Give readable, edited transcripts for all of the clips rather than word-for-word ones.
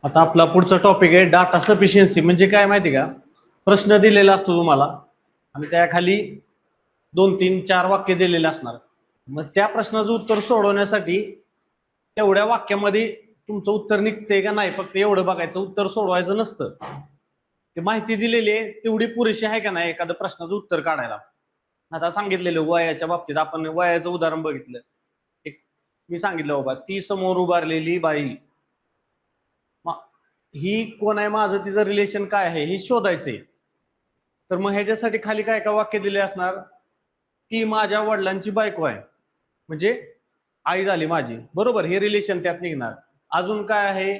आता आपला पुढचा टॉपिक आहे डाटा सफिशियन्सी. म्हणजे काय माहिती का, प्रश्न दिलेला असतो तुम्हाला आणि त्याखाली 2 3 4 वाक्य दिलेले असणार. मग त्या प्रश्नाचं उत्तर सोडवण्यासाठी तेवढ्या वाक्यामध्ये तुमचं उत्तर निघतंय का नाही फक्त एवढं बघायचं, उत्तर सोडवायचं नसतं. ते माहिती दिलेली आहे तेवढी पुरेशी आहे का नाही एखाद्या प्रश्नाचं उत्तर काढायला. आता सांगितलेलं वयाच्या बाबतीत आपण वयाचं उदाहरण बघितलं. एक मी सांगितलं बाबा, ती समोर उभारलेली बाई ही कोण आहे, माझं तिचं रिलेशन काय आहे हे शोधायचंय. तर मग ह्याच्यासाठी खाली काय काय वाक्य दिले असणार, ती माझ्या वडिलांची बायको आहे म्हणजे आई झाली माझी, बरोबर, हे रिलेशन त्यात निघणार. अजून काय आहे,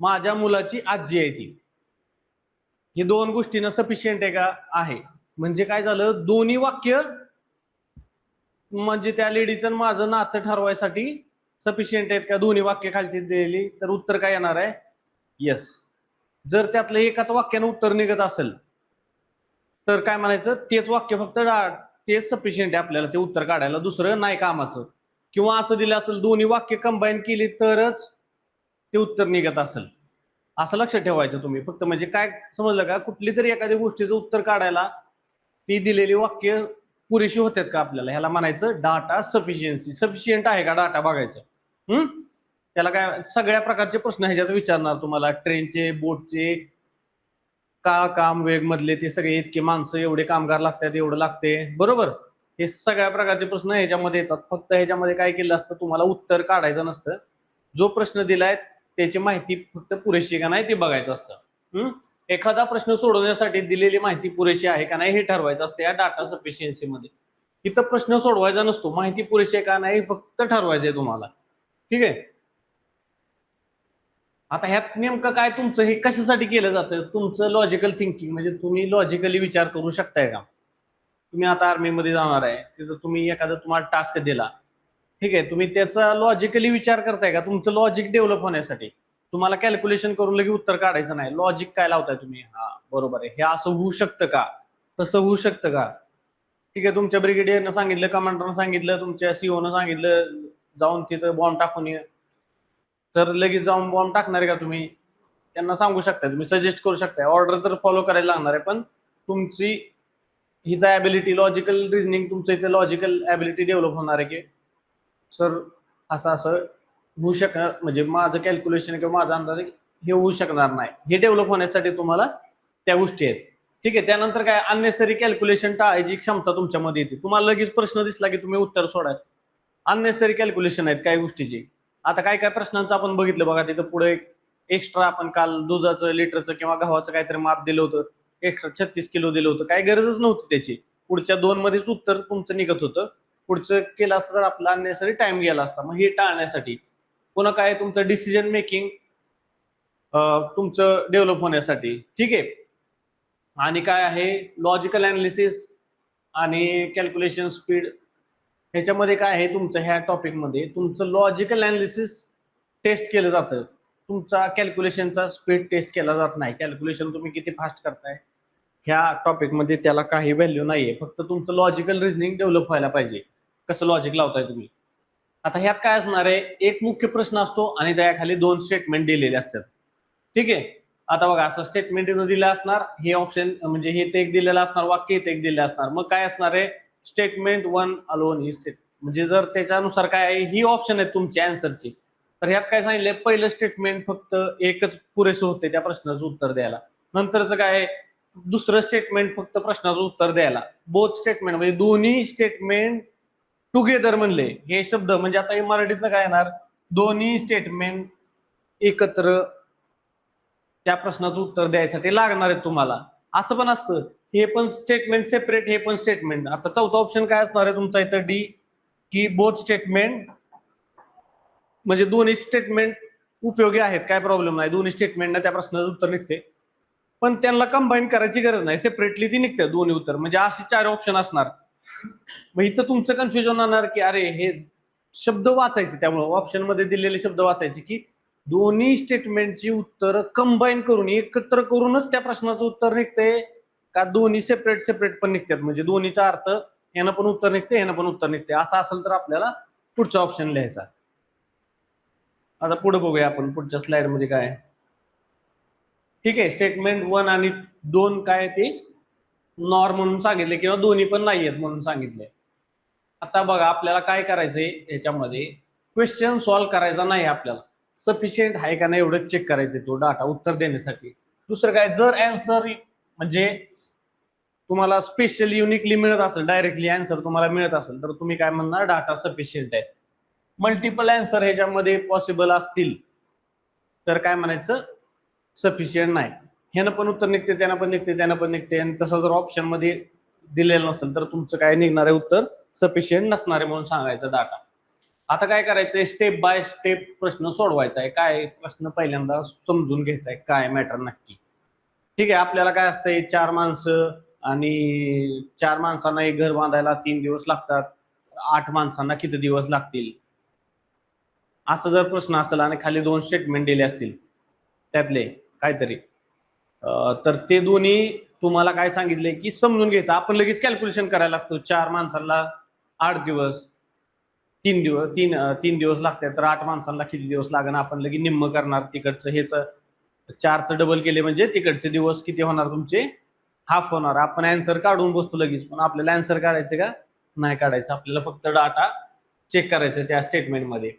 माझ्या मुलाची आजी आहे ती. हे दोन गोष्टींना सफिशियंट आहे का, आहे. म्हणजे काय झालं, दोन्ही वाक्य म्हणजे त्या लेडीचं माझं नातं ठरवायसाठी सफिशियंट आहेत का दोन्ही वाक्य खालची दिलेली, तर उत्तर काय येणार आहे, येस. जर त्यातलं एकाच वाक्यानं उत्तर निघत असेल तर काय म्हणायचं, तेच वाक्य फक्त तेच सफिशियंट आहे आपल्याला ते उत्तर काढायला, दुसरं नाही कामाचं. किंवा असं दिलं असेल दोन्ही वाक्य कंबाईन केली तरच ते उत्तर निघत असेल, असं लक्षात ठेवायचं तुम्ही फक्त. म्हणजे काय समजलं का, कुठली तरी एखाद्या गोष्टीचं उत्तर काढायला ती दिलेली वाक्य पुरेशी होतात का आपल्याला, ह्याला म्हणायचं डाटा सफिशियन्सी. सफिशियंट आहे का डाटा बघायचं. त्याला काय सगळ्या प्रकारचे प्रश्न ह्याच्यात विचारणार तुम्हाला, ट्रेनचे, बोटचे, काळ, काम, वेग मधले, ते सगळे इतके माणसं, एवढे कामगार लागतात, एवढं लागते, बरोबर. हे सगळ्या प्रकारचे प्रश्न ह्याच्यामध्ये येतात. फक्त ह्याच्यामध्ये काय केलं असतं, तुम्हाला उत्तर काढायचं नसतं, जो प्रश्न दिलाय त्याची माहिती फक्त पुरेशी का नाही ते बघायचं असतं. एखादा प्रश्न सोडवण्यासाठी दिलेली माहिती पुरेशी आहे का नाही हे ठरवायचं असतं या डाटा सफिशियन्सी मध्ये. इथं प्रश्न सोडवायचा नसतो, माहिती पुरेशी आहे का नाही फक्त ठरवायचंय तुम्हाला. ठीक आहे. आता ह्यात नेमकं काय, तुमचं हे कशासाठी केलं जातं, तुमचं लॉजिकल थिंकिंग. म्हणजे तुम्ही लॉजिकली विचार करू शकताय का. तुम्ही आता आर्मीमध्ये जाणार आहे, तिथं तुम्ही एखादा तुम्हाला टास्क दिला, ठीक आहे, तुम्ही त्याचा लॉजिकली विचार करताय का, तुमचं लॉजिक डेव्हलप होण्यासाठी. तुम्हाला कॅल्क्युलेशन करून लगे उत्तर काढायचं नाही, लॉजिक काय लावताय तुम्ही, हा बरोबर आहे, हे असं होऊ शकतं का, तसं होऊ शकतं का. ठीक आहे, तुमच्या ब्रिगेडियरनं सांगितलं, कमांडरनं सांगितलं, तुमच्या सीओनं सांगितलं जाऊन तिथं बॉम्ब टाकून ये, तर लगेच जाऊन बॉम्ब टाकणार आहे का तुम्ही. त्यांना सांगू शकता, तुम्ही सजेस्ट करू शकता, ऑर्डर तर फॉलो करायला लागणार आहे, पण तुमची ही ॲबिलिटी, लॉजिकल रिझनिंग, तुमचं इथे लॉजिकल ॲबिलिटी डेव्हलप होणार आहे की सर असं असं होऊ शकणार, म्हणजे माझं कॅल्क्युलेशन किंवा माझा अंदाज हे होऊ शकणार नाही, हे डेव्हलप होण्यासाठी तुम्हाला त्या गोष्टी आहेत. ठीक आहे. त्यानंतर काय, अननेसरी कॅल्क्युलेशन टाळायची क्षमता तुमच्यामध्ये येते. तुम्हाला लगेच प्रश्न दिसला की तुम्ही उत्तर सोडायचं. अननेसरी कॅल्क्युलेशन आहेत काही गोष्टीची. आता काय काय प्रश्नांचं आपण बघितलं बघा, तिथं पुढे एक्स्ट्रा आपण काल दुधाचं, लिटरचं किंवा गव्हाचं काहीतरी माप दिलं होतं, एक्स्ट्रा 36 किलो दिलं होतं, काही गरजच नव्हती त्याची. पुढच्या 2 मध्येच उत्तर तुमचं निघत होतं. पुढचं केलं असतं तर आपला अननेसरी टाइम गेला असता. मग हे टाळण्यासाठी पुन्हा काय, तुमचं डिसिजन मेकिंग तुमचं डेव्हलप होण्यासाठी. ठीक आहे. आणि काय आहे, लॉजिकल अनालिसिस आणि कॅल्क्युलेशन स्पीड. ह्याच्यामध्ये काय आहे, तुमचं ह्या टॉपिकमध्ये तुमचं लॉजिकल अनालिसिस टेस्ट केलं जातं, तुमचा कॅल्क्युलेशनचा स्पीड टेस्ट केला जात नाही. कॅल्क्युलेशन तुम्ही किती फास्ट करताय ह्या टॉपिकमध्ये त्याला काही व्हॅल्यू नाहीये, फक्त तुमचं लॉजिकल रिझनिंग डेव्हलप व्हायला पाहिजे, कसं लॉजिक लावताय तुम्ही. आता ह्यात काय असणार आहे, एक मुख्य प्रश्न असतो आणि त्याखाली 2 स्टेटमेंट दिलेले असतात. ठीक आहे. आता बघा, असं स्टेटमेंट दिलं असणार, हे ऑप्शन म्हणजे हे ते एक दिलेलं असणार, वाक्य इथे एक दिलेलं असणार. मग काय असणार आहे, स्टेटमेंट 1 अलोन ही स्टेट, म्हणजे जर त्याच्यानुसार काय आहे, ही ऑप्शन आहे तुमची आन्सरची. तर ह्यात काय सांगितलंय, पहिलं स्टेटमेंट फक्त एकच पुरेसं होते त्या प्रश्नाचं उत्तर द्यायला. नंतरचं काय आहे, दुसरं स्टेटमेंट फक्त प्रश्नाचं उत्तर द्यायला. बोथ स्टेटमेंट म्हणजे दोन्ही स्टेटमेंट टुगेदर म्हणले हे शब्द, म्हणजे आता मराठीतनं काय येणार, दोन्ही स्टेटमेंट एकत्र त्या प्रश्नाचं उत्तर द्यायसाठी लागणार आहे तुम्हाला. असं पण असतं, हे पण स्टेटमेंट सेपरेट, हे पण स्टेटमेंट. आता चौथा ऑप्शन काय असणार आहे तुमचा इथं, डी, की बोथ स्टेटमेंट, म्हणजे दोन्ही स्टेटमेंट उपयोगी आहेत, काय प्रॉब्लेम नाही, दोन्ही स्टेटमेंटनं त्या प्रश्नाचं उत्तर निघते, पण त्यांना कंबाईन करायची गरज नाही, सेपरेटली ती निघते दोन्ही उत्तर. म्हणजे असे 4 ऑप्शन असणार. मग इथं तुमचं कन्फ्युजन होणार की अरे हे शब्द वाचायचे, त्यामुळे ऑप्शन मध्ये दिलेले शब्द वाचायचे की दोन्ही स्टेटमेंटची उत्तर कंबाईन करून, एकत्र करूनच त्या प्रश्नाचं उत्तर निघतंय का दोन्ही सेपरेट सेपरेट पण निघतात, म्हणजे दोन्हीचा अर्थ ह्यानं पण उत्तर निघते, ह्यानं पण उत्तर निघते. असं असेल तर आपल्याला पुढचा ऑप्शन लिहायचा. आता पुढे बघूया आपण पुढच्या स्लाइड मध्ये काय. ठीक आहे. स्टेटमेंट 1 आणि 2 काय ते नॉर म्हणून सांगितले किंवा दोन्ही पण नाही आहेत म्हणून सांगितले. आता बघा आपल्याला काय करायचंय याच्यामध्ये, क्वेश्चन सॉल्व्ह करायचा नाही आपल्याला, सफिशियंट आहे का नाही एवढंच चेक करायचं तो डाटा उत्तर देण्यासाठी. दुसरं काय, जर अँसर म्हणजे तुम्हाला स्पेशल युनिकली मिळत असेल, डायरेक्टली अँसर तुम्हाला मिळत असेल, तर तुम्ही काय म्हणणार, डाटा सफिशियंट आहे. मल्टिपल अँसर ह्याच्यामध्ये पॉसिबल असतील तर काय म्हणायचं, सफिशियंट नाही. ह्यानं पण उत्तर निघते, त्यानं पण निघते, त्यानं पण निघते, आणि तसं जर ऑप्शन मध्ये दिलेलं नसेल तर तुमचं काय निघणार आहे उत्तर, सफिशियंट नसणार आहे म्हणून सांगायचं डाटा. आता काय करायचंय, स्टेप बाय स्टेप प्रश्न सोडवायचा आहे. काय प्रश्न पहिल्यांदा समजून घ्यायचा आहे, काय मॅटर नक्की. ठीक आहे. आपल्याला काय असतंय, 4 माणसं आणि 4 माणसांना एक घर बांधायला 3 दिवस लागतात, 8 माणसांना किती दिवस लागतील, असं जर प्रश्न असेल आणि खाली 2 स्टेटमेंट दिले असतील त्यातले काहीतरी, तर ते दोन्ही तुम्हाला काय सांगितले की समजून घ्यायचं. आपण लगेच कॅल्क्युलेशन करायला लागतो. 4 माणसांना 8 दिवस, 3 दिवस लागतात, तर 8 माणसांना किती दिवस लागणार, आपण लगेच निम्म करणार. तिकडचं हेच 4चं डबल केले म्हणजे तिकडचे दिवस किती होणार तुमचे, हाफ होणार. आपण आन्सर काढून बसतो लगेच, पण आपल्याला आन्सर काढायचं का नाही काढायचं, आपल्याला फक्त डाटा चेक करायचं त्या स्टेटमेंटमध्ये.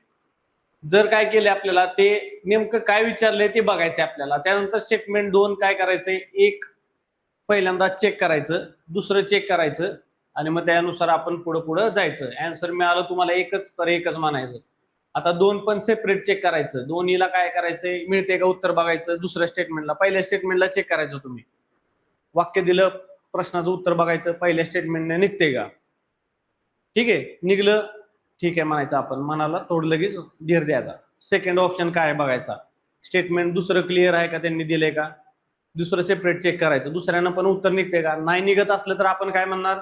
जर काय केले आपल्याला, ते नेमकं काय विचारलंय ते बघायचं आपल्याला. त्यानंतर स्टेटमेंट 2 काय करायचंय, एक पहिल्यांदा चेक करायचं, दुसरं चेक करायचं, आणि मग त्यानुसार आपण पुढे पुढे जायचं. आन्सर मिळालं तुम्हाला एकच तर एकच म्हणायचं. आता 2 पण सेपरेट चेक करायचं. दोन्हीला काय करायचंय, मिळते का उत्तर बघायचं. दुसऱ्या स्टेटमेंटला, पहिल्या स्टेटमेंटला चेक करायचं. तुम्ही वाक्य दिलं, प्रश्नाचं उत्तर बघायचं, पहिल्या स्टेटमेंटने निघते का. ठीक आहे, निघलं, ठीक आहे म्हणायचं. आपण मनाला थोडं लगेच धीर द्यायचा. सेकंड ऑप्शन काय बघायचा, स्टेटमेंट दुसरं क्लिअर आहे का, त्यांनी दिले का, दुसरं सेपरेट चेक करायचं. दुसऱ्यानं पण उत्तर निघते का, नाही निघत असलं तर आपण काय म्हणणार,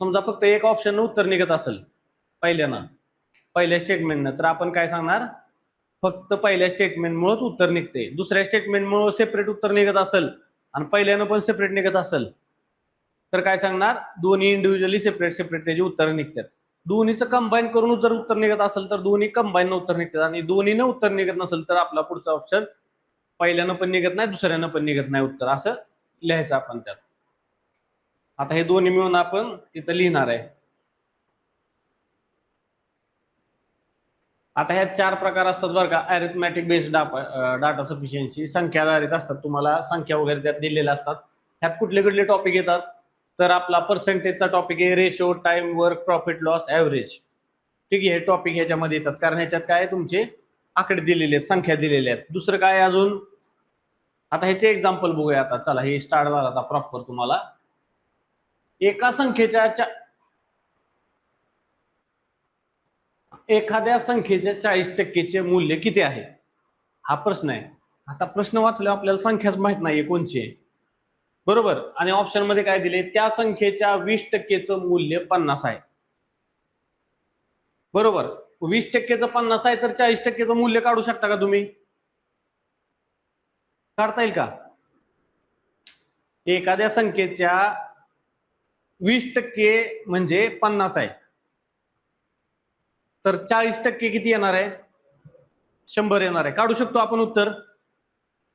समजा फक्त एक ऑप्शन उत्तर निघत असेल पहिल्यानं, पहिल्या स्टेटमेंटनं, तर आपण काय सांगणार, फक्त पहिल्या स्टेटमेंटमुळेच उत्तर निघते. दुसऱ्या स्टेटमेंटमुळे सेपरेट उत्तर निघत असेल आणि पहिल्यानं पण सेपरेट निघत असेल तर काय सांगणार, दोन्ही इंडिव्हिज्युअली सेपरेट सेपरेट त्याची उत्तर निघतात. दोन्हीचं कंबाईन करून जर उत्तर निघत असेल तर दोन्ही कंबाईन उत्तर निघतात, आणि दोन्हीनं उत्तर निघत नसेल तर आपला पुढचा ऑप्शन पहिल्यानं पण निघत नाही, दुसऱ्यानं पण निघत नाही उत्तर, असं लिहायचं आपण त्यात. आता हे दोन्ही मिळून आपण तिथं लिहिणार आहे. आता ह्यात 4 प्रकार असतात बरं का. अरिथमॅटिक बेस्ड डाटा सफिशियन्सी, संख्या आधारित असतात. तुम्हाला संख्या वगैरे त्यात दिलेल्या असतात. ह्यात कुठले कुठले टॉपिक येतात, तर आपला पर्सेंटेजचा टॉपिक आहे, ratio, time, work, profit loss, average. ठीक आहे, हे टॉपिक ह्याच्यामध्ये येतात, कारण ह्याच्यात काय तुमचे आकडे दिलेले आहेत, संख्या दिलेल्या आहेत. दुसरं काय अजून, आता ह्याचे एक्झाम्पल बघूया. आता चला, हे स्टार्ट झाला आता प्रॉपर. तुम्हाला एका संख्येच्या एखाद्या संख्येच्या 40% मूल्य किती आहे, हा प्रश्न आहे. आता प्रश्न वाचल्यावर आपल्याला संख्याच माहित नाहीये कोणची आहे, बरोबर. आणि ऑप्शन मध्ये काय दिले, त्या संख्येच्या 20%चं मूल्य 50 आहे, बरोबर. 20%चं 50 आहे तर 40%चं मूल्य काढू शकता का तुम्ही, काढता येईल का. एखाद्या संख्येच्या 20% म्हणजे 50 आहे, तर 40% किती येणार आहे, 100 येणार आहे. काढू शकतो आपण उत्तर,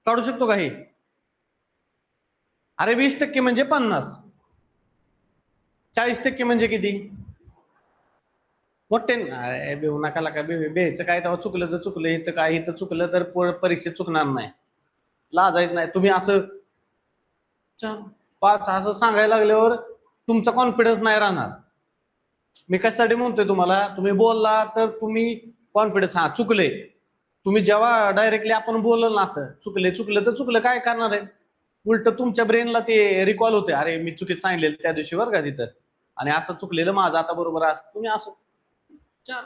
काढू शकतो का हे. अरे 20% म्हणजे 50, 40% म्हणजे किती, मोठे. बेहू नका का बेहायचं काय, तेव्हा चुकलं तर चुकलं, इथं काय, इथं चुकलं तर परीक्षेत चुकणार नाही, लाजायचं नाही. तुम्ही असं 5 असं सांगायला लागल्यावर तुमचा कॉन्फिडन्स नाही राहणार. मी कशासाठी म्हणतोय तुम्हाला, तुम्ही बोलला तर तुम्ही कॉन्फिडन्स, हा चुकले. तुम्ही जेव्हा डायरेक्टली आपण बोलल ना असं चुकलं तर चुकलं, काय करणार आहे, उलट तुमच्या ब्रेनला ते रिकॉल होते, अरे मी चुकीत सांगितलेलं त्या दिवशी बरं का तिथं, आणि असं चुकलेलं माझं आता बरोबर असं. तुम्ही असं 4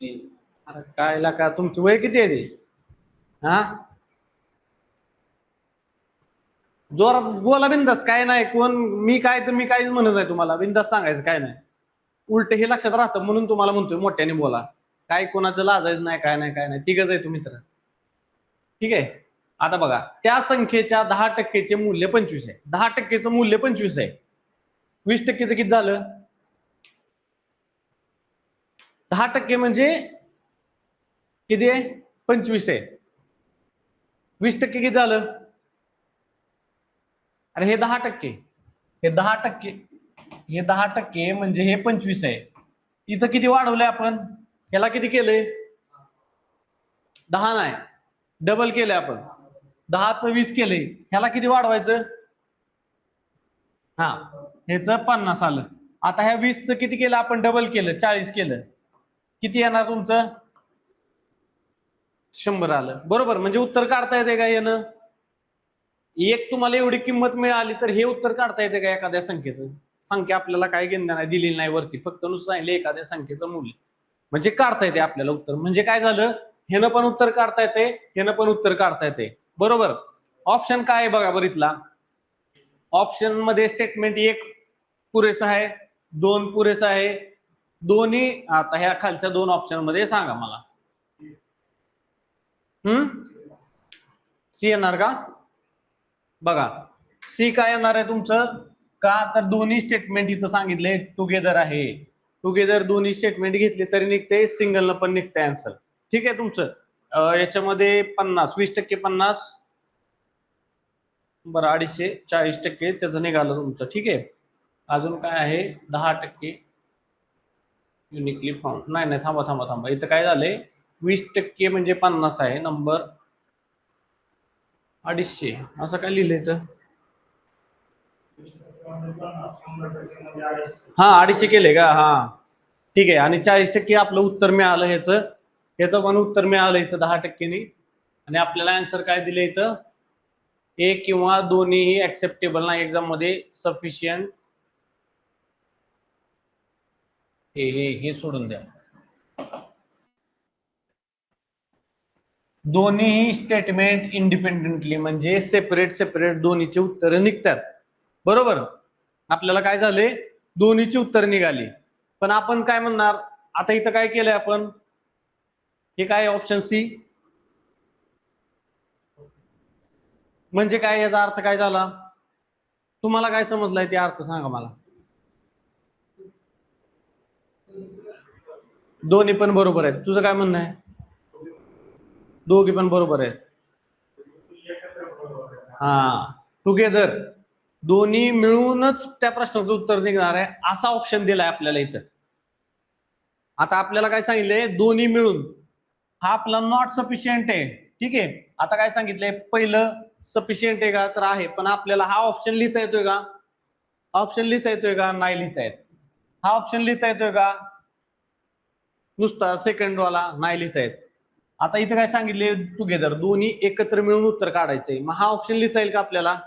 3, अरे काय का, तुमचं वय किती आहे ते, हा जोरात बोला, बिंदास, काय नाही कोण मी काय, तर मी काहीच म्हणत नाही तुम्हाला, बिंदास सांगायचं काय नाही. उलट हे लक्षात राहतं म्हणून तुम्हाला म्हणतोय मोठ्याने बोला, काय कोणाचं लाजायचं नाही, काय नाही, काय नाही, तिघच आहे तुम्ही तर. ठीक आहे. आता बघा, त्या संख्येच्या 10%चे मूल्य 25 आहे, 10%चं मूल्य 25 आहे, 20%चं किती झालं, 10% म्हणजे किती आहे, 25 आहे. 20% किती झालं? अरे हे 10%, हे 10%, हे 10% म्हणजे हे 25 आहे. इथं किती वाढवलंय आपण? याला किती केलंय? 10 नाही, डबल केलंय आपण. 10चं 20 केलंय. ह्याला किती वाढवायचं? हा, ह्याच 50 आलं. आता ह्या 20चं किती केलं आपण? डबल केलं, 40 केलं. किती येणार तुमचं? 100 आलं. बरोबर, म्हणजे उत्तर काढता येते का येणं? एक तुम्हाला एवढी किंमत मिळाली तर हे उत्तर काढता येते का एखाद्या संख्येचं? संख्या आपल्याला काय घेणं नाही, दिलेली नाही वरती, फक्त नुसतं सांगितलं एखाद्या संख्येचं मूल्य, म्हणजे काढता येते आपल्याला उत्तर. म्हणजे काय झालं? ह्यानं पण उत्तर काढता येते, ह्यानं पण उत्तर काढता येते. बरोबर. ऑप्शन काय आहे बघा बरं इथला. ऑप्शन मध्ये स्टेटमेंट 1 पुरेसा आहे, 2 पुरेसा आहे, दोन्ही. आता ह्या खालच्या 2 ऑप्शन मध्ये सांगा मला. सी येणार का? बघा, सी काय येणार आहे तुमचं? का तर दोन्ही स्टेटमेंट इथं सांगितले टुगेदर आहे. टुगेदर दोन्ही स्टेटमेंट घेतले तरी निघते, सिंगल पण निघते आन्सर. ठीक आहे तुमचं. याच्यामध्ये 50, 20% 50, बरं 250, 40% त्याचं निघालं तुमचं. ठीक आहे. अजून काय आहे? 10% युनिकली फाउंड. नाही, थांबा, इथं काय झालंय? 20% म्हणजे 50 आहे नंबर. 250 असं काय लिहिलंय तर? हा, 250 केले का? हा, ठीक आहे. आणि 40% आपलं उत्तर मिळालं. ह्याचं पण उत्तर मिळालं इथं 10%नी. आणि आपल्याला आन्सर काय दिले इथं? एक किंवा दोन्हीही ऍक्सेप्टेबल नाही एक्झाम मध्ये. सफिशियंट हे सोडून द्या. दोन्हीही स्टेटमेंट इंडिपेंडेंटली म्हणजे सेपरेट दोन्हीचे उत्तर निघतात. बरोबर. आपल्याला काय झाले? दोन्हीची उत्तर निघाली. पण आपण काय म्हणणार आता? इथं काय केलंय आपण? हे काय ऑप्शन सी म्हणजे काय? याचा अर्थ काय झाला? तुम्हाला काय समजलाय ते अर्थ सांगा मला. दोन्ही पण बरोबर आहेत. तुझं काय म्हणणं आहे? दोघी पण बरोबर आहेत. हा, टुगेदर दोन्ही मिळूनच त्या प्रश्नाचं उत्तर निघणार आहे, असा ऑप्शन दिलाय आपल्याला इथं. आता आपल्याला काय सांगितलंय? दोन्ही मिळून. हा आपला नॉट सफिशियंट आहे. ठीक आहे. आता काय सांगितलंय? पहिलं सफिशियंट आहे का? तर आहे. पण आपल्याला हा ऑप्शन लिहिता येतोय का? ऑप्शन लिहिता येतोय का? नाही लिहिता येत. हा ऑप्शन लिहिता येतोय का? नुसता सेकंड वाला नाही लिहिता येत. आता इथं काय सांगितले? टुगेदर दोन्ही एकत्र मिळून उत्तर काढायचंय. मग हा ऑप्शन लिहिता येईल का आपल्याला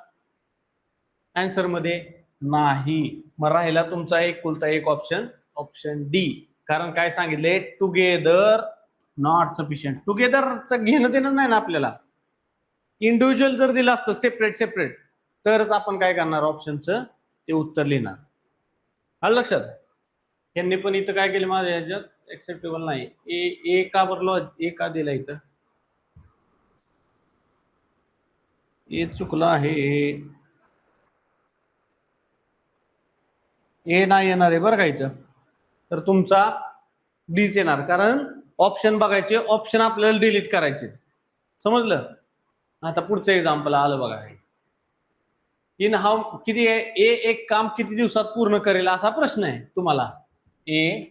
आन्सर मध्ये? नाही. मग राहिला तुमचा एकुलता एक ऑप्शन, ऑप्शन डी. कारण काय सांगितले? Together not sufficient. टुगेदरचं घेणं देणं नाही ना आपल्याला. इंडिव्हिज्युअल जर दिलं असतं सेपरेट तरच आपण काय करणार? ऑप्शनचं ते उत्तर लिहिणार. आलं लक्षात? यांनी पण इथं काय केलं माझ्या ह्याच्यात एक्सेप्टेबल नाही. ए का बरलो? ए का दिला इथं? ए चुकलं आहे. ए नाही येणार आहे बरं का इथं. तर तुमचा डीच येणार. कारण ऑप्शन बघायचे, ऑप्शन आपल्याला डिलीट करायचे. समजलं? आता पुढचं एक्झाम्पल आलं बघा. इन हाऊ किती आहे? ए एक काम किती दिवसात पूर्ण करेल असा प्रश्न आहे तुम्हाला. ए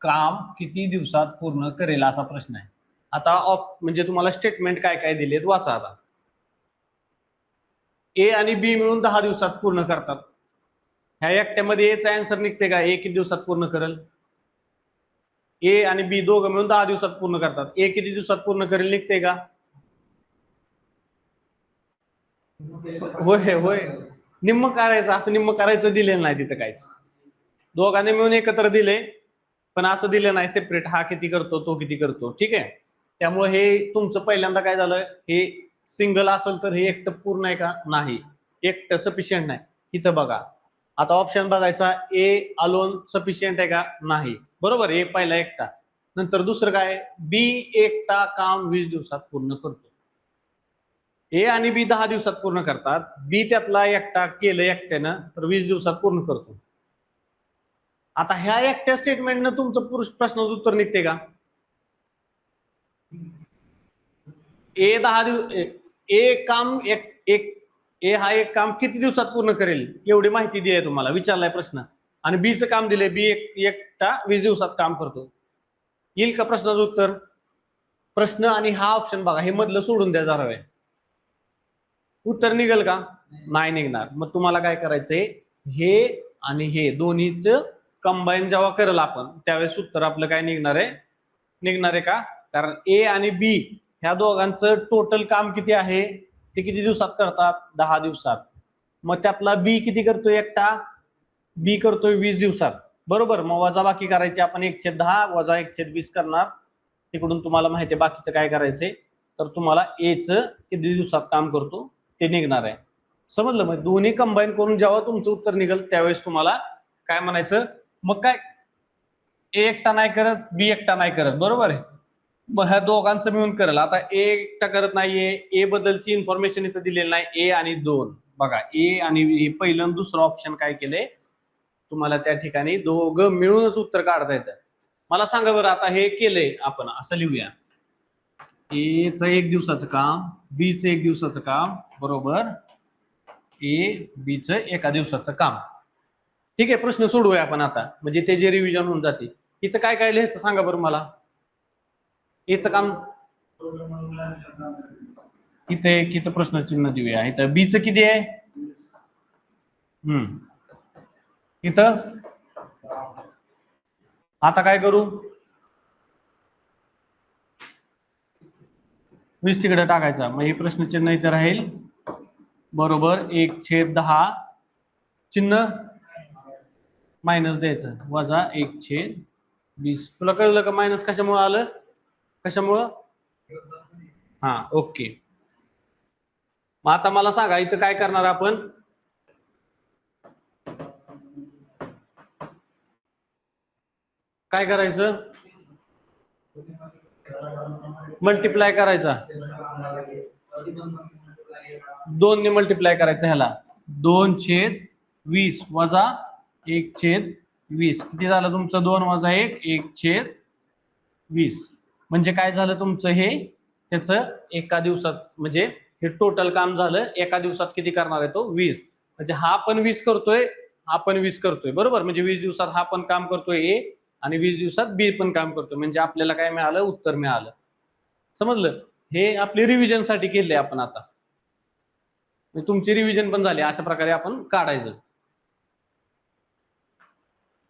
काम किती दिवसात पूर्ण करेल असा प्रश्न आहे. आता म्हणजे तुम्हाला स्टेटमेंट काय काय दिलेत वाचा आता. ए आणि बी मिळून 10 दिवसात पूर्ण करतात. ह्या एकट्यामध्ये एचा आन्सर निघते का? ए किती दिवसात पूर्ण करेल? ए आणि बी दोघं मिळून 10 दिवसात पूर्ण करतात. ए किती दिवसात पूर्ण करेल निघते का? होय. निम्म करायचं, असं निम्म करायचं दिलेलं नाही तिथं काहीच. दोघांनी मिळून एकत्र दिले, पण असं दिलं नाही सेपरेट. हा किती करतो, तो किती करतो. ठीक आहे. त्यामुळे हे तुमचं पहिल्यांदा काय झालं? हे सिंगल असेल तर हे एकटं पूर्ण आहे का? नाही. एकटं सफिशियंट नाही. इथं बघा. आता ऑप्शन बघायचा. ए अलोन सफिशियंट आहे का? नाही. बरोबर. ए पहिला एकटा. नंतर दुसरं काय? बी एकटा काम 20 दिवसात पूर्ण करतो. ए आणि बी 10 दिवसात पूर्ण करतात. बी त्यातला एकटा केलं एकट्यानं तर 20 दिवसात पूर्ण करतो. आता ह्या एकट्या स्टेटमेंटनं तुमचं प्रश्नाचं उत्तर निघते का? ए 10 दिवस ए काम एक एक ए हा एक काम किती दिवसात पूर्ण करेल एवढी माहिती दिली आहे तुम्हाला, विचारलाय प्रश्न. आणि बीचं काम दिले, बी एकटा 20 दिवसात काम करतो. येईल का प्रश्नाचं उत्तर? प्रश्न आणि हा ऑप्शन बघा, हे मधलं सोडून द्या जरा वेळ. उत्तर निघेल का? नाही निघणार. मग तुम्हाला काय करायचंय, हे आणि हे दोन्हीच कंबाईन जेव्हा करेल आपण त्यावेळेस उत्तर आपलं काय निघणार आहे का? कारण ए आणि बी ह्या दोघांचं टोटल काम किती आहे, ते किती दिवसात करतात? 10 दिवसात. मग त्यातला बी किती करतोय एकटा? बी करतोय 20 दिवसात, बरोबर. मग वजा बाकी करायची आपण 1/10 वजा 1/20 करणार. तिकडून तुम्हाला माहिती आहे बाकीचं काय करायचंय, तर तुम्हाला एच किती दिवसात काम करतो ते निघणार आहे. समजलं? मग दोन्ही कंबाईन करून जेव्हा तुमचं उत्तर निघेल त्यावेळेस तुम्हाला काय म्हणायचं, मग काय ए एकटा नाही करत, बी एकटा नाही करत, बरोबर आहे. मग ह्या दोघांचं मिळून करेल. आता ए एकटा करत नाहीये, ए बद्दलची इन्फॉर्मेशन इथं दिलेली नाही. ए आणि 2 बघा, ए आणि पहिलं आणि दुसरं ऑप्शन काय केलंय तुम्हाला त्या ठिकाणी दोघं मिळूनच उत्तर काढता येतं. मला सांगा बरं, आता हे केलंय आपण, असं लिहूया, एचं 1 दिवसाचं काम, बीचं 1 दिवसाचं काम, बरोबर, ए बीचं 1 दिवसाचं काम. ठीक आहे, प्रश्न सोडवूया आपण आता, म्हणजे ते जे रिव्हिजन होऊन जाते. इथं काय काय लिहायचं सांगा बरं मला. एचं काम इथं प्रश्न चिन्ह देऊया. इथं बीचं किती आहे? इथं आता काय करू, 20 तिकडे टाकायचा. मग हे प्रश्न चिन्ह इथं राहील, बरोबर. 1/10 चिन्ह मायनस द्यायचं, वजा 1/20. तुला कळलं का मायनस कशामुळे आलं? कशामुळं? हा, ओके. मग आता मला सांगा इथं काय करणार आपण. काय करायचं? मल्टिप्लाय करायचा, 2 ने मल्टिप्लाय करायचं ह्याला. 2/20 वजा 1/20 किती झालं तुमचं? 2 वजा 1 1/20. म्हणजे काय झालं तुमचं, हे त्याचं 1 दिवसात, म्हणजे हे टोटल काम झालं 1 दिवसात. किती करणार आहे तो? 20. म्हणजे हा पण 20 करतोय, हा पण 20 करतोय, बरोबर. म्हणजे 20 दिवसात हा पण काम करतोय ए, आणि 20 दिवसात बी पण काम करतोय. म्हणजे आपल्याला काय मिळालं? उत्तर मिळालं. समजलं? हे आपली रिव्हिजन साठी केले आपण. आता तुमची रिव्हिजन पण झाली. अशा प्रकारे आपण काढायचं.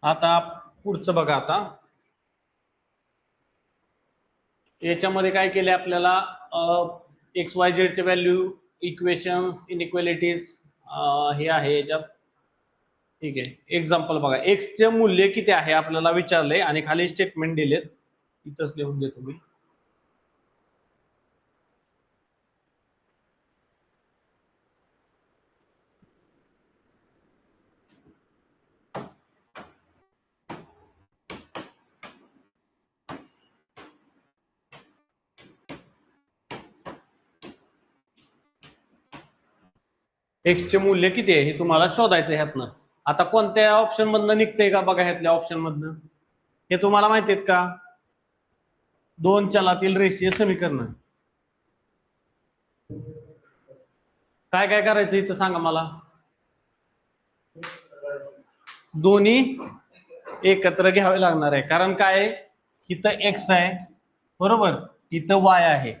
आता पुढचं बघा. आता याच्यामध्ये काय केले आपल्याला, एक्स वाय झेडचे व्हॅल्यू, इक्वेशन्स, इनइक्वालिटीज हे आहे याच्यात. ठीक आहे, एक्झाम्पल बघा. एक्सचे मूल्य किती आहे आपल्याला विचारले आणि खाली स्टेटमेंट दिलेत, इथंच लिहून देतो मी. एक्सचे मूल्य किती आहे हे तुम्हाला शोधायचं ह्यातनं. आता कोणत्या ऑप्शन मधनं निघतंय का बघा, ह्यातल्या ऑप्शन मधनं. हे तुम्हाला माहिती आहेत का? 2 चलातील रेषीय समीकरण. काय काय करायचं इथं सांगा मला. दोन्ही एकत्र घ्यावे लागणार आहे. कारण काय, इथं एक्स आहे, बरोबर, इथं वाय आहे.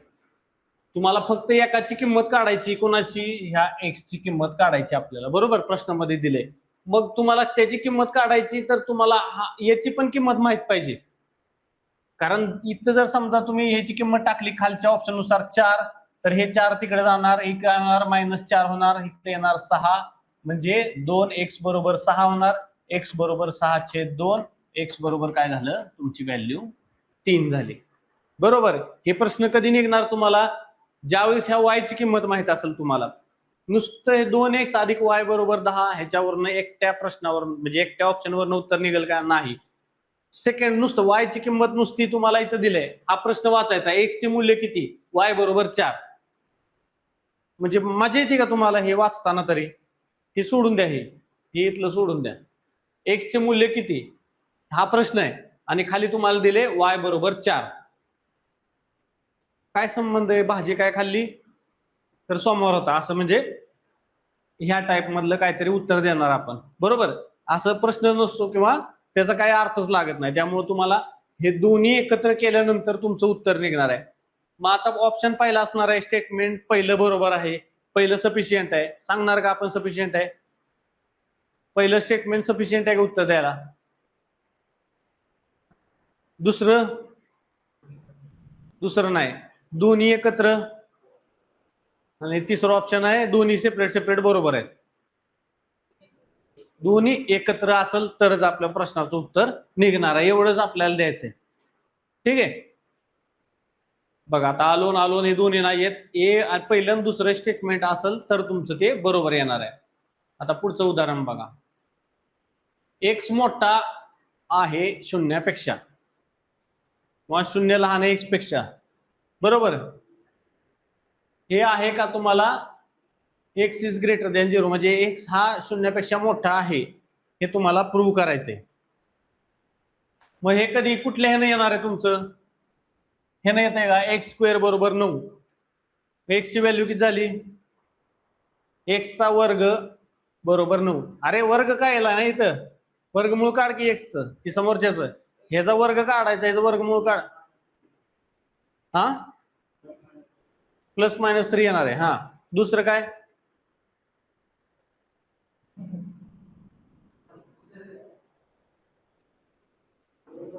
तुम्हाला फक्त एकाची किंमत काढायची. कोणाची? ह्या एक्स ची किंमत काढायची आपल्याला, बरोबर. प्रश्नामध्ये दिले. मग तुम्हाला त्याची किंमत काढायची, तर तुम्हाला याची पण किंमत माहित पाहिजे. कारण इथं जर समजा तुम्ही ह्याची किंमत टाकली खालच्या ऑप्शन नुसार 4, तर हे 4 तिकडे जाणार, एक येणार -4 होणार, इथे येणार 6, म्हणजे 2x बरोबर 6 होणार. x बरोबर 6/2. x बरोबर काय झालं? तुमची व्हॅल्यू 3 झाली, बरोबर. हे प्रश्न कधी निघणार तुम्हाला? ज्यावेळेस ह्या y ची किंमत माहित असेल तुम्हाला. नुसतं हे 2x अधिक y बरोबर 10 ह्याच्यावरनं एकट्या प्रश्नावर, म्हणजे एकट्या ऑप्शनवरनं उत्तर निघेल का? नाही. सेकंड, नुसतं y ची किंमत नुसती तुम्हाला इथं दिलंय, हा प्रश्न वाचायचा. x चे मूल्य किती? y बरोबर 4. म्हणजे मजा येते का तुम्हाला हे वाचताना? तरी हे सोडून द्या, हे इथलं सोडून द्या. x चे मूल्य किती हा प्रश्न आहे, आणि खाली तुम्हाला दिले y बरोबर 4. काय संबंध आहे? भाजी काय खाल्ली? तर सोमवार होता, असं म्हणजे ह्या टाईप मधलं काहीतरी उत्तर देणार आपण, बरोबर. असं प्रश्न नसतो किंवा त्याचा काही अर्थच लागत नाही. त्यामुळे तुम्हाला हे दोन्ही एकत्र केल्यानंतर तुमचं उत्तर निघणार आहे. मग आता ऑप्शन पहिला असणार आहे स्टेटमेंट पहिलं बरोबर आहे, पहिलं सफिशियंट आहे. सांगणार का आपण सफिशियंट आहे? पहिलं स्टेटमेंट सफिशियंट आहे का उत्तर द्यायला? दुसरं नाही, दोन्ही एकत्र. आणि तिसरं ऑप्शन आहे दोन्ही सेपरेट सेपरेट बरोबर आहेत. दोन्ही एकत्र असेल तरच आपल्या प्रश्नाचं उत्तर निघणार आहे, एवढंच आपल्याला द्यायचंय. ठीक आहे, बघा आता आलोन हे दोन्ही नाही आहेत. ए पहिलं आणि दुसरं स्टेटमेंट असेल तर तुमचं ते बरोबर येणार आहे. आता पुढचं उदाहरण बघा. एक्स मोठा आहे शून्यापेक्षा किंवा शून्य लहान आहे एक्स पेक्षा, बरोबर. हे आहे का तुम्हाला एक्स इज ग्रेटर दॅन 0 म्हणजे एक्स हा शून्यापेक्षा मोठा आहे हे तुम्हाला प्रूव्ह करायचंय. मग हे कधी कुठल्या ह्याने येणार आहे तुमचं? हे नाही येत आहे का एक्स स्क्वेअर बरोबर 9. एक्स ची व्हॅल्यू किती झाली? एक्सचा वर्ग बरोबर 9. अरे वर्ग काय याला नाही इथं, वर्गमूळ काढ की एक्सचं, ती समोरच्याच ह्याचा वर्ग काढायचा, ह्याचा वर्गमूळ काढ. हा +-3 येणार आहे. हा दुसरं काय?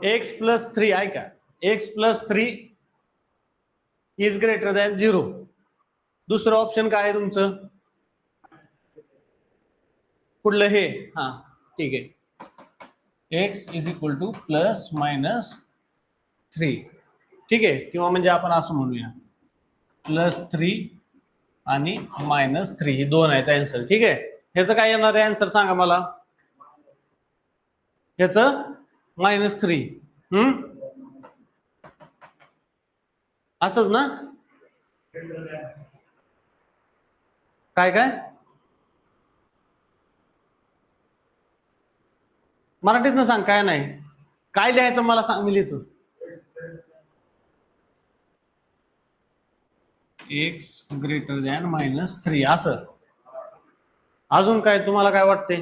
x+3 आहे का? x+3 is greater than 0. दुसरं ऑप्शन काय आहे तुमचं? कुठलं हे? हा ठीक आहे, x = +-3. ठीक आहे, किंवा म्हणजे आपण असं म्हणूया +3 आणि -3 ही दोन आहेत आन्सर. ठीक आहे, ह्याचं काय येणार आहे आन्सर सांगा मला? ह्याचं -3. असंच ना? काय काय मराठीतनं सांग, काय नाही काय लिहायचं मला सांग, मी लिहितो. x ग्रेटर दॅन -3 असं. अजून काय तुम्हाला काय वाटते?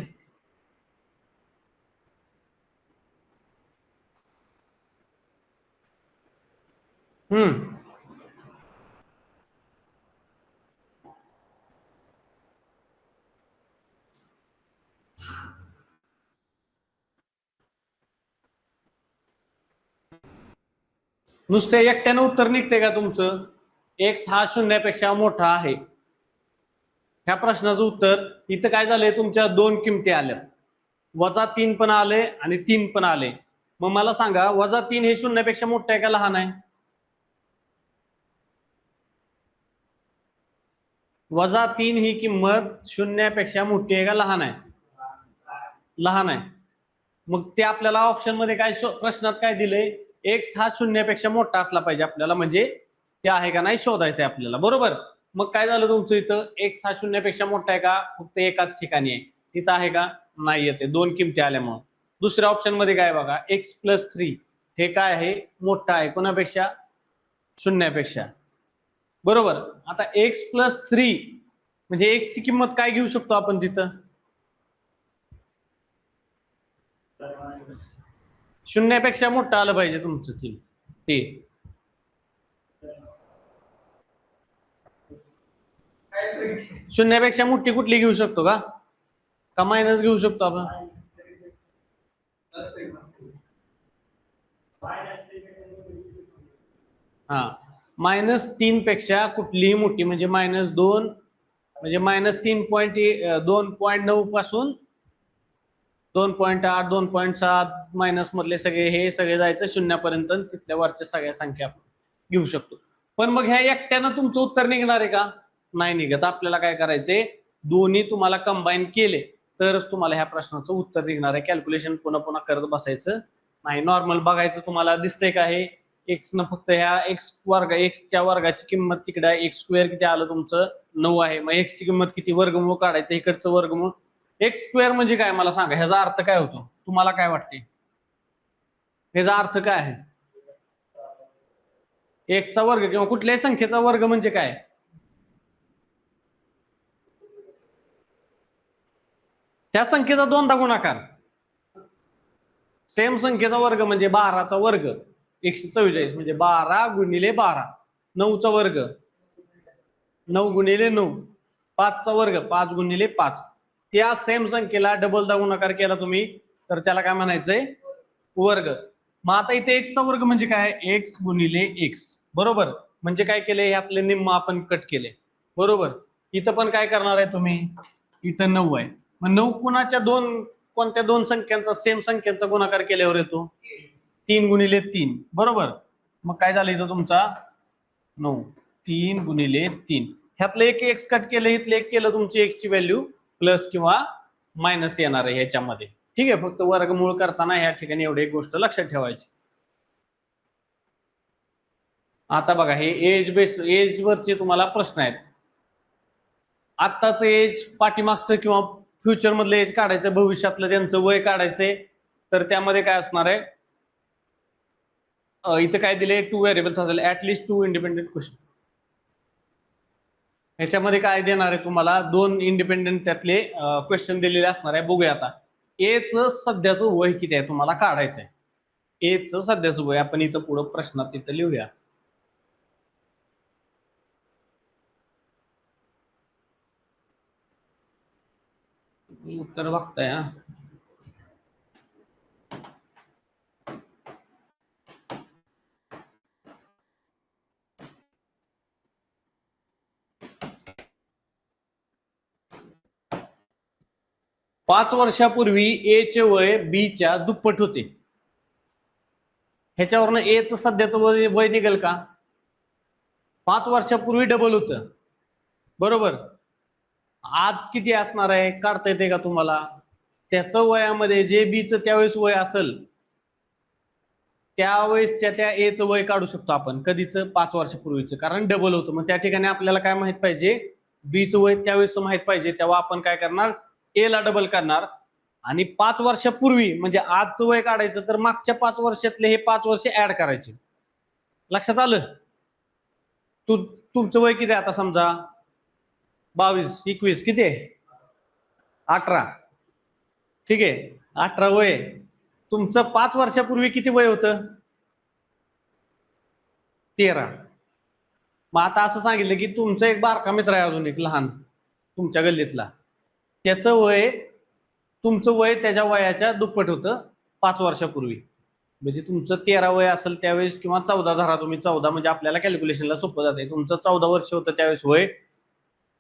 नुसते एकट्यानं उत्तर निघते का तुमचं? एक्स हा शून्यापेक्षा मोठा आहे, ह्या प्रश्नाचं उत्तर इथं काय झालंय, तुमच्या दोन किमती आल्या, -3 पण आले आणि 3 पण आले. मग मला सांगा -3 हे शून्यापेक्षा मोठं आहे का लहान आहे? -3 ही किंमत शून्यापेक्षा मोठी आहे का लहान आहे? लहान आहे. मग ते आपल्याला ऑप्शन मध्ये काय प्रश्नात काय दिलंय? एक्स हा शून्यापेक्षा मोठा असला पाहिजे आपल्याला, म्हणजे ते आहे का नाही शोधायचंय आपल्याला, बरोबर. मग काय झालं तुमचं इथं, एक्स हा शून्यापेक्षा मोठा आहे का? फक्त एकाच ठिकाणी आहे, इथं आहे का? नाही येते, दोन किमती आल्यामुळे. दुसऱ्या ऑप्शन मध्ये काय बघा, x+3 हे काय आहे? मोठा आहे कोणापेक्षा? शून्यापेक्षा, बरोबर. आता x+3 म्हणजे एक्स ची किंमत काय घेऊ शकतो आपण तिथं? शून्यापेक्षा मोठं आलं पाहिजे तुमचं ते. शून्यापेक्षा मोठी कुठली घेऊ शकतो का मायनस घेऊ शकतो आपण? हा -3 पेक्षा कुठलीही मोठी, म्हणजे -2 म्हणजे -3.2.9 पासून 2.8 2.7 मायनस मधले सगळे हे सगळे जायचं शून्यापर्यंत, तिथल्या वरच्या सगळ्या संख्या आपण घेऊ शकतो. पण मग ह्या एकट्यानं तुमचं उत्तर निघणार आहे का? नाही निघत. आपल्याला काय करायचंय, दोन्ही तुम्हाला कंबाईन केले तरच तुम्हाला ह्या प्रश्नाचं उत्तर निघणार आहे. कॅल्क्युलेशन पुन्हा पुन्हा करत बसायचं नाही, नॉर्मल बघायचं. तुम्हाला दिसतंय का हे एक्स न फक्त ह्या एक्सच्या वर्गाची किंमत तिकडे एक्स स्क्वेअर किती आलं तुमचं? 9 आहे. मग एक्स ची किंमत किती? वर्गमूळ काढायचं, इकडचं वर्गमूळ. एक्स स्क्वेअर म्हणजे काय मला सांगा, ह्याचा अर्थ काय होतो? तुम्हाला काय वाटते ह्याचा अर्थ काय आहे? एक्सचा वर्ग किंवा कुठल्याही संख्येचा वर्ग म्हणजे काय? त्या संख्येचा दोनदा गुणाकार, सेम संख्येचा वर्ग म्हणजे 12चा वर्ग 144 म्हणजे 12 गुणिले 12, 9चा वर्ग 9 गुणिले 9, 5चा वर्ग 5 गुणिले 5. त्या सेम संख्येला डबलदा गुणाकार केला तुम्ही तर त्याला काय म्हणायचंय, वर्ग. मग आता इथे एक्सचा वर्ग म्हणजे काय, एक्स गुणिले एक्स, बरोबर. म्हणजे काय केले, ह्यातले निम्म आपण कट केले, बरोबर. इथं पण काय करणार आहे तुम्ही, इथं 9 आहे, मग 9 कुणाच्या कोणत्या दोन संख्यांचा, सेम संख्यांचा गुणाकार केल्यावर येतो, 3 गुणिले 3, बरोबर. मग काय झालं इथं तुमचा 9, 3 गुणिले 3, ह्यातलं एक एक्स कट केलं, इथलं एक केलं, तुमची एक्स ची व्हॅल्यू प्लस किंवा मायनस येणार आहे ह्याच्यामध्ये. ठीक आहे, फक्त वर्गमूळ करताना ह्या ठिकाणी एवढी एक गोष्ट लक्षात ठेवायची. आता बघा, हे एज बेस्ड, एज वरचे तुम्हाला प्रश्न आहेत. आत्ताचं एज, पाठीमागचं किंवा फ्युचर मधलं एज काढायचं, भविष्यातलं त्यांचं वय काढायचंय, तर त्यामध्ये काय असणार आहे, इथं काय दिले, 2 व्हेरिएबल्स असेल, ऍटलिस्ट 2 इंडिपेंडेंट क्वेश्चन. ह्याच्यामध्ये काय देणार आहे तुम्हाला, 2 इंडिपेंडेंट त्यातले क्वेश्चन दिलेले असणार आहे. बघूया आता. एच सध्याचं वय किती आहे तुम्हाला काढायचंय, एच सध्याचं वय आपण इथं पुढं प्रश्नात तिथं लिहूया. उत्तर बघताय हा. पाच वर्षापूर्वी ए चे वय बी च्या दुप्पट होते. ह्याच्यावरनं एच सध्याचं वय निघेल का, 5 वर्षापूर्वी डबल होतं, बरोबर. आज किती असणार आहे काढता येते का तुम्हाला, त्याचं वयामध्ये जे बीच त्यावेळेस वय असेल त्यावेळेसच्या त्या एचं वय काढू शकतो आपण, कधीच 5 वर्षापूर्वीचं, कारण डबल होतं. मग त्या ठिकाणी आपल्याला काय माहित पाहिजे, बीचं वय त्यावेळेस माहित पाहिजे, तेव्हा आपण काय करणार, ए ला डबल करणार. आणि 5 वर्षापूर्वी म्हणजे आजचं वय काढायचं, तर मागच्या 5 वर्षातले हे 5 वर्ष ऍड करायचे. लक्षात आलं. तुमचं वय किती आहे आता, समजा 22, 21 किती आहे, 18, ठीक आहे, 18 वय. तुमचं 5 वर्षापूर्वी किती वय होतं, 13. मग आता असं सांगितलं की तुमचं एक बारका मित्र आहे अजून एक लहान तुमच्या गल्लीतला, त्याचं वय तुमचं वय त्याच्या वयाच्या दुप्पट होतं 5 वर्षापूर्वी. म्हणजे तुमचं 13 वय असेल त्यावेळेस, किंवा 14 धरा तुम्ही, 14 म्हणजे आपल्याला कॅल्क्युलेशनला सोपं जाते. तुमचं 14 वर्ष होतं त्यावेळेस वय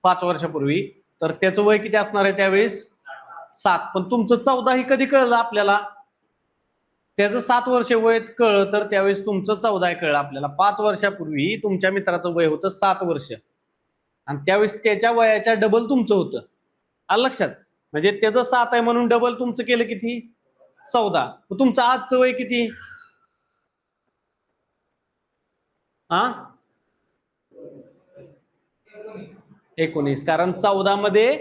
5 वर्षापूर्वी, तर त्याचं वय किती असणार आहे त्यावेळेस, 7. पण तुमचं 14 ही कधी कळलं आपल्याला, त्याचं 7 वर्ष वय कळलं, तर त्यावेळेस तुमचं 14 कळलं आपल्याला. 5 वर्षापूर्वी तुमच्या मित्राचं वय होतं 7 वर्ष, आणि त्यावेळेस त्याच्या वयाच्या डबल तुमचं होतं. आलं लक्षात. म्हणजे त्याचं 7 आहे म्हणून डबल तुमचं केलं किती, 14. तुमचं आजचं वय किती, हा 19, कारण 14 मध्ये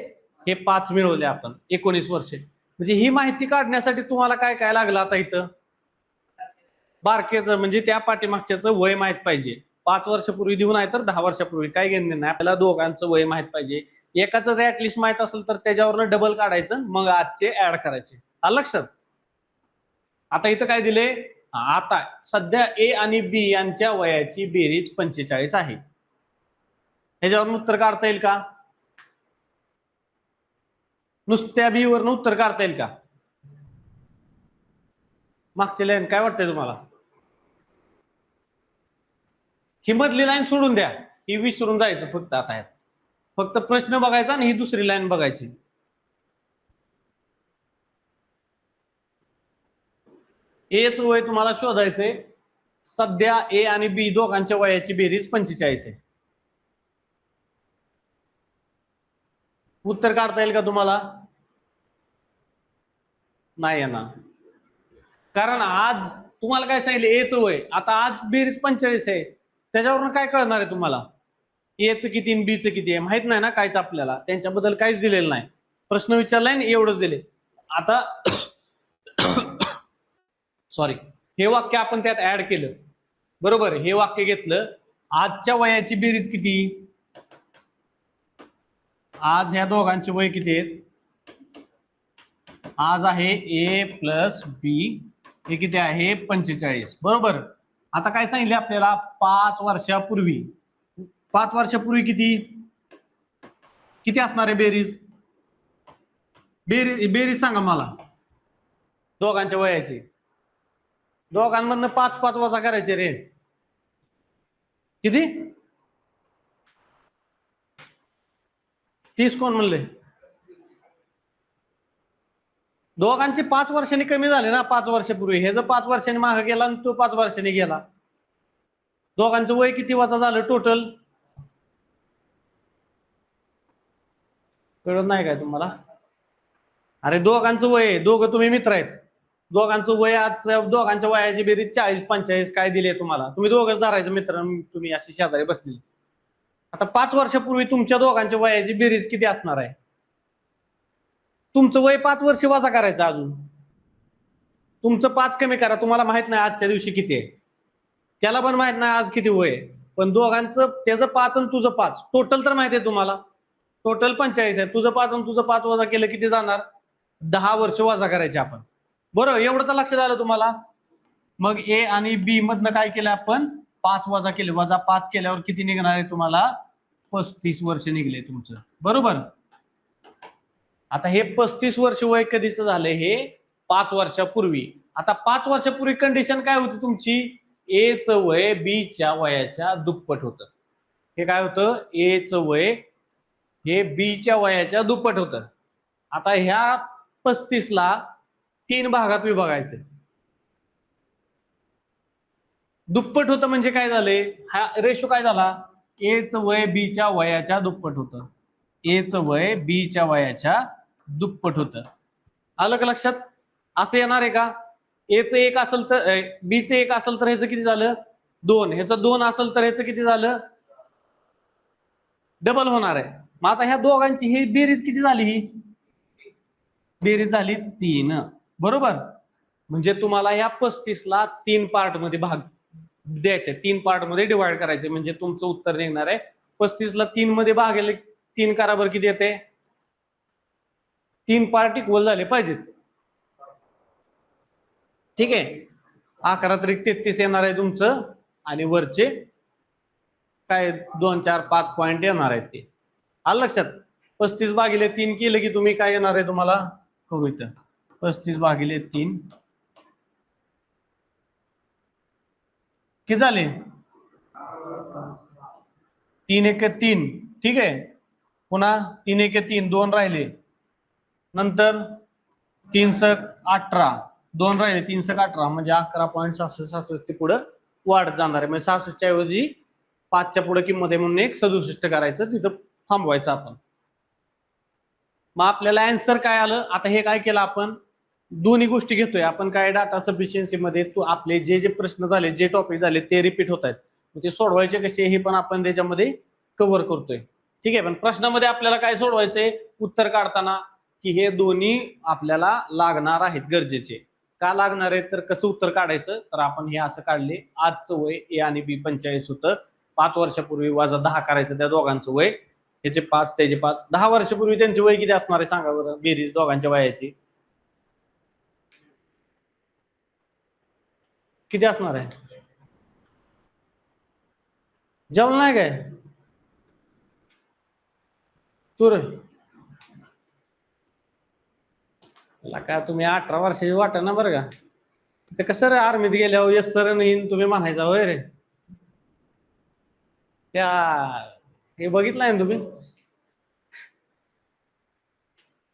हे 5 मिळवले आपण, 19 वर्षे. म्हणजे ही माहिती काढण्यासाठी तुम्हाला काय काय लागलं आता इथं, बारकेचं म्हणजे त्या पाठीमागच्याचं वय माहित पाहिजे. 5 वर्षापूर्वी देऊन आहे तर 10 वर्षापूर्वी, काय घेणं नाही आपल्याला, दोघांचं वय माहित पाहिजे. एकाचं ऍटलिस्ट माहित असेल तर त्याच्यावरनं डबल काढायचं, मग आजचे ऍड करायचे. आलं लक्षात. आता इथं काय दिले, आता सध्या ए आणि बी यांच्या वयाची बेरीज 45 आहे. ह्याच्यावरून उत्तर काढता येईल का, नुसत्या बी वरनं उत्तर काढता येईल का, मागच्या लाईन काय वाटतंय तुम्हाला, ही मधली लाईन सोडून द्या, ही विसरून जायचं फक्त. आता फक्त प्रश्न बघायचा आणि ही दुसरी लाईन बघायची. एच वय तुम्हाला शोधायचंय, सध्या ए आणि बी दोघांच्या वयाची बेरीज 45 आहे. उत्तर काढता येईल का तुम्हाला, नाही येणार, कारण आज तुम्हाला काय सांगितलं, एच वय, आता आज बेरीज 45 आहे, त्याच्यावरून काय कळणार आहे तुम्हाला, एच किती आणि बीच किती आहे माहित नाही ना काहीच आपल्याला, त्यांच्याबद्दल काहीच दिलेलं नाही. प्रश्न विचारलाय ना एवढंच दिले. आता सॉरी, हे वाक्य आपण त्यात ऍड केलं, बरोबर. हे वाक्य घेतलं, आजच्या वयाची बेरीज किती, आज ह्या दोघांचे वय किती आहेत, आज आहे ए प्लस बी, हे किती आहे 45, बरोबर. आता काय सांगितले आपल्याला 5 वर्षापूर्वी, 5 वर्षापूर्वी किती किती असणार आहे बेरीज? बेरीज बेरीज सांगा मला दोघांच्या वयाची. दोघांमधनं 5 5 वजा करायचे रे. किती? 30 कोण म्हणले? दोघांचे 5 वर्षांनी कमी झाले ना 5 वर्षापूर्वी. हे जर 5 वर्षांनी मागे गेला आणि तो 5 वर्षांनी गेला, दोघांचं वय किती वजा झालं टोटल? कळत नाही काय तुम्हाला? अरे दोघांचं वय, दोघं तुम्ही मित्र आहेत, दोघांचं वय आज दोघांच्या वयाची बेरीज 40 45 काय दिले तुम्हाला? तुम्ही दोघंच धरायचं मित्र, तुम्ही अशी शेजारी बसली. आता 5 वर्षापूर्वी तुमच्या दोघांच्या वयाची बेरीज किती असणार आहे? तुमचं वय 5 वर्ष वजा करायचं, अजून तुमचं 5 कमी करा. तुम्हाला माहित नाही आजच्या दिवशी किती आहे, त्याला पण माहित नाही आज किती वय, पण दोघांचं त्याचं 5 आणि तुझं 5 टोटल तर माहिती आहे तुम्हाला. टोटल 45 आहे. तुझं 5 आणि तुझं 5 वजा केलं किती जाणार? 10 वर्ष वजा करायचे आपण, बरोबर. एवढं तर लक्षात आलं तुम्हाला. मग ए आणि बी मधनं काय केलं आपण? 5 वजा केले. वजा 5 केल्यावर किती निघणार आहे तुम्हाला? 35 वर्ष निघले तुमचं, बरोबर. आता हे 35 वर्ष वय कधीच झालं? हे 5 वर्षापूर्वी. आता 5 वर्षापूर्वी कंडिशन काय होती तुमची? ए च वय बी च्या वयाच्या दुप्पट होतं. हे काय होतं? ए च वय हे बी च्या वयाच्या दुप्पट होतं. आता ह्या 35 ला 3 भागात विभागायचं. दुप्पट होतं म्हणजे काय झालंय? हा रेशो काय झाला? ए च वय बी च्या वयाच्या दुप्पट होतं. ए च वय बी च्या वयाच्या दुप्पट होतं. आलं का लक्षात? असं येणार आहे का? ए च 1 असेल तर बी च 1 असेल तर ह्याचं किती झालं? 2. ह्याचं 2 असेल तर ह्याचं किती झालं? डबल होणार आहे. मग आता ह्या दोघांची ही बेरीज किती झाली? ही बेरीज झाली 3, बरोबर. म्हणजे तुम्हाला ह्या 35 ला 3 पार्ट मध्ये भाग द्यायचे, 3 पार्ट मध्ये डिवाइड करायचे, म्हणजे तुमचं उत्तर निघणार आहे 35 ला 3 मध्ये भागले 3 करा बरं, किती येते? 3 पार्ट इक्वल झाले पाहिजेत. ठीक आहे. 11 त्रिक 33 येणार आहे तुमचं, आणि वरचे काय 2 4 5 पॉइंट येणार आहेत ते. आलं लक्षात? 35 भागिले 3 केलं की तुम्ही काय येणार आहे तुम्हाला? करू इथं 35 भागिले 3 किती झाले? 3 1 3. ठीक आहे. पुन्हा 3 1 3 2 राहिले, नंतर 3 सक 18 2 राहिले, 3 सक 18 म्हणजे 11.66 ते पुढे वाढत जाणार आहे. म्हणजे 66 च्या ऐवजी 5 च्या पुढे किंमत आहे म्हणून एक 67 करायचं, तिथं थांबवायचं आपण. मग आपल्याला आन्सर काय आलं? आता हे काय केलं आपण? दोन्ही गोष्टी घेतोय आपण. काय डाटा सफिशियन्सी मध्ये तो आपले जे जे प्रश्न झाले, जे टॉपिक झाले ते रिपीट होत आहेत, ते सोडवायचे कसे हे पण आपण त्याच्यामध्ये कव्हर करतोय. ठीक आहे. पण प्रश्नामध्ये आपल्याला काय सोडवायचंय उत्तर काढताना? की हे दोन्ही आपल्याला लागणार आहेत, गरजेचे. का लागणार आहेत? तर कसं उत्तर काढायचं? तर आपण हे असं काढले. आजचं वय ए आणि बी 45 होतं. 5 वर्षापूर्वी वजा 10 करायचं त्या दोघांचं वय. ह्याचे 5 त्याचे 5. 10 वर्षापूर्वी त्यांचे वय किती असणार आहे सांगा बरं, बेरीज दोघांच्या वयाची किती असणार आहे? जेवण नाही काय तू? का तुम्ही 18 वर्षाची वाटा ना बरं का. तिथे कसं रे आर्मीत गेल्यावर यस सर नाही तुम्ही म्हणायचा होय रे. त्या हे बघितलंय ना तुम्ही?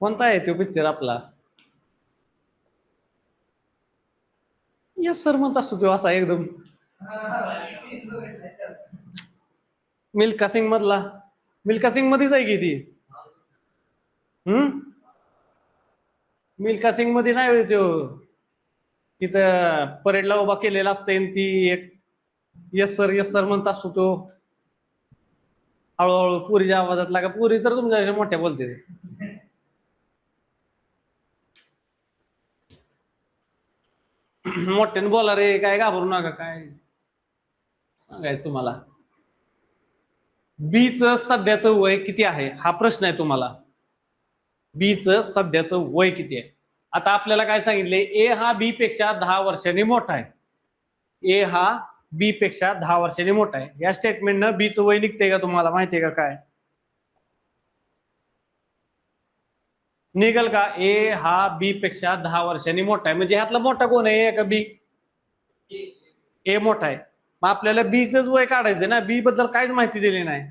कोणता आहे तो पिक्चर आपला? यस सर म्हणत असतो तो असा एकदम. मिल्खा सिंग मधला. मिल्खा सिंग मध्येच आहे की ती? मिल्खा सिंग मध्ये नाही तो, तिथं परेडला उभा केलेला असते ती एक यस सर म्हणत असतो तो हळूहळू पुरीच्या आवाजात लागा. पुरी तर तुमच्या मोठ्या बोलते. मोठ्याने बोला रे, काय घाबरू नका. काय सांगायचं तुम्हाला? बीच सध्याचं वय किती आहे हा प्रश्न आहे तुम्हाला. बीच सध्याचं वय किती आहे? आता आपल्याला काय सांगितले, ए हा बी पेक्षा 10 वर्षांनी मोठा आहे. ए हा बी पेक्षा 10 वर्षांनी मोठा आहे. या स्टेटमेंटनं बीचं वय निघते का तुम्हाला माहितीये का काय? निघल का? ए हा बी पेक्षा 10 वर्षांनी मोठा आहे. म्हणजे ह्यातला मोठा कोण आहे? ए का बी? ए मोठा आहे. मग आपल्याला बीच वय काढायचं ना. बी बद्दल काहीच माहिती दिली नाही.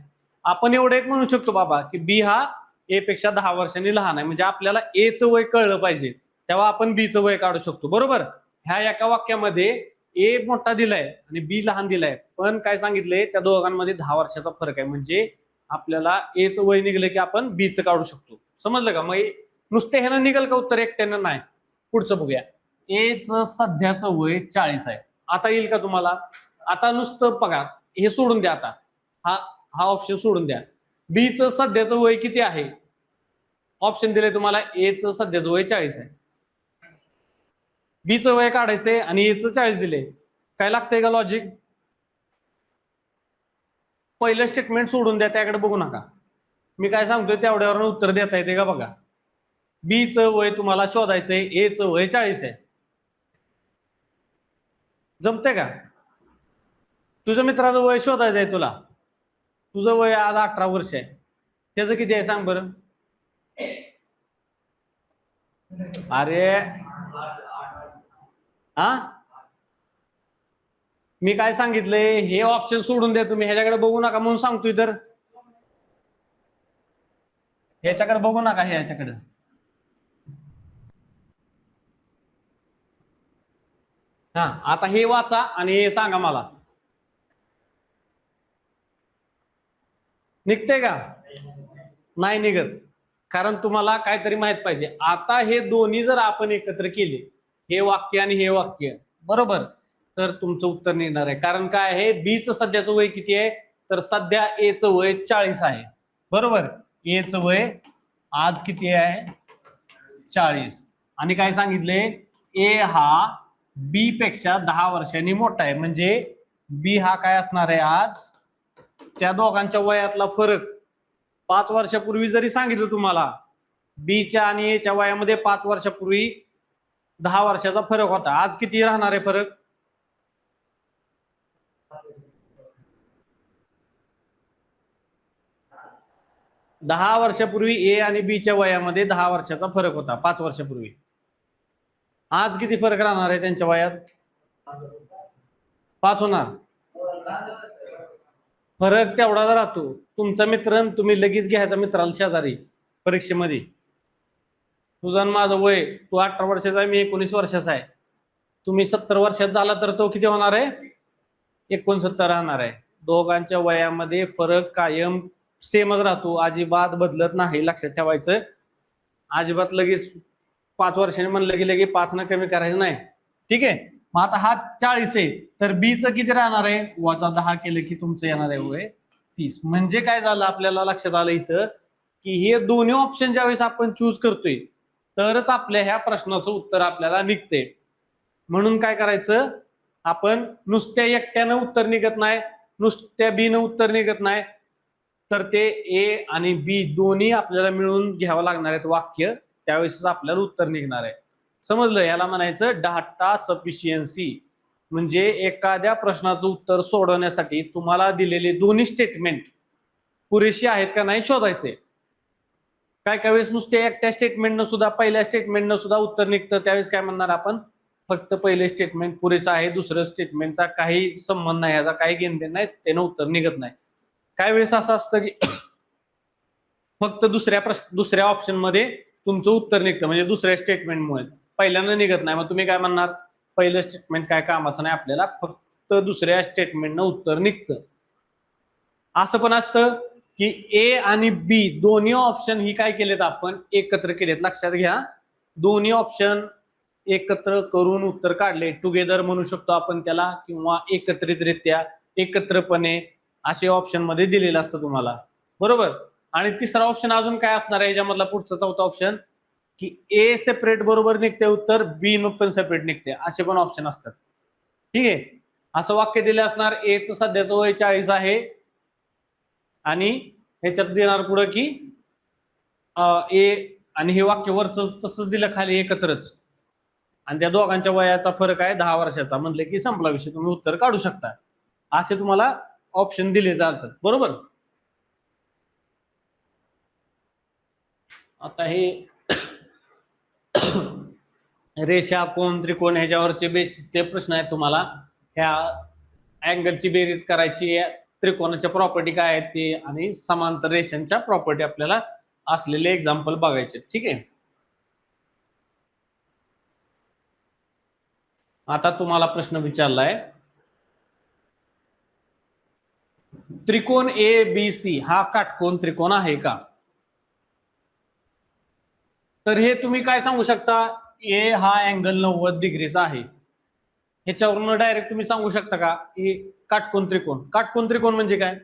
आपण एवढं एक म्हणू शकतो बाबा की बी हा ए पेक्षा 10 वर्षांनी लहान आहे. म्हणजे आपल्याला एचं वय कळलं पाहिजे, तेव्हा आपण बीचं वय काढू शकतो. बरोबर. ह्या एका वाक्यामध्ये ए मोठा दिलाय आणि बी लहान दिलाय, पण काय सांगितलंय, त्या दोघांमध्ये 10 वर्षाचा फरक आहे. म्हणजे आपल्याला एचं वय निघलं की आपण बीचं काढू शकतो. समजलं का? मग नुसते ह्यानं निघल का उत्तर? एकट्यानं नाही. पुढचं बघूया. एचं सध्याचं वय 40 आहे. आता येईल का तुम्हाला? आता नुसतं बघा, हे सोडून द्या. आता हा ऑप्शन सोडून द्या. बीचं सध्याचं वय किती आहे? ऑप्शन दिले तुम्हाला. एचं सध्याचं वय 40 आहे. बीचं वय काढायचंय आणि एचं 40 दिले. काय लागतंय का लॉजिक? पहिलं स्टेटमेंट सोडून द्या, त्याकडे बघू नका. मी काय सांगतोय तेवढ्यावर उत्तर देता येते का बघा. बीचं वय तुम्हाला शोधायचंय, एचं वय 40 आहे. जमतंय का? तुझ्या मित्राचं वय शोधायचं आहे तुला. तुझं वय आज 18 वर्ष आहे. त्याचं किती आहे सांग बरं? अरे हा, मी काय सांगितलंय, हे ऑप्शन सोडून द्या तुम्ही. ह्याच्याकडे बघू नका म्हणून सांगतोय. तर ह्याच्याकडे बघू नका. ह्याच्याकडे हा, आता हे वाचा आणि हे सांगा मला. निघते का? नाही निघत. कारण तुम्हाला काहीतरी माहित पाहिजे. आता हे दोन्ही जर आपण एकत्र केले, हे वाक्य आणि हे वाक्य, बरोबर, तर तुमचं उत्तर निघणार आहे. कारण काय आहे, बीचं सध्याचं वय किती आहे? तर सध्या एचं वय 40 आहे. बरोबर. एचं वय आज किती आहे? 40. आणि काय सांगितले, ए हा बी पेक्षा 10 वर्षांनी मोठा आहे. म्हणजे बी हा काय असणार आहे आज? त्या दोघांच्या वयातला फरक 5 वर्षापूर्वी जरी सांगितलं तुम्हाला, बीच्या आणि एच्या वयामध्ये 5 वर्षापूर्वी 10 वर्षाचा फरक होता. आज किती राहणार आहे फरक? 10 वर्षापूर्वी ए आणि बीच्या वयामध्ये 10 वर्षाचा फरक होता 5 वर्षापूर्वी. आज किती फरक राहणार आहे त्यांच्या वयात? 5 होणार. फरक तेवढाच राहतो. तुमचा मित्र तुम्ही लगेच घ्यायचा मित्राला शेजारी परीक्षेमध्ये. तुझं माझं वय, तू 18 वर्षाचा आहे, मी 19 वर्षाचा आहे. तुम्ही 70 वर्षात झाला तर तो किती होणार आहे? 69 राहणार आहे. दोघांच्या वयामध्ये फरक कायम सेमच राहतो, अजिबात बदलत नाही. लक्षात ठेवायचं. अजिबात लगेच 5 वर्षांनी म्हणलं की लगेच 5 न कमी करायचं नाही. ठीक आहे. मग आता हा 40 आहे, तर बीचं किती राहणार आहे? वजा 10 केलं की तुमचं येणार आहे वय 30. म्हणजे काय झालं, आपल्याला लक्षात आलं इथं की हे दोन्ही ऑप्शन ज्यावेळेस आपण चूज करतोय, तरच आपल्या ह्या प्रश्नाचं उत्तर आपल्याला निघते. म्हणून काय करायचं, आपण नुसत्या एकट्यानं उत्तर निघत नाही, नुसत्या बी न उत्तर निघत नाही, तर ते ए आणि बी दोन्ही आपल्याला मिळून घ्यावं लागणार आहेत वाक्य. त्यावेळेस आपल्याला उत्तर निघणार आहे. समजलं? याला म्हणायचं डाटा सफिशियन्सी. म्हणजे एखाद्या प्रश्नाचं उत्तर सोडवण्यासाठी तुम्हाला दिलेले दोन्ही स्टेटमेंट पुरेशी आहेत का नाही शोधायचे. काय काय वेळेस नुसते एकट्या स्टेटमेंटनं सुद्धा, पहिल्या स्टेटमेंटनं सुद्धा उत्तर निघतं. त्यावेळेस काय म्हणणार आपण, फक्त पहिले स्टेटमेंट पुरेसं आहे, दुसरं स्टेटमेंटचा काही संबंध नाही, याचा काही घेणदेण नाही, त्यानं उत्तर निघत नाही. काय वेळेस असं असतं की फक्त दुसऱ्या ऑप्शन मध्ये तुमचं उत्तर निघतं, म्हणजे दुसऱ्या स्टेटमेंटमुळे, पहिल्यांदा निघत नाही. मग तुम्ही काय म्हणणार, पहिलं स्टेटमेंट काय कामाचं नाही आपल्याला, फक्त दुसऱ्या स्टेटमेंटनं उत्तर निघतं. असं पण असतं की ए आणि बी दोन्ही ऑप्शन ही काय केलेत, आपण एकत्र केलेत. लक्षात घ्या, दोन्ही ऑप्शन एकत्र करून उत्तर काढले. टुगेदर म्हणू शकतो आपण त्याला, किंवा एकत्रितरित्या, एकत्रपणे, असे ऑप्शन मध्ये दिलेलं असतं तुम्हाला. बरोबर. आणि तिसरा ऑप्शन अजून काय असणार आहे याच्यामधला, पुढचा चौथा ऑप्शन, की ए सेपरेट बरोबर निघते उत्तर, बी पण सेपरेट निघते, असे पण ऑप्शन असतात. ठीक आहे. असं वाक्य दिलं असणार, एचं सध्याचं वय 40 आहे आणि ह्याच्यात देणार पुढं की ए आणि हे वाक्य वरच तसंच दिलं खाली एकत्रच, आणि त्या दोघांच्या वयाचा फरक आहे 10 वर्षाचा, म्हणले की संपला विषय, तुम्ही उत्तर काढू शकता. असे तुम्हाला ऑप्शन दिले जातात, बरोबर. आता हे रेषा, कोन, त्रिकोण ह्याच्यावरचे बेसिसचे प्रश्न आहेत तुम्हाला. ह्या अँगलची बेरीज करायची, त्रिकोणाच्या प्रॉपर्टी काय आहेत ते, आणि समांतर रेषांच्या प्रॉपर्टी आपल्याला असलेले एक्झाम्पल बघायचे, ठीक आहे. आता तुम्हाला प्रश्न विचारलाय, त्रिकोण ए बी सी हा काटकोन त्रिकोण आहे का? तर हे तुम्ही काय सांगू शकता, ए हा अँगल 90 डिग्रीचा आहे, ह्याच्यावरून डायरेक्ट तुम्ही सांगू शकता का की काटकोन त्रिकोण. काटकोन त्रिकोण म्हणजे काय?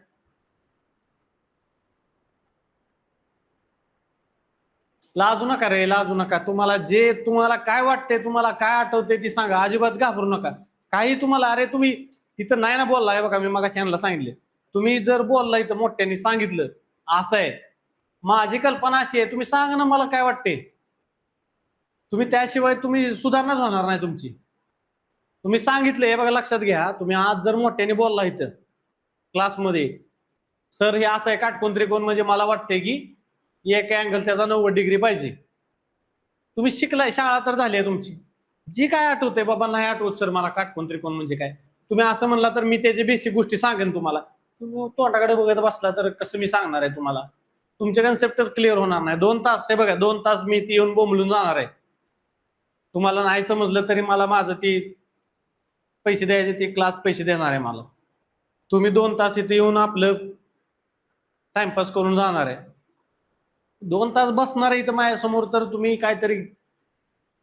लाजू नका रे, लाजू नका. तुम्हाला काय वाटतंय, तुम्हाला काय आठवते ती सांगा, अजिबात घाबरू नका. काही तुम्हाला, अरे तुम्ही इथं नाही ना बोलला, हे बघा मी मगाशी यांना सांगितले, तुम्ही जर बोलला इथं मोठ्यांनी सांगितलं असं आहे, माझी कल्पना अशी आहे, तुम्ही सांगा ना मला काय वाटते, तुम्ही त्याशिवाय तुम्ही सुधारणाच होणार नाही तुमची. तुम्ही सांगितलं, हे बघा लक्षात घ्या, तुम्ही आज जर मोठ्याने बोलला इथं क्लासमध्ये, सर हे असं आहे काटकोन त्रिकोण म्हणजे मला वाटतंय की एक अँगल त्याचा 90 डिग्री पाहिजे, तुम्ही शिकलाय, शाळा तर झाली आहे तुमची, जी काय आठवतंय बाबा, नाही आठवत सर मला काटकोन त्रिकोण म्हणजे काय, तुम्ही असं म्हणला तर मी त्याची बेसिक गोष्टी सांगेन तुम्हाला. तुम्ही तोंडाकडे बघत बसला तर कसं मी सांगणार आहे तुम्हाला, तुमचे कन्सेप्टच क्लिअर होणार नाही. 2 तास आहे बघा, 2 तास मी ती येऊन बोंबलून जाणार आहे, तुम्हाला नाही समजलं तरी मला माझं ती पैसे द्यायचे, ती क्लास पैसे देणार आहे मला. तुम्ही 2 तास इथे येऊन आपलं टाइमपास करून जाणार आहे, 2 तास बसणार आहे इथं माझ्यासमोर, तर तुम्ही काहीतरी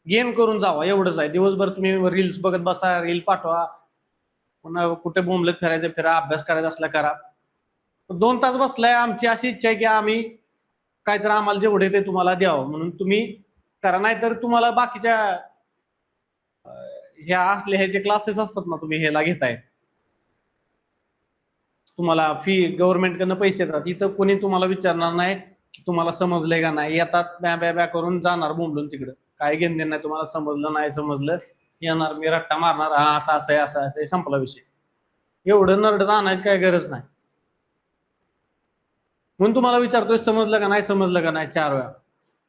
गेम करून जावा, एवढंच आहे. दिवसभर तुम्ही रील्स बघत बसा, रील पाठवा, पुन्हा कुठे बोंबलत फिरायचं फिरा, अभ्यास करायचा असला करा. 2 तास बसलाय, आमची अशी इच्छा आहे की आम्ही काहीतरी आम्हाला जेवढे ते तुम्हाला द्यावं, म्हणून तुम्ही करा. नाही तर तुम्हाला बाकीच्या ह्या असले ह्याचे क्लासेस असतात ना, तुम्ही ह्याला घेताय, तुम्हाला फी गव्हर्नमेंट कडनं पैसे येतात, इथं कोणी तुम्हाला विचारणार नाही की तुम्हाला समजलंय का नाही, येतात ब्या ब्या ब्या करून जाणार बोंबलून तिकडं, काय घेणं नाही, तुम्हाला समजलं नाही समजलं, येणार मी रट्टा मारणार, हा असं असं आहे असं असं आहे, संपला विषय. एवढं नरडत आणायची काय गरज नाही. म्हणून तुम्हाला विचारतोय समजलं का नाही, समजलं का नाही 4 वेळा,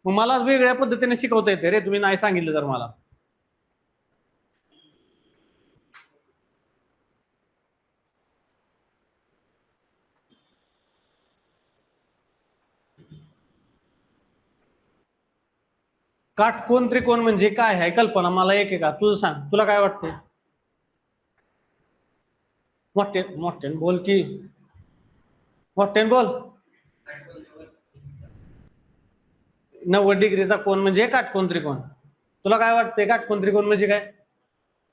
मग मला वेगळ्या पद्धतीने शिकवता येते रे, तुम्ही नाही सांगितलं तर मला. काटकोन त्रिकोण म्हणजे काय आहे कल्पना, मला एक आहे का तुझं सांग, तुला काय वाटतंय? मोठे बोल की, मोठे बोल. 90 डिग्रीचा कोन म्हणजे काटकोन त्रिकोण. तुला काय वाटतंय काटकोन त्रिकोण म्हणजे काय?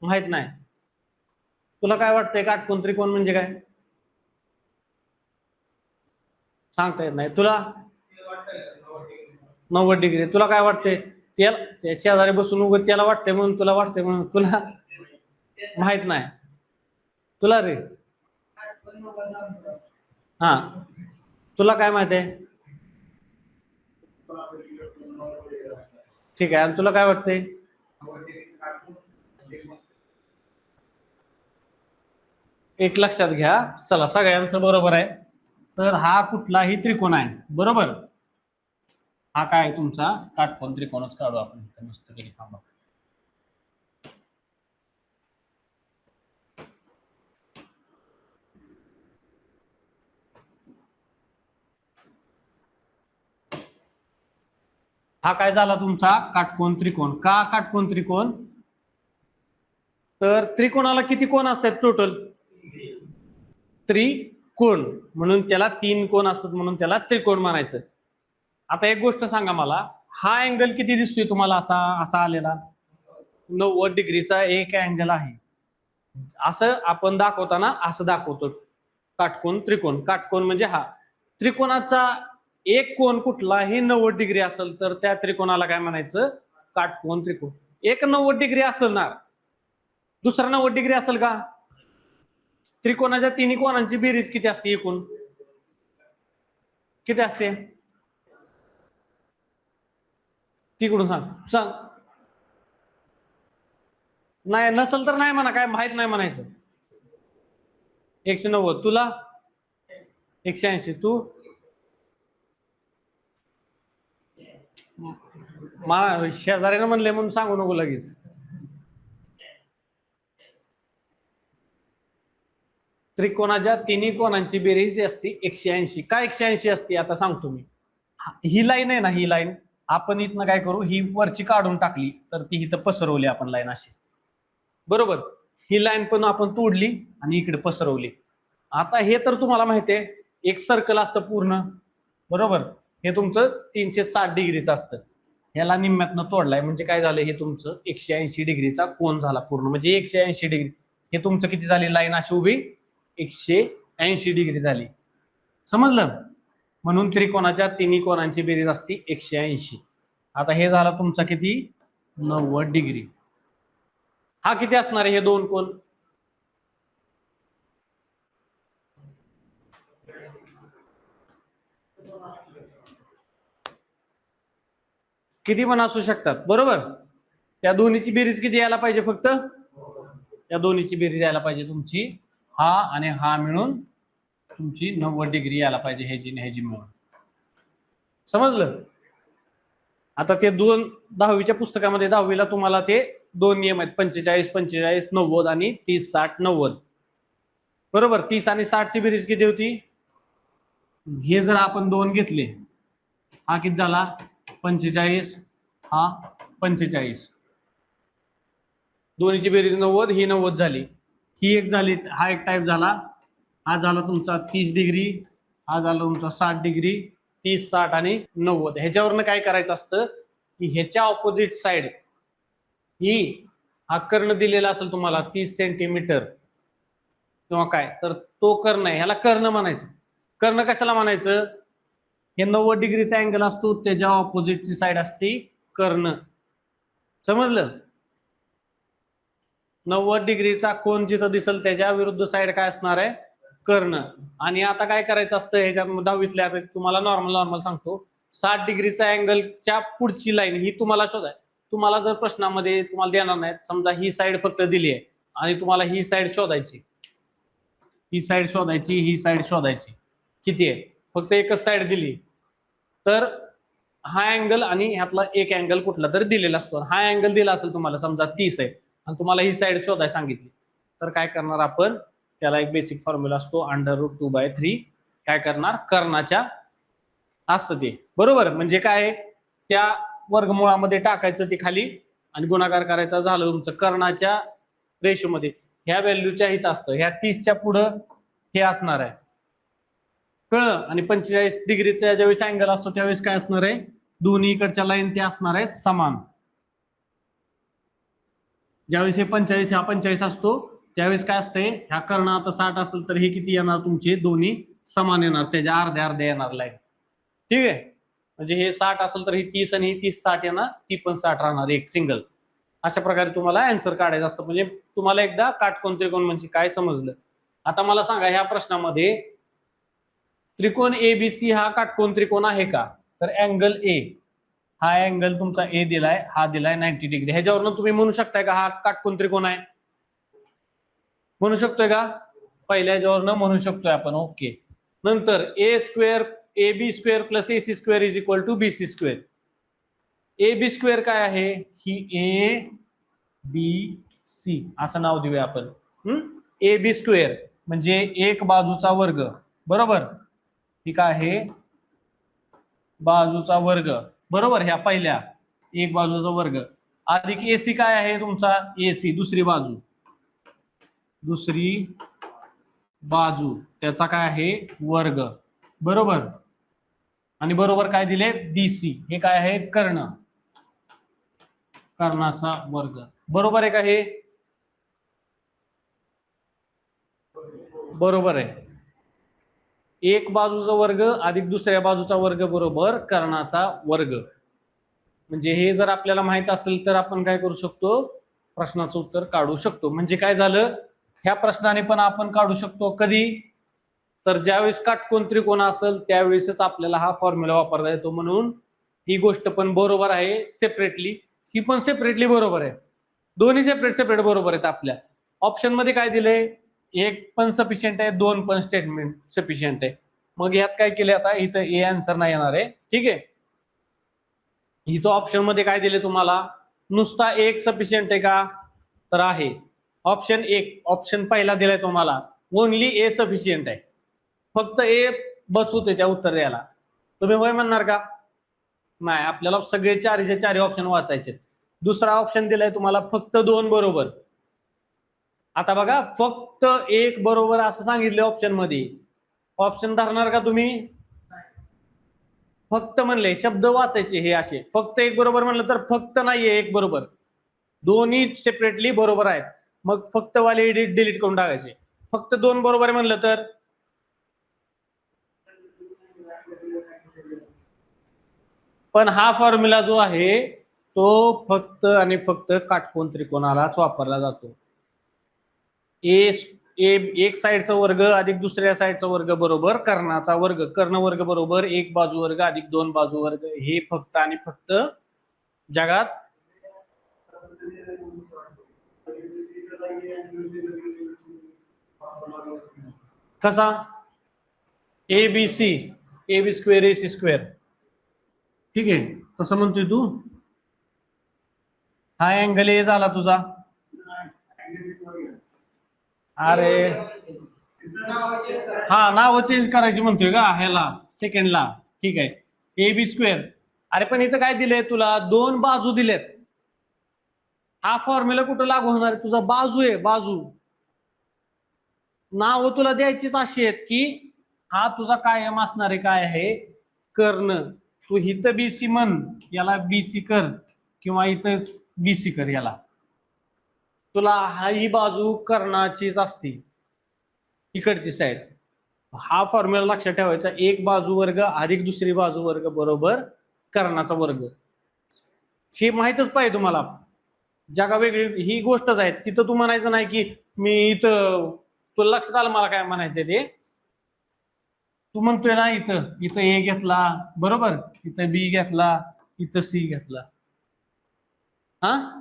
माहित नाही. तुला काय वाटतंय काटकोन त्रिकोण म्हणजे काय? सांगता येत नाही तुला. 90 डिग्री. तुला काय वाटतंय? त्या शेजारी बसून उगत त्याला वाटतंय म्हणून तुला वाटतंय म्हणून तुला माहित नाही. तुला रे, हा, तुला काय माहित आहे? ठीक आहे, आणि तुला काय वाटतंय? एक लक्षात घ्या, चला सगळ्यांचं बरोबर आहे. तर हा कुठलाही त्रिकोण आहे, बरोबर. हा काय तुमचा काटकोन त्रिकोणच काढू आपण मस्त पैकी, थांबा. हा काय झाला तुमचा काटकोन त्रिकोण. का काटकोन त्रिकोण? तर त्रिकोणाला किती कोण असतात टोटल? त्रिकोण, म्हणून त्याला 3 कोण असतात, म्हणून त्याला त्रिकोण म्हणायचं. आता एक गोष्ट सांगा मला, हा अँगल किती दिसतोय तुम्हाला, असा असा आलेला 90 डिग्रीचा एक अँगल आहे. असं आपण दाखवताना असं दाखवतो काटकोन त्रिकोण. काटकोन म्हणजे हा त्रिकोणाचा एक कोण कुठलाही 90 डिग्री असेल तर त्या त्रिकोणाला काय म्हणायचं? काटकोन त्रिकोण. एक 90 डिग्री असेल ना, दुसरा 90 डिग्री असेल का? त्रिकोणाच्या तिन्ही कोणांची बेरीज किती असते एकूण? किती असते? तिकडून सांग सांग. नाही नसल तर नाही म्हणा, काय माहित नाही म्हणायचं. 190. तुला 180. तू शेजाऱ्यानं म्हणले म्हणून सांगू नको लगेच. त्रिकोणाच्या तिन्ही कोणांची बेरीज असते 180. का 180 असते आता सांगतो मी. ही लाईन आहे ना, ही लाईन आपण इथनं काय करू, ही वरची काढून टाकली तर ती इथं पसरवली आपण लाईन अशी, बरोबर. ही लाईन पण आपण तोडली आणि इकडे पसरवली. आता हे तर तुम्हाला माहिती आहे एक सर्कल असतं पूर्ण, बरोबर. हे तुमचं 360 डिग्रीचं असतं. ह्याला निम्म्यातनं तोडलाय म्हणजे काय झालं, हे तुमचं 180 डिग्रीचा कोन झाला पूर्ण. म्हणजे 180 डिग्री हे तुमचं किती झाली लाईन अशी उभी, 180 डिग्री झाली. समजलं. म्हणून त्रिकोणाच्या तिन्ही कोणांची बेरीज असते 180. आता हे झालं तुमचा किती, 90 डिग्री. हा किती असणार आहे हे दोन कोण, किती पण असू शकतात, बरोबर. त्या दोन्हीची बेरीज किती यायला पाहिजे, फक्त त्या दोन्हीची बेरीज यायला पाहिजे तुमची हा आणि हा मिळून तुमची 90 डिग्री यायला पाहिजे, ह्याची मिळून. समजलं. आता ते 10वीच्या पुस्तकामध्ये 10वीला तुम्हाला ते दोन नियम आहेत, 45 45 90 आणि 30 60 90, बरोबर. 30 आणि 60 ची बेरीज किती होती, हे जर आपण दोन घेतले, हा किती झाला 45, हा 45, दोन्हीची बेरीज 90, ही 90 झाली. ही एक झाली, हा एक टाइप झाला. हा झाला तुमचा 30 डिग्री, हा झाला तुमचा 60 डिग्री. 30 60 आणि 90 ह्याच्यावरनं काय करायचं असतं की ह्याच्या ऑपोजिट साइड ही हा कर्ण दिलेला असेल तुम्हाला 30 सेंटीमीटर किंवा काय, तर तो कर्ण आहे, ह्याला कर्ण म्हणायचं. कर्ण कशाला म्हणायचं, हे 90 डिग्रीचा अँगल असतो, त्याच्या ऑपोजिटची साइड असते कर्ण. समजलं. 90 डिग्रीचा कोन जिथं दिसेल त्याच्या विरुद्ध साइड काय असणार आहे, कर्ण. आणि आता काय करायचं असतं ह्याच्यात 10वीतल्या, तुम्हाला नॉर्मल सांगतो, 60 डिग्रीचा अँगलच्या पुढची लाईन ही तुम्हाला शोधाय. तुम्हाला जर प्रश्नामध्ये तुम्हाला देणार नाहीत, समजा ही साइड फक्त दिली आहे आणि तुम्हाला ही साइड शोधायची, ही साइड शोधायची, ही साइड शोधायची, किती आहे, फक्त एकच साइड दिली तर हा अँगल आणि ह्यातला एक अँगल कुठला तरी दिलेला असतो. हा अँगल दिला असेल तुम्हाला समजा 30 आहे आणि तुम्हाला ही साइड शोधायला सांगितली, तर काय करणार आपण, त्याला एक बेसिक फॉर्म्युला असतो √2/3. काय करणार, कर्णाच्या असतं ते, बरोबर. म्हणजे काय, त्या वर्गमुळामध्ये टाकायचं ते खाली आणि गुणाकार करायचा, झालं तुमचं कर्णाच्या रेशोमध्ये. ह्या व्हॅल्यूच्या हित असतं, ह्या 30च्या पुढं हे असणार आहे, कळलं. आणि 45 डिग्रीचा ज्यावेळेस अँगल असतो त्यावेळेस काय असणार आहे, दोन्ही इकडच्या लाईन ते असणार आहेत समान. ज्यावेळेस हे 45 हा 45 असतो त्यावेळेस काय असतंय, ह्या कर्ण आता 60 असेल तर हे किती येणार तुमचे, दोन्ही समान येणार, त्याच्या अर्ध्या अर्ध्या येणार लाईन. ठीक आहे. म्हणजे हे 60 असेल तर ही 30 आणि ही 30 60 येणार, ती पण 60 राहणार, एक सिंगल. अशा प्रकारे तुम्हाला आन्सर काढायचं असतं. म्हणजे तुम्हाला एकदा काटकोन त्रिकोण म्हणजे काय समजलं. आता मला सांगा, ह्या प्रश्नामध्ये त्रिकोण एबीसी हा काटकोन त्रिकोण आहे का, तर अँगल ए, हा अँगल तुमचा ए दिलाय, हा दिलाय 90 डिग्री. ह्याच्यावरून तुम्ही म्हणू शकताय का हा काटकोन त्रिकोण आहे, म्हणू शकतोय का, पहिल्या ह्याच्यावरनं म्हणू शकतोय आपण. ओके. नंतर A square AB square plus AC square is equal to BC square. AB square काय आहे, ही ABC असं नाव देऊया आपण. AB स्क्वेअर म्हणजे एक बाजूचा वर्ग, बरोबर. ठीक आहे, बाजूचा वर्ग, बरोबर. ह्या पहिल्या एक बाजूचा वर्ग अधिक AC काय आहे तुमचा, AC दुसरी बाजू, दुसरी बाजू त्याचा काय आहे वर्ग, बरोबर. आणि बरोबर काय दिले, BC हे काय आहे कर्ण, कर्णाचा वर्ग, बरोबर आहे का हे, बरोबर आहे. एक बाजूचा वर्ग अधिक दुसऱ्या बाजूचा वर्ग बरोबर कर्णाचा वर्ग. म्हणजे हे जर आपल्याला माहित असेल तर आपण काय करू शकतो, प्रश्नाचं उत्तर काढू शकतो. म्हणजे काय झालं, ह्या प्रश्नाने पण आपण काढू शकतो कधी, तर ज्यावेळेस काटकोन त्रिकोण असेल त्यावेळेसच आपल्याला हा फॉर्म्युला वापरता येतो. म्हणून ही गोष्ट पण बरोबर आहे सेपरेटली, ही पण सेपरेटली बरोबर आहे. दोन्ही सेपरेट सेपरेट बरोबर आहेत आपल्या. ऑप्शन मध्ये काय दिलंय, एक पण सफिशियंट आहे, दोन पण स्टेटमेंट सफिशियंट आहे. मग यात काय केले, आता इथं ए आन्सर नाही येणार आहे. ठीक आहे, इथं ऑप्शन मध्ये काय दिले तुम्हाला, नुसता एक सफिशियंट आहे का, तर आहे. ऑप्शन एक, ऑप्शन पहिला दिलाय तुम्हाला ओनली ए सफिशियंट आहे, फक्त ए बस होते त्या उत्तर द्यायला. तुम्ही होय म्हणणार का, नाही, आपल्याला सगळे चारचे चारही ऑप्शन वाचायचे. दुसरा ऑप्शन दिलाय तुम्हाला फक्त दोन बरोबर. आता बघा, फक्त एक बरोबर असं सांगितलं ऑप्शन मध्ये, ऑप्शन धरणार का तुम्ही, फक्त म्हणले, शब्द वाचायचे हे असे, फक्त एक बरोबर म्हणलं तर फक्त नाहीये एक बरोबर, दोन्ही सेपरेटली बरोबर आहेत. मग फक्त वाले डिलीट करून टाकायचे. फक्त दोन बरोबर आहे म्हणलं तर, पण हा फॉर्म्युला जो आहे तो फक्त आणि फक्त काटकोन त्रिकोणालाच वापरला जातो. एक साइडचा वर्ग अधिक दुसऱ्या साइडचा वर्ग बरोबर कर्णाचा वर्ग, कर्ण वर्ग बरोबर एक बाजू वर्ग अधिक दोन बाजू वर्ग, हे फक्त आणि फक्त जगात कसा, A B C, A B square A C square. ठीक आहे, कसं म्हणतोय तू, हा अँगल ए झाला तुझा, अरे हा नाव चेंज करायची म्हणतोय का ह्याला सेकंडला. ठीक आहे, ए बी स्क्वेअर. अरे पण इथं काय दिलंय तुला, दोन बाजू दिलेत. हा फॉर्म्युला कुठं लागू होणार, तुझा बाजू आहे, बाजू. नाव तुला द्यायचीच अशी आहेत की हा तुझा कायम असणारे काय आहे, कर्ण. तू इथं बीसी म्हण, याला बीसी कर, किंवा इथं बीसी कर याला. तुला ही बाजू कर्णाचीच असते, इकडची साइड. हा फॉर्म्युला लक्षात ठेवायचा, एक बाजू वर्ग अधिक दुसरी बाजू वर्ग बरोबर कर्णाचा वर्ग. हे माहितच पाहिजे तुम्हाला, जगा वेगळी ही गोष्टच आहे. तिथं तू म्हणायचं नाही की मी इथं, तुला लक्षात आलं मला काय म्हणायचं ते, तू म्हणतोय ना इथं इथं ए घेतला बरोबर, इथं बी घेतला, इथं सी घेतला, हा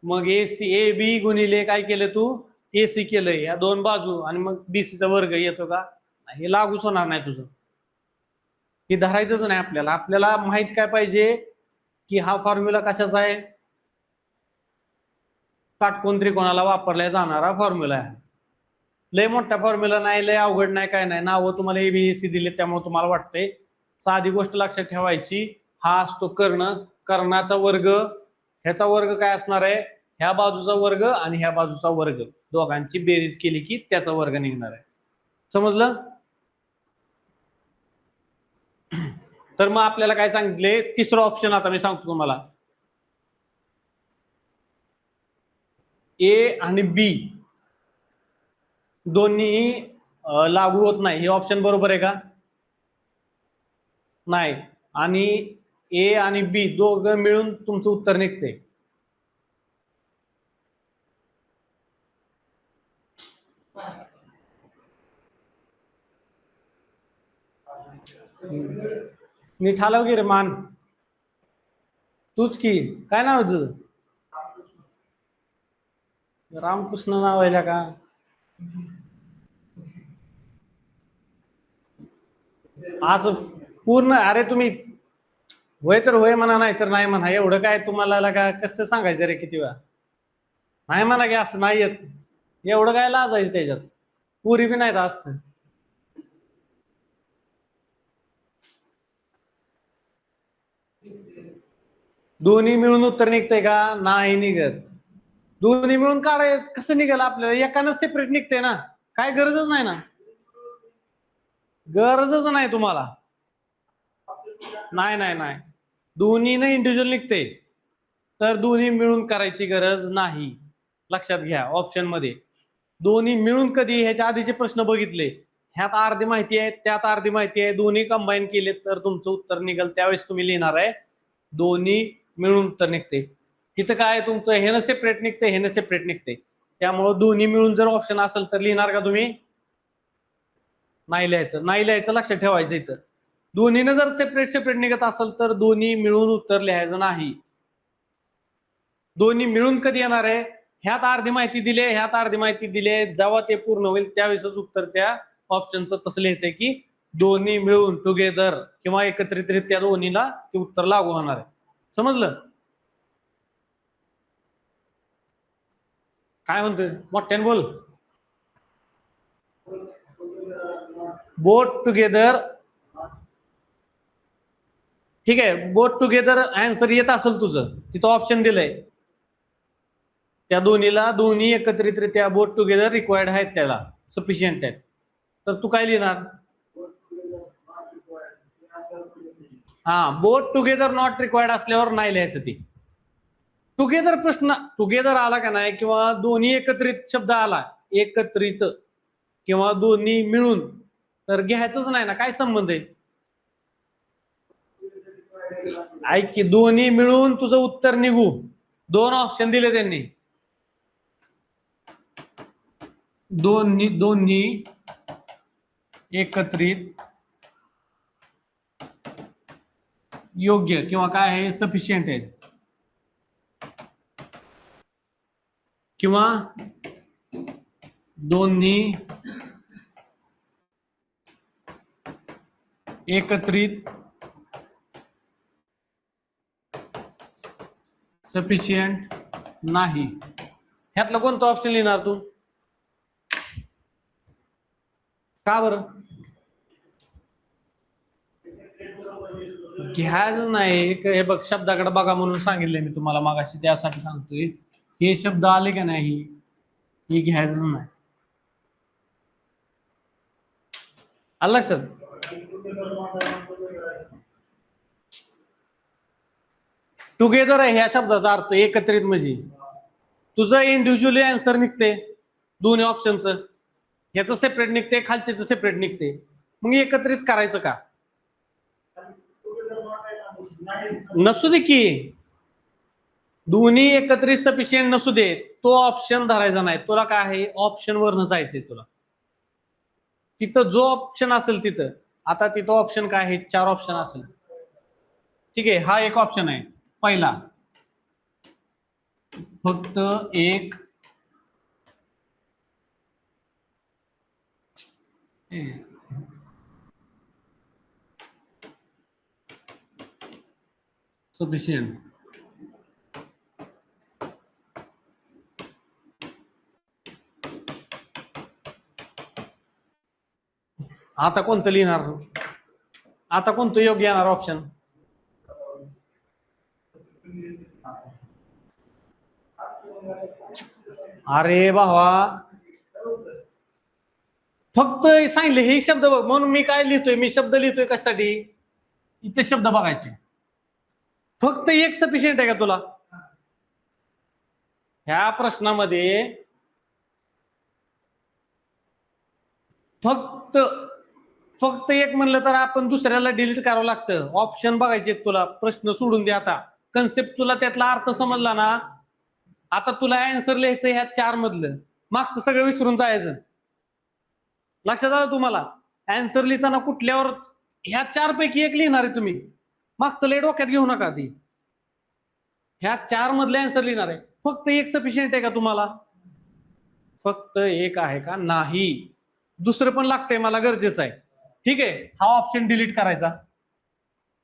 मग ए बी गुणिले काय केलं तू, ए सी केलंय, या दोन बाजू, आणि मग बीसीचा वर्ग येतो का, हे लागूच होणार नाही तुझं, हे धरायचंच नाही आपल्याला. आपल्याला माहित काय पाहिजे की हा फॉर्म्युला कशाचा आहे, काटकोन त्रिकोणाला वापरला जाणारा फॉर्म्युला आहे. लय मोठा फॉर्म्युला नाही, लय अवघड नाही, काय नाही. नावं तुम्हाला एबीएससी दिले त्यामुळे तुम्हाला वाटतंय. साधी गोष्ट लक्षात ठेवायची, हा असतो कर्ण, कर्णाचा वर्ग, ह्याचा वर्ग काय असणार आहे, ह्या बाजूचा वर्ग आणि ह्या बाजूचा वर्ग, दोघांची बेरीज केली की त्याचा वर्ग निघणार आहे. समजलं. तर मग आपल्याला काय सांगितले, तिसरं ऑप्शन आता मी सांगतो तुम्हाला, ए आणि बी दोन्ही लागू होत नाही, हे ऑप्शन बरोबर आहे का, नाही. आणि ए आणि बी दोघं मिळून तुमचं उत्तर निघते. नीट हलव की रे मान, तूच की, काय नाव तुझं, रामकृष्ण नाव आहे का, असं पूर्ण. अरे तुम्ही होय तर होय म्हणा, नाही तर नाही म्हणा, एवढं काय तुम्हाला का कसं सांगायचं रे, किती वेळा नाही म्हणा की असं नाही येत, एवढं काय लाजायचं त्याच्यात, पुरी बी नाही असं. दोन्ही मिळून उत्तर निघतंय का, नाही निघत. दोन्ही मिळून काढाय कसं निघाल, आपल्याला एकानं सेपरेट निघते ना, काय गरजच नाही ना, गरजच नाही तुम्हाला, नाही नाही नाही, दोन्ही ना इंडिव्हिज्युअल निघते, तर दोन्ही मिळून करायची गरज नाही. लक्षात घ्या, ऑप्शन मध्ये दोन्ही मिळून कधी, ह्याच्या आधीचे प्रश्न बघितले, ह्यात अर्धी माहिती आहे त्यात अर्धी माहिती आहे, दोन्ही कंबाईन केले तर तुमचं उत्तर निघेल. त्यावेळेस तुम्ही लिहिणार आहे दोन्ही मिळून उत्तर निघते. इथं काय तुमचं हे न सेपरेट निघते, हे न सेपरेट निघते, त्यामुळं दोन्ही मिळून जर ऑप्शन असेल तर लिहिणार का तुम्ही, नाही लिहायचं, नाही लिहायचं, लक्षात ठेवायचं इथं. दोन्हीनं जर सेपरेट सेपरेट निघत असेल तर दोन्ही मिळून उत्तर लिहायचं नाही. दोन्ही मिळून कधी येणार आहे, ह्यात अर्धी माहिती दिली ह्यात अर्धी माहिती दिली, जेव्हा ते पूर्ण होईल त्यावेळेस उत्तर त्या ऑप्शनचं तसं लिहायचंय की दोन्ही मिळून टुगेदर किंवा एकत्रितरित्या दोन्हीला ते उत्तर लागू होणार आहे. समजलं? काय म्हणतोय मोठ्याने बोल. बोथ टुगेदर, ठीक आहे, बोथ टुगेदर आन्सर येत असेल तुझं, तिथं ऑप्शन दिलंय त्या दोन्हीला, दोन्ही एकत्रितरित्या बोथ टुगेदर रिक्वायर्ड आहेत, त्याला सफिशियंट आहेत, तर तू काय लिहिणार? हा, बोथ टुगेदर नॉट रिक्वायर्ड असल्यावर नाही लिहायचं ती. टुगेदर प्रश्न टुगेदर आला का नाही किंवा दोन्ही एकत्रित शब्द आला, एकत्रित किंवा दोन्ही मिळून, तर घ्यायचंच नाही ना, काय संबंध आहे? ऐक की, दोन्ही मिळून तुझं उत्तर निघू, दोन ऑप्शन दिले त्यांनी, दोन्ही एकत्रित योग्य किंवा काय आहे सफिशियंट आहे, किंवा दोन्ही एकत्रित सफिशियंट नाही, ह्यातलं कोणतं ऑप्शन लिहिणार तू? का बरं? घ्यायचं नाही, हे बघ शब्दाकडे बघा म्हणून सांगितलंय मी तुम्हाला मागाशी, त्यासाठी सांगतोय हे शब्द आले का नाही हे घ्यायचं नाही. आलं सर? टुगेदर आहे ह्या शब्दाचा अर्थ एकत्रित, म्हणजे तुझं इंडिव्हिज्युअली आन्सर निघते दोन्ही ऑप्शनचं, ह्याचं सेपरेट निघते खालच्याचं सेपरेट निघते, मग एकत्रित करायचं का? नसू दे की, दोन्ही एकत्रित सफिशियंट नसू दे, तो ऑप्शन धरायचा नाही तुला, काय आहे ऑप्शन वरनं जायचंय तुला, तिथं जो ऑप्शन असेल तिथं, आता तिथं ऑप्शन काय आहे, 4 ऑप्शन असेल, ठीक आहे, हा एक ऑप्शन आहे पहिला, फक्त एक सफिशियंट, आता कोणतं लिहिणार? आता कोणतं योग्य येणार ऑप्शन? अरे भावा, फक्त सांगितले हे शब्द बघ, म्हणून मी काय लिहितोय, मी शब्द लिहितोय कशासाठी, इथे शब्द बघायचे, फक्त एक सफिशियंट आहे का तुला ह्या प्रश्नामध्ये? फक्त एक म्हणलं तर आपण दुसऱ्याला डिलीट करावं लागतं, ऑप्शन बघायचे तुला, प्रश्न सोडून दे आता, कन्सेप्ट तुला त्यातला अर्थ समजला ना, आता तुला आन्सर लिहायचं ह्या 4 मधलं, मागचं सगळं विसरून जायचं. लक्षात आलं तुम्हाला? आन्सर लिहिताना कुठल्यावर ह्या 4 पैकी एक लिहिणार आहे तुम्ही, मागचं लय डोक्यात घेऊ नका, ती ह्या 4 मधले आन्सर लिहिणार आहे, फक्त एक सफिशियंट आहे का तुम्हाला? फक्त एक आहे का? नाही, दुसरं पण लागतंय मला, गरजेचं आहे, ठीक आहे, हा ऑप्शन डिलीट करायचा.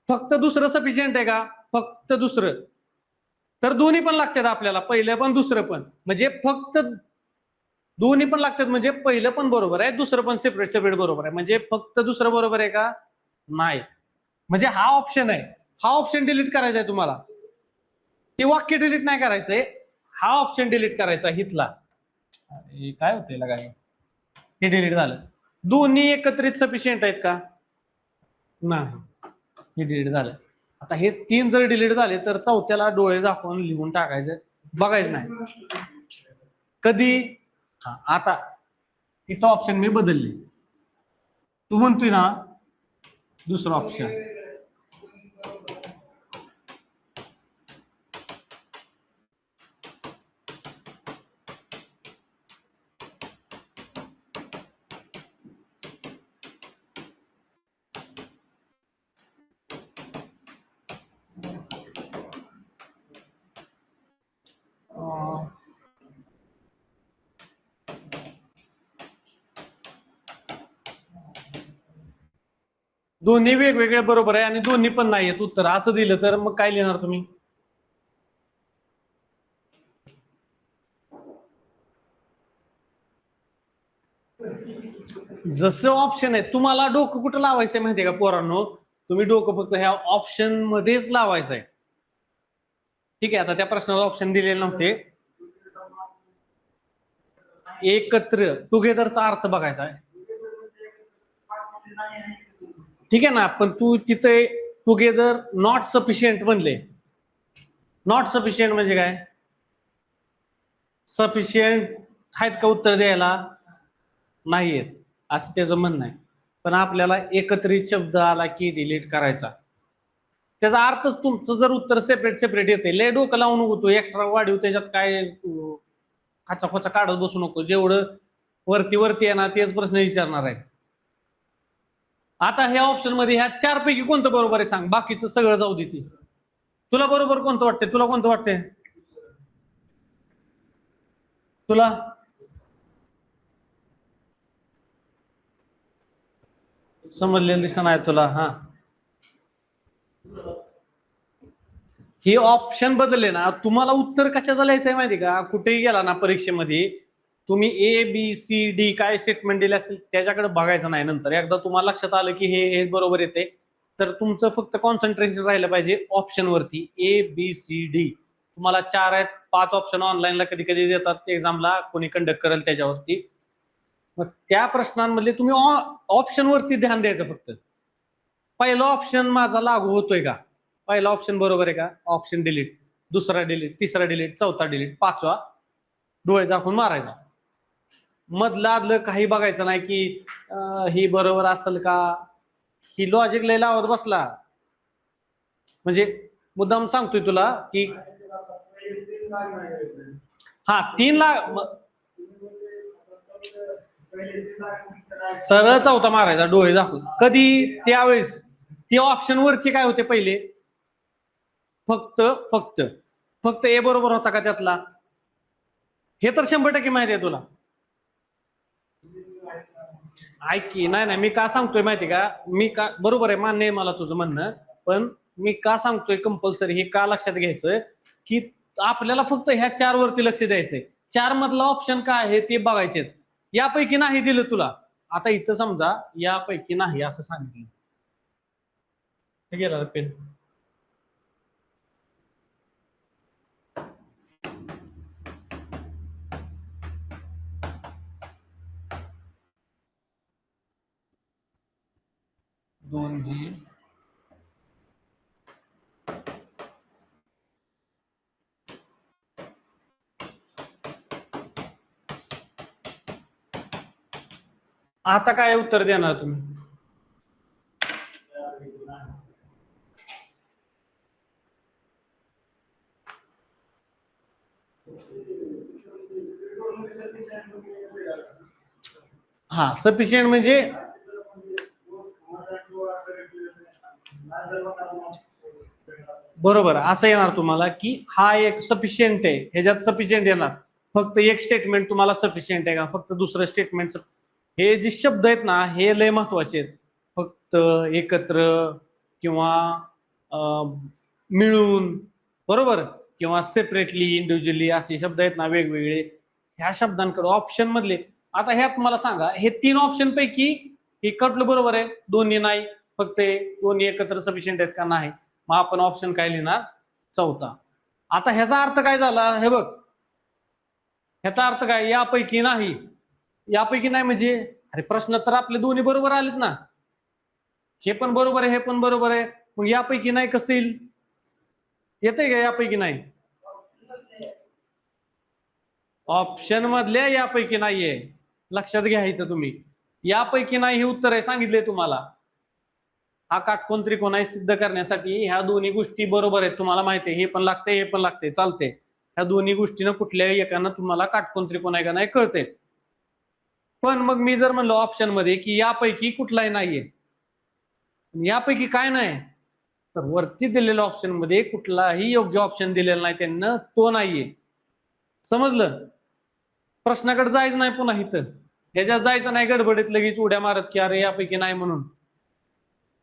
फक्त दुसरं सफिशियंट आहे का? फक्त दुसरं, तर दोन्ही पण लागतात आपल्याला, पहिलं पण दुसरं पण, म्हणजे फक्त दोन्ही पण लागतात, म्हणजे पहिलं पण बरोबर आहे, दुसरं पण सेपरेट सेपरेट बरोबर आहे, म्हणजे फक्त दुसरं बरोबर आहे का? नाही, म्हणजे हा ऑप्शन आहे, हा ऑप्शन डिलीट करायचा आहे तुम्हाला, ते वाक्य डिलीट नाही करायचंय, हा ऑप्शन डिलीट करायचा हितला. काय होतंय काय, हे डिलीट झालं. दोन्ही एकत्रित सफिशियंट आहेत का? नाही, हे डिलीट झालं. आता हे 3 जर डिलीट झाले तर चौथ्याला डोळे दाखवून लिहून टाकायचं, बघायचं नाही कधी. आता इथं ऑप्शन मी बदलले, तू म्हणतोय ना दुसरं ऑप्शन, दोन्ही वेगवेगळे बरोबर आहे आणि दोन्ही पण नाही आहेत उत्तर असं दिलं तर मग काय लिहिणार तुम्ही? जसं ऑप्शन आहे तुम्हाला डोकं कुठं लावायचंय माहितीये का पोरांनो? तुम्ही डोकं फक्त ह्या ऑप्शन मध्येच लावायचं आहे. ठीक आहे, आता त्या प्रश्नाला ऑप्शन दिलेले नव्हते. एकत्र टुगेदरचा अर्थ बघायचा आहे. ठीक आहे ना, पण तू तिथे टुगेदर नॉट सफिशियंट म्हणले. नॉट सफिशियंट म्हणजे काय? सफिशियंट आहेत का उत्तर द्यायला? नाहीयेत असं त्याचं म्हणणं आहे. पण आपल्याला एकत्रित शब्द आला की डिलीट करायचा. त्याचा अर्थच तुमचं जर उत्तर सेपरेट येते, लय डोकं लावू नको तू एक्स्ट्रा वाढीव त्याच्यात काय खाचा खोचा काढत बसू नको. जेवढं वरती आहे ना तेच प्रश्न विचारणार आहे. आता ह्या ऑप्शन मध्ये ह्या 4 पैकी कोणतं बरोबर आहे सांग? बाकीचं सगळं जाऊ दे ती. तुला बरोबर कोणतं वाटतंय? तुला कोणतं वाटतंय? तुला समजलेलं दिसत आहे तुला? हा, हे ऑप्शन बदलले ना, तुम्हाला उत्तर कशाचं लिहायचंय माहिती का? कुठेही गेला ना परीक्षेमध्ये तुम्ही ए बी सी डी काय स्टेटमेंट दिले असेल त्याच्याकडे बघायचं नाही. नंतर एकदा तुम्हाला लक्षात आलं की हे बरोबर येते तर तुमचं फक्त कॉन्सन्ट्रेशन राहिलं पाहिजे ऑप्शन वरती. ए बी सी डी तुम्हाला 4 आहेत, 5 ऑप्शन ऑनलाईनला कधी कधी देतात एक्झामला, कोणी कंडक्ट करेल त्याच्यावरती. मग त्या प्रश्नांमधले तुम्ही ऑप्शन वरती ध्यान द्यायचं फक्त. पहिला ऑप्शन माझा लागू होतोय का? पहिला ऑप्शन बरोबर आहे का? Option delete. दुसरा डिलीट, तिसरा डिलीट, चौथा डिलीट, 5वा डोळे दाखवून मारायचा. मधलं आदलं काही बघायचं नाही की ही बरोबर असेल का, ही लॉजिक लय लावत बसला म्हणजे मुद्दाम सांगतोय तुला की हा 3 लाख सरळ चौथा मारायचा डोळे दाखवून. कधी? त्यावेळेस ते ऑप्शन वरचे काय होते पहिले? फक्त फक्त फक्त ए बरोबर होता का त्यातला? हे तर 100% माहिती आहे तुला. ऐक की, नाही मी का सांगतोय माहिती का? मी का बरोबर आहे, मान्य आहे मला तुझं म्हणणं, पण मी का सांगतोय कंपल्सरी हे का लक्षात घ्यायचं की आपल्याला फक्त ह्या 4 वरती लक्ष द्यायचंय. 4 मधला ऑप्शन काय आहे ते बघायचे. यापैकी नाही दिलं तुला, आता इथं समजा यापैकी नाही असं सांगितलं, गेला पेन. दोन्ही आता काय उत्तर देणार तुम्ही? हा, सफिशियंट म्हणजे बरोबर असं येणार तुम्हाला की हा एक सफिशियंट आहे, ह्याच्यात सफिशियंट येणार. फक्त एक स्टेटमेंट तुम्हाला सफिशियंट आहे का, फक्त दुसरं स्टेटमेंट. हे जे शब्द आहेत ना हे लय महत्वाचे आहेत. फक्त, एकत्र किंवा मिळून, बरोबर, किंवा सेपरेटली, इंडिव्हिज्युअली असे शब्द आहेत ना वेगवेगळे, ह्या शब्दांकडे ऑप्शन मधले. आता ह्यात मला सांगा हे 3 ऑप्शन पैकी हे कुठलं बरोबर आहे? दोन्ही नाही, फक्त दोन्ही एकत्र सफिशियंट आहेत का? नाही. मग आपण ऑप्शन काय लिहिणार? चौथा. आता ह्याचा अर्थ काय झाला हे बघ, ह्याचा अर्थ काय? यापैकी नाही. यापैकी नाही म्हणजे अरे प्रश्न तर आपले दोन्ही बरोबर आलेत ना, हे पण बरोबर आहे हे पण बरोबर आहे, मग यापैकी नाही कसं येईल? येतंय का यापैकी नाही? ऑप्शन मधल्या यापैकी नाहीये, लक्षात घ्या इथं तुम्ही. यापैकी नाही हे उत्तर आहे, सांगितले तुम्हाला. हा काटकोन त्रिकोण आहे सिद्ध करण्यासाठी ह्या दोन्ही गोष्टी बरोबर आहेत. तुम्हाला माहिती आहे हे पण लागते हे पण लागते, चालते. ह्या दोन्ही गोष्टीनं कुठल्याही एकानं तुम्हाला काटकोन त्रिकोण आहे का नाही कळते. पण मग मी जर म्हणलो ऑप्शन मध्ये की यापैकी कुठलाही नाहीये, यापैकी काय नाही, तर वरती दिलेल्या ऑप्शन मध्ये कुठलाही योग्य ऑप्शन दिलेला नाही त्यांना, तो नाहीये. समजलं? प्रश्नाकडे जायचं नाही पुन्हा इथं, ह्याच्यात जायचं नाही गडबडीत लगेच उड्या मारत की अरे यापैकी नाही म्हणून.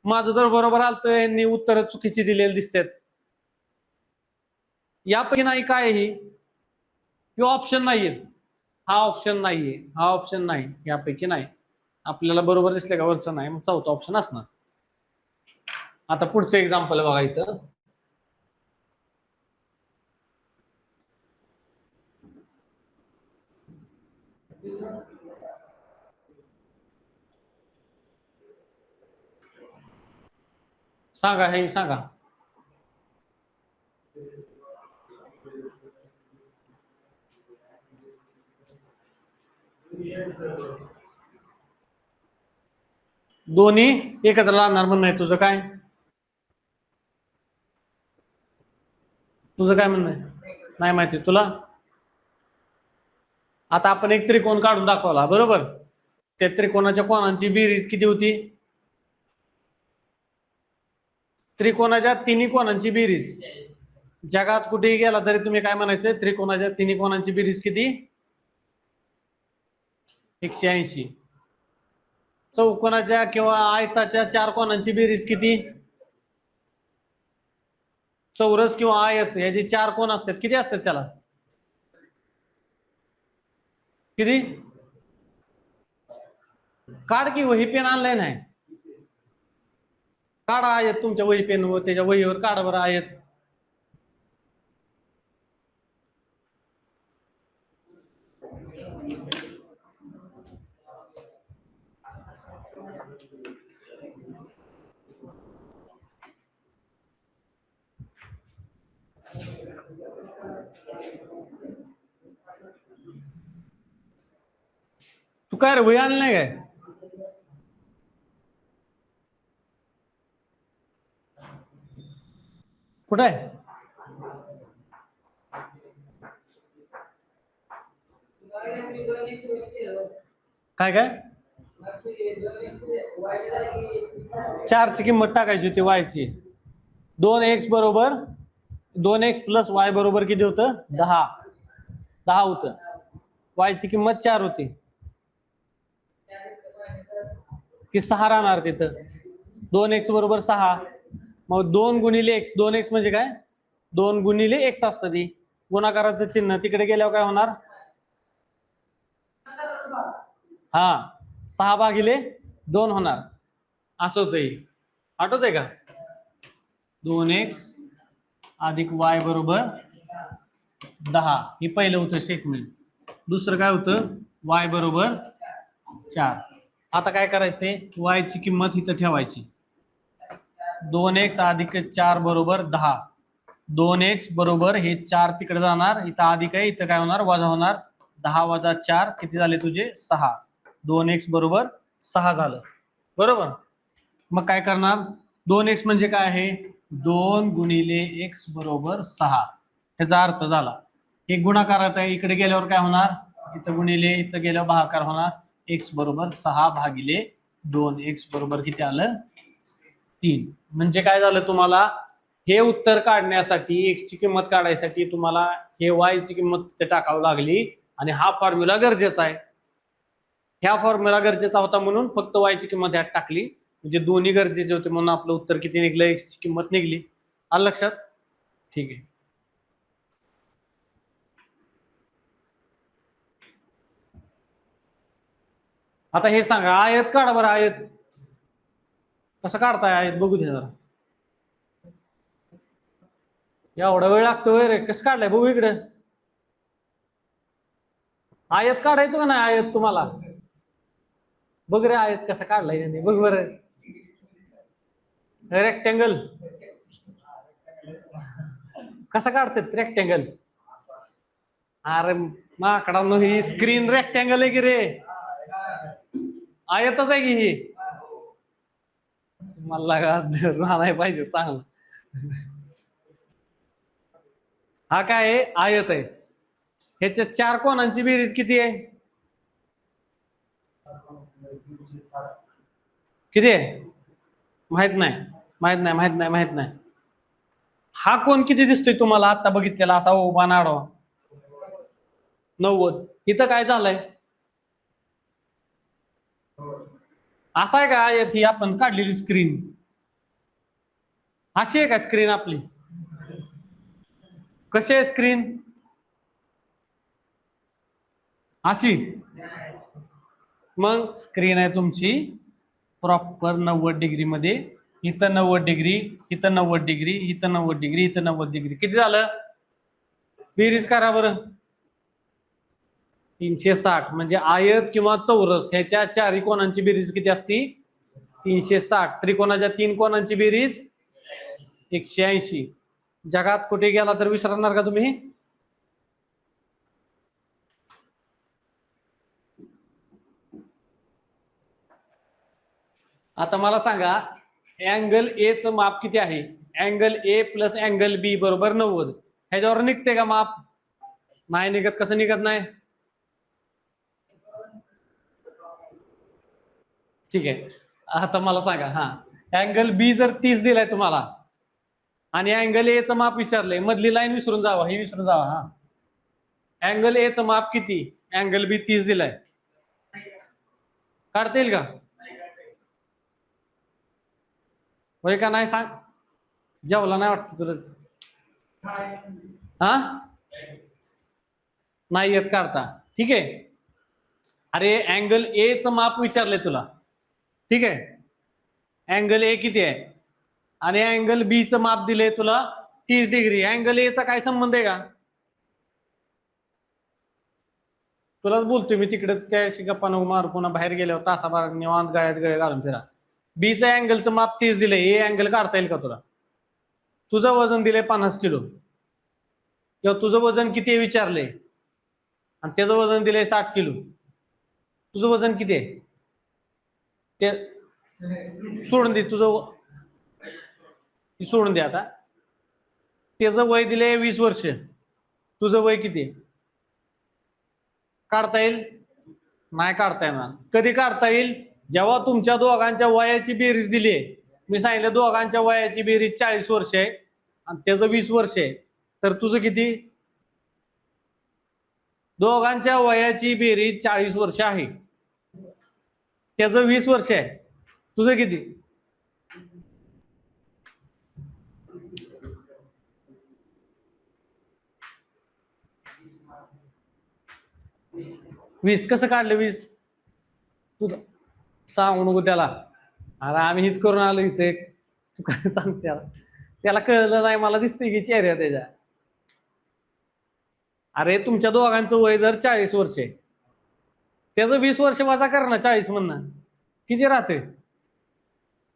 माझं तर बरोबर आलतं, यांनी उत्तर चुकीची दिलेली दिसतात. यापैकी नाही काय ही ऑप्शन नाहीये, हा ऑप्शन नाहीये, हा ऑप्शन नाही, यापैकी नाही. आपल्याला बरोबर दिसले का वरचं नाही, मग चौथा ऑप्शन असणार. आता पुढचं एक्झाम्पल बघा इथं. सांगा, हे सांगा. दोन्ही एकत्र लागणार म्हणणं आहे तुझं काय? तुझं काय म्हणणं आहे? नाही माहिती तुला? आता आपण एक त्रिकोण काढून दाखवला बरोबर. त्या त्रिकोणाच्या कोणांची बेरीज किती होती? त्रिकोणाच्या तिन्ही कोणांची बेरीज. जगात कुठेही गेला तरी तुम्ही काय म्हणायचं? त्रिकोणाच्या तिन्ही कोणांची बेरीज किती? 180. चौकोनाच्या किंवा आयताच्या चार कोणांची बेरीज किती? चौरस किंवा आयत याचे चार कोण असतात, किती असतात त्याला? किती? काढ की वही पेन आणलाय नाही? काढा आयत तुमच्या वही पेन वर, त्याच्या वहीवर काढा बरं आयत. तू काय रे वही आणलाय काय? कुठं आहे? काय काय? 4ची किंमत टाकायची होती वायची. 2x बरोबर 2x प्लस y बरोबर किती होतं? 10 होतं. वायची किंमत 4 होती की 6 राहणार तिथं. 2x बरोबर 6. मग 2 गुणिले x, 2x म्हणजे काय? 2 गुणिले x असतं ती. गुणाकाराचं चिन्ह तिकडे गेल्यावर काय होणार? हा 6 भागिले 2 होणार. असं होतंय. आठवतंय का? 2x अधिक y बरोबर 10. हे पहिलं होतं स्टेटमेंट. दुसरं काय होतं? y बरोबर 4. आता काय करायचंय? y ची किंमत इथं ठेवायची. 2x अधिक 4 बरोबर 10. 2x बरोबर हे 4 तिकडे जाणार, इथं अधिक आहे, इथं काय होणार? वजा होणार. 10 वजा 4 किती झाले तुझे? 6. 2x बरोबर 6 झालं बरोबर. मग काय करणार? 2x म्हणजे काय आहे? 2 गुणिले x बरोबर 6. याचा अर्थ झाला एक गुणाकारात आहे, इकडे गेल्यावर काय होणार? इथं गुणिले, इथं गेल्यावर भागाकार होणार. x बरोबर 6 भागिले 2. x बरोबर किती आलं? 3. म्हणजे काय झालं तुम्हाला? हे उत्तर काढण्यासाठी, x ची किंमत काढायसाठी तुम्हाला हे y ची किंमत तिथे टाकावी लागली आणि हा फॉर्म्युला गरजेचा आहे. ह्या फॉर्म्युला गरजेचा होता म्हणून फक्त y ची किंमत ह्यात टाकली. म्हणजे दोन्ही गरजेचे होते म्हणून आपलं उत्तर किती निघलं? x ची किंमत निघली. आलं लक्षात? ठीक आहे. आता हे सांगा, आयत काढा बरं. आयत कसं काढताय? आयत बघू दे जरा. एवढा वेळ लागतोय रे? कसं काढलाय बघू इकडे. आयत काढायचं का नाही आयत तुम्हाला? बघ रे आयत कसं काढलाय त्यांनी, बघ बरं. रेक्टँगल कसा काढतात? रेक्टँगल. अरे माकडा, ही स्क्रीन रेक्टँगल आहे की रे? आयतच आहे की ही. मला राहणार पाहिजे चांगलं. हा काय आहे? आयत आहे. ह्याच्या चार कोणांची बेरीज किती आहे? किती आहे? माहित नाही, माहित नाही, माहित नाही, माहित नाही. हा कोण किती दिसतोय तुम्हाला आता बघितलेला असा उभा नाडवा? 90. इथं काय झालंय? असा आहे का आयत ही आपण काढलेली स्क्रीन? अशी आहे का स्क्रीन आपली? कशी आहे स्क्रीन? अशी. मग स्क्रीन आहे तुमची प्रॉपर 90 डिग्री मध्ये. इथं 90 डिग्री, इथं 90 डिग्री, इथं 90 डिग्री, इथं 90 डिग्री. किती झालं? बेरीज करा बरं. 360 म्हणजे आयत किंवा चौरस ह्याच्या चारही कोणांची बेरीज किती असती? 360. त्रिकोणाच्या 3 कोणांची बेरीज 180. जगात कुठे गेला तर विसरणार का तुम्ही? आता मला सांगा, अँगल ए च माप किती आहे? अँगल ए प्लस अँगल बी बरोबर 90. ह्याच्यावर निघते का माप? नाही निघत. कसं निघत नाही? ठीक आहे. आता मला सांगा, हा अँगल बी जर 30 दिलाय तुम्हाला आणि अँगल ए च माप विचारलंय, मधली लाईन विसरून जावा, ही विसरून जावा. हा अँगल ए च माप किती? अँगल बी 30 दिलाय. काढता येईल का? होय का नाही? सांग. जेवला नाही वाटतं तुला? हा नाही येत काढता. ठीक आहे. अरे अँगल ए च माप विचारलंय तुला. ठीक आहे. अँगल ए किती आहे आणि अँगल बी च माप दिले तुला 30 डिग्री. अँगल ए चा काय संबंध आहे का? तुलाच बोलतोय मी. तिकडे त्याशी गप्पा नको मार. पुन्हा बाहेर गेल्यावर तासाभर निवांत गळ्यात गळे घालून फिरा. बीचं अँगलचं माप 30 दिले. ए अँगल काढता येईल का तुला? तुझं वजन दिले 50 किलो किंवा तुझं वजन किती विचारले आणि त्याचं वजन दिले 60 किलो. तुझं वजन किती आहे ते सोडून दे. तुझं सोडून दे. आता त्याचं वय दिले 20 वर्ष. तुझं वय किती? काढता येईल? नाही काढता येणार. कधी काढता येईल? जेव्हा तुमच्या दोघांच्या वयाची बेरीज दिली आहे. मी सांगितलं दोघांच्या वयाची बेरीज 40 वर्ष आहे आणि त्याचं 20 वर्ष आहे. तर तुझं किती? दोघांच्या वयाची बेरीज 40 वर्ष आहे, त्याचं 20 वर्ष आहे. तुझं किती? वीस कसं काढलं? 20 तू सांगू नको त्याला. अरे आम्ही हीच करून आलो इथे. तू काय सांग त्याला? त्याला कळलं नाही. मला दिसतंय की चेहऱ्या त्याच्या. अरे तुमच्या दोघांचं वय जर 40 वर्ष आहे, त्याचं 20 वर्ष वजा कर ना 40 म्हणणं किती राहते?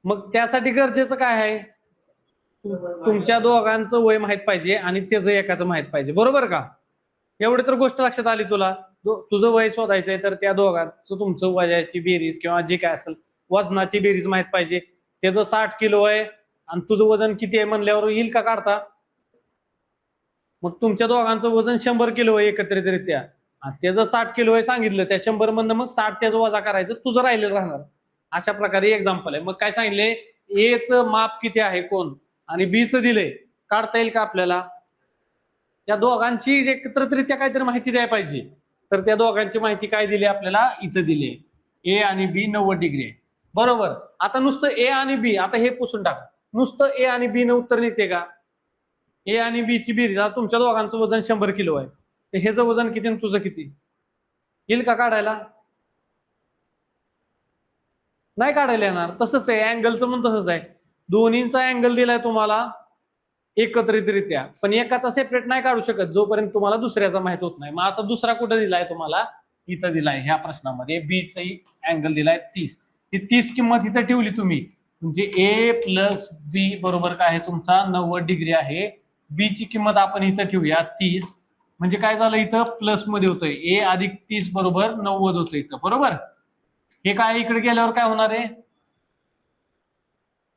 मग त्यासाठी गरजेचं काय आहे? तुमच्या दोघांचं वय माहित पाहिजे आणि त्याचं एकाचं माहित पाहिजे. बरोबर का? एवढी तर गोष्ट लक्षात आली तुला. तुझं वय शोधायचंय तर त्या दोघांचं तुमचं वयाची बेरीज किंवा जे काय असेल वजनाची बेरीज माहित पाहिजे. त्याचं 60 किलो आहे आणि तुझं वजन किती आहे म्हणल्यावर येईल का काढता? मग तुमच्या दोघांचं वजन 100 किलो आहे एकत्रितरित्या. त्याचं 60 किलो आहे सांगितलं. त्या 100 मधनं मग 60 त्याचं वजा करायचं. तुझं राहिलेलं राहणार. अशा प्रकारे एक्झाम्पल आहे. मग काय सांगितले? ए च माप किती आहे कोण आणि बी च दिलंय. काढता येईल का आपल्याला? त्या दोघांची एकत्रितरित्या काहीतरी माहिती द्यायला पाहिजे. तर त्या दोघांची माहिती काय दिली आपल्याला? इथं दिली. ए आणि बी 90 डिग्री आहे. बरोबर. आता नुसतं ए आणि बी, आता हे पुसून टाक. नुसतं ए आणि बी न उत्तर निघते का? ए आणि बी ची बेरीज. आता तुमच्या दोघांचं वजन 100 किलो आहे. तर ह्याचं वजन किती आणि तुझं किती? येईल का काढायला? नाही काढायला येणार. तसंच आहे अँगलचं पण तसंच आहे. दोन्हींचा अँगल दिलाय तुम्हाला एकत्रितरित्या, पण एकाचा सेपरेट नाही काढू शकत जोपर्यंत तुम्हाला दुसऱ्याचा माहित होत नाही. मग आता दुसरा कुठं दिलाय तुम्हाला? इथं दिलाय ह्या प्रश्नामध्ये. बी चा अँगल दिलाय 30. ती 30 किंमत इथं ठेवली तुम्ही म्हणजे ए प्लस बी बरोबर काय आहे तुमचा 90 डिग्री आहे. बी ची किंमत आपण इथं ठेवूया 30. म्हणजे काय झालं इथं प्लस मध्ये होतंय. ए अधिक 30 बरोबर 90 होतं इथं. बरोबर. हे काय इकडे गेल्यावर काय होणार आहे?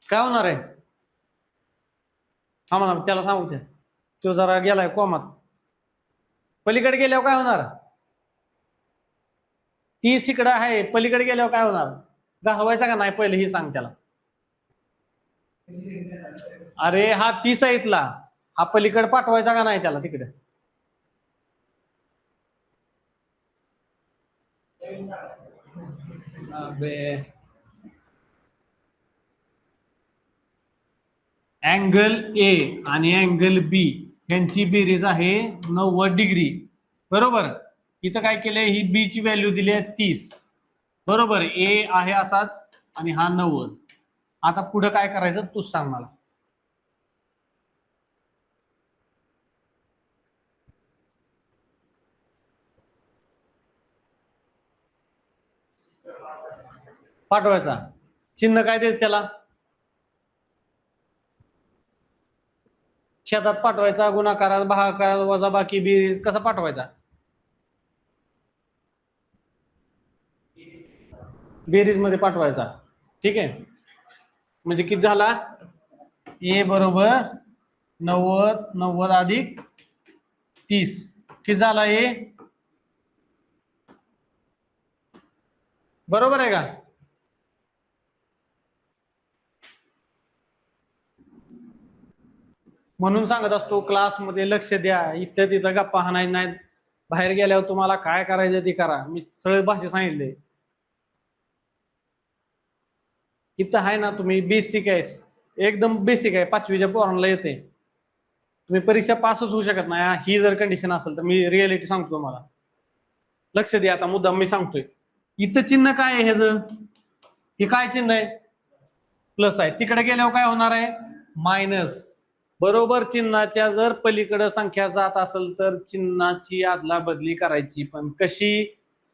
काय होणार आहे? हा म्हणा त्याला सांगू द्या. तो जरा गेलाय कोमात. पलीकडे गेल्यावर काय होणार? 30 इकडं आहे. पलीकडे गेल्यावर काय होणार? घालवायचा का नाही पहिले ही सांग त्याला. अरे हा 30 आहे इथला. हा पलीकडे पाठवायचा का नाही त्याला तिकडे? अबे अँगल ए आणि अँगल बी यांची बेरीज आहे 90 डिग्री. बरोबर. इथं काय केलंय, ही बी ची व्हॅल्यू दिली आहे 30. बरोबर. ए आहे असाच आणि हा 90. आता पुढे काय करायचं तूच सांग मला. पाठवायचा चिन्ह काय द्यायचं त्याला, छेदात पाठवायचा, गुणाकारात, भागाकारात, वजा बाकी बेरीज कसा पाठवायचा, बेरीज मध्ये पाठवायचा. ठीक आहे. म्हणजे किती झाला, ए बरोबर 90, 90 अधिक 30 किती झाला ए, बरोबर आहे का. म्हणून सांगत असतो क्लासमध्ये लक्ष द्या, इथं तिथं गप्पा हाणायच्या नाहीत. बाहेर गेल्यावर तुम्हाला काय करायचं ते करा. मी सरळ भाषेत सांगितले. इथं आहे ना, तुम्ही बेसिक आहे, एकदम बेसिक आहे, 5वीच्या पोरांना येते. तुम्ही परीक्षा पासच होऊ शकत नाही ही जर कंडिशन असेल तर. मी रिअलिटी सांगतो तुम्हाला, लक्ष द्या. आता मुद्दाम मी सांगतोय. इथं चिन्ह काय आहे ह्याचं, हे काय चिन्ह आहे, प्लस आहे. तिकडे गेल्यावर काय होणार आहे, मायनस. बरोबर. चिन्हाच्या जर पलीकडे संख्या जात असेल तर चिन्हाची आदला बदली करायची. पण कशी,